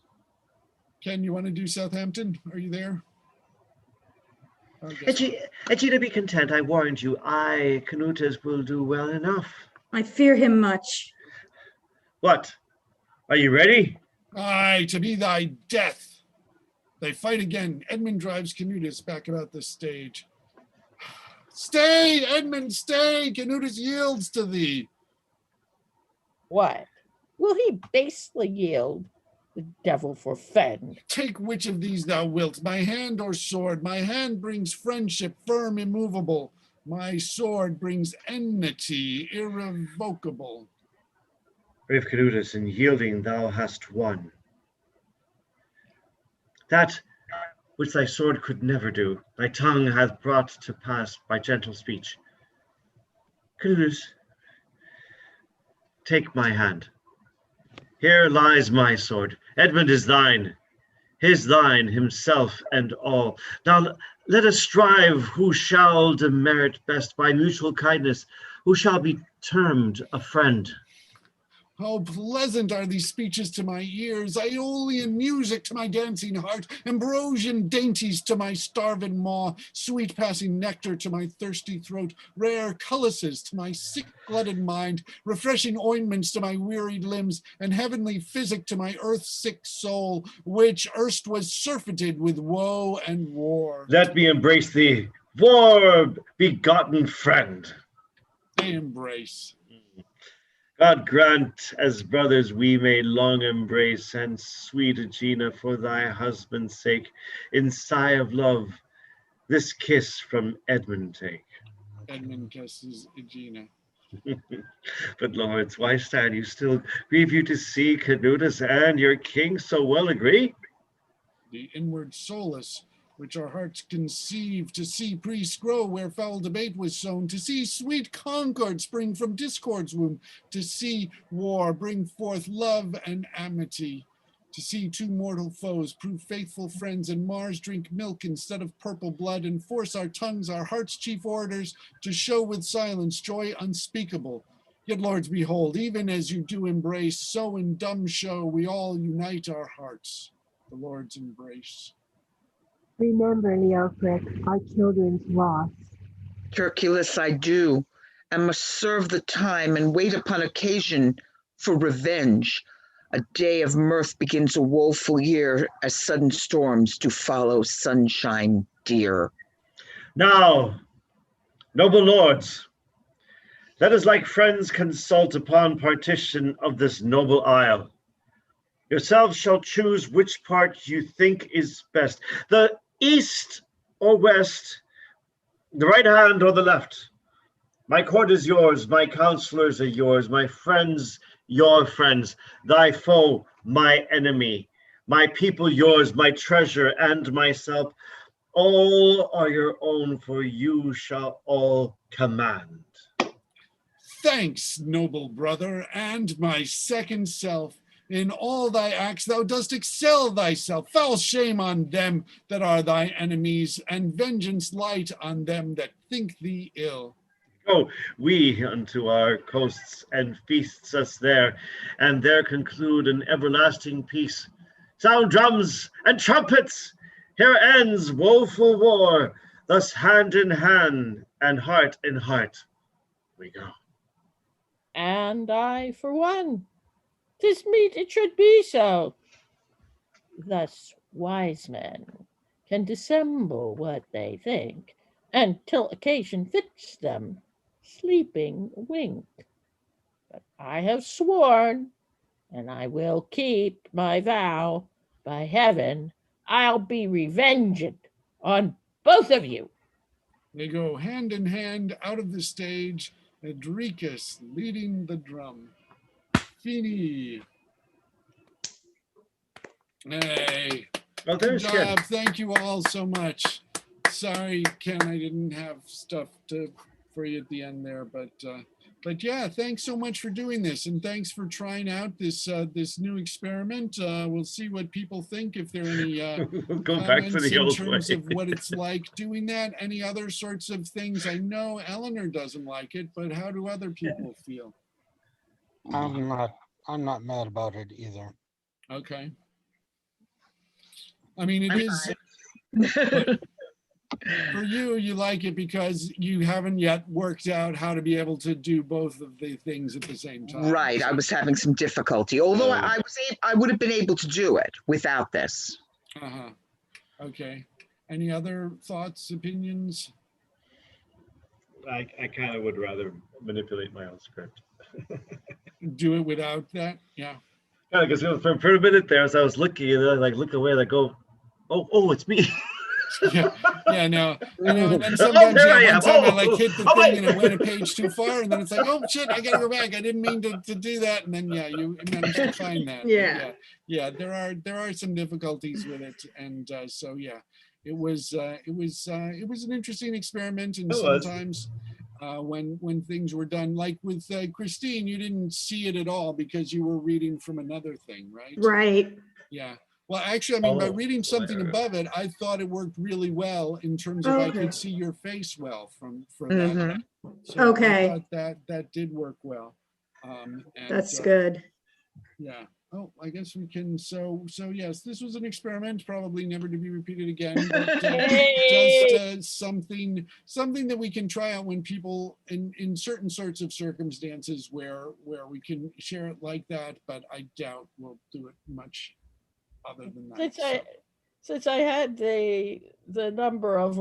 Ken, you want to do Southampton? Are you there? Gina, be content. I warned you, I, Canutus, will do well enough. I fear him much. What? Are you ready? Aye, to be thy death. They fight again. Edmund drives Canutus back about the stage. Stay, Edmund, stay! Canutus yields to thee. What? Will he basely yield? The devil forfend. Take which of these thou wilt, my hand or sword. My hand brings friendship, firm, immovable. My sword brings enmity, irrevocable. Brave Canutus, in yielding thou hast won. That which thy sword could never do, thy tongue hath brought to pass by gentle speech. Canutus, take my hand. Here lies my sword. Edmund is thine. His thine, himself and all. Now let us strive who shall demerit best by mutual kindness, who shall be termed a friend. How pleasant are these speeches to my ears, Aeolian music to my dancing heart, ambrosian dainties to my starved maw, sweet passing nectar to my thirsty throat, rare cullises to my sick-glutted mind, refreshing ointments to my wearied limbs, and heavenly physic to my earth-sick soul, which erst was surfeited with woe and war. Let me embrace thee, war-begotten friend. They embrace. God grant, as brothers we may long embrace, and sweet Aegina, for thy husband's sake, in sigh of love, this kiss from Edmund take. Edmund kisses Aegina. But lords, why stand you still? Grieve you to see Canutus and your king so well agree? The inward solace which our hearts conceive, to see peace grow where foul debate was sown, to see sweet concord spring from discord's womb, to see war bring forth love and amity, to see two mortal foes prove faithful friends, and Mars drink milk instead of purple blood, and force our tongues, our hearts' chief orators, to show with silence joy unspeakable. Yet, lords, behold, even as you do embrace, so in dumb show we all unite our hearts. The Lord's embrace. Remember, Leofric, our children's loss. Hercules, I do, and must serve the time and wait upon occasion for revenge. A day of mirth begins a woeful year, as sudden storms do follow sunshine dear. Now, noble lords, let us like friends consult upon partition of this noble isle. Yourselves shall choose which part you think is best, the east or west, the right hand or the left. My court is yours, my counselors are yours, my friends your friends, thy foe my enemy, my people yours, my treasure and myself. All are your own, for you shall all command. Thanks, noble brother, and my second self. In all thy acts thou dost excel thyself. Foul shame on them that are thy enemies, and vengeance light on them that think thee ill. Go we unto our coasts, and feasts us there, and there conclude an everlasting peace. Sound drums and trumpets! Here ends woeful war, thus hand in hand and heart in heart we go. And I, for one, 'tis meet it should be so. Thus wise men can dissemble what they think, and till occasion fits them, sleeping wink. But I have sworn, and I will keep my vow. By heaven, I'll be revenged on both of you. They go hand in hand out of the stage, Edricus leading the drum. Fini. Hey, Oh, good there's Ken. job. Thank you all so much. Sorry, Ken, I didn't have stuff for you at the end there, but yeah, thanks so much for doing this, and thanks for trying out this this new experiment. We'll see what people think, if there are any We'll go back to comments the in old terms way. of what it's like doing that. Any other sorts of things? I know Eleanor doesn't like it, but how do other people feel? I'm not mad about it either. Okay. I mean, it I'm is. For you, you like it because you haven't yet worked out how to be able to do both of the things at the same time. Right, I was having some difficulty, although I would have been able to do it without this. Uh-huh. Okay. Any other thoughts, opinions? I kind of would rather manipulate my own script. Do it without that? Yeah. Yeah, because for a minute there, as I was looking, and I like look away, and I go, oh, it's me. Yeah, no. I know. And then sometimes, there I yeah, am. one time I Oh, like hit the oh, thing wait. and it went a page too far, and then it's like, oh shit, I gotta go back. I didn't mean to do that. And then yeah, you managed to find that. But Yeah. yeah, there are some difficulties with it, and so yeah, it was an interesting experiment, and It was. sometimes when things were done. Like with Christine, you didn't see it at all because you were reading from another thing, right? Right. Yeah. Well, actually, I mean, by Oh, reading something yeah. above it, I thought it worked really well in terms of I Okay. could see your face well from that. Mhm. So I Okay. thought that did work well. And, That's good. Yeah. Oh, I guess we can. So yes, this was an experiment, probably never to be repeated again, but just something that we can try out when people in certain sorts of circumstances where we can share it like that. But I doubt we'll do it much other than that. Since I had the number of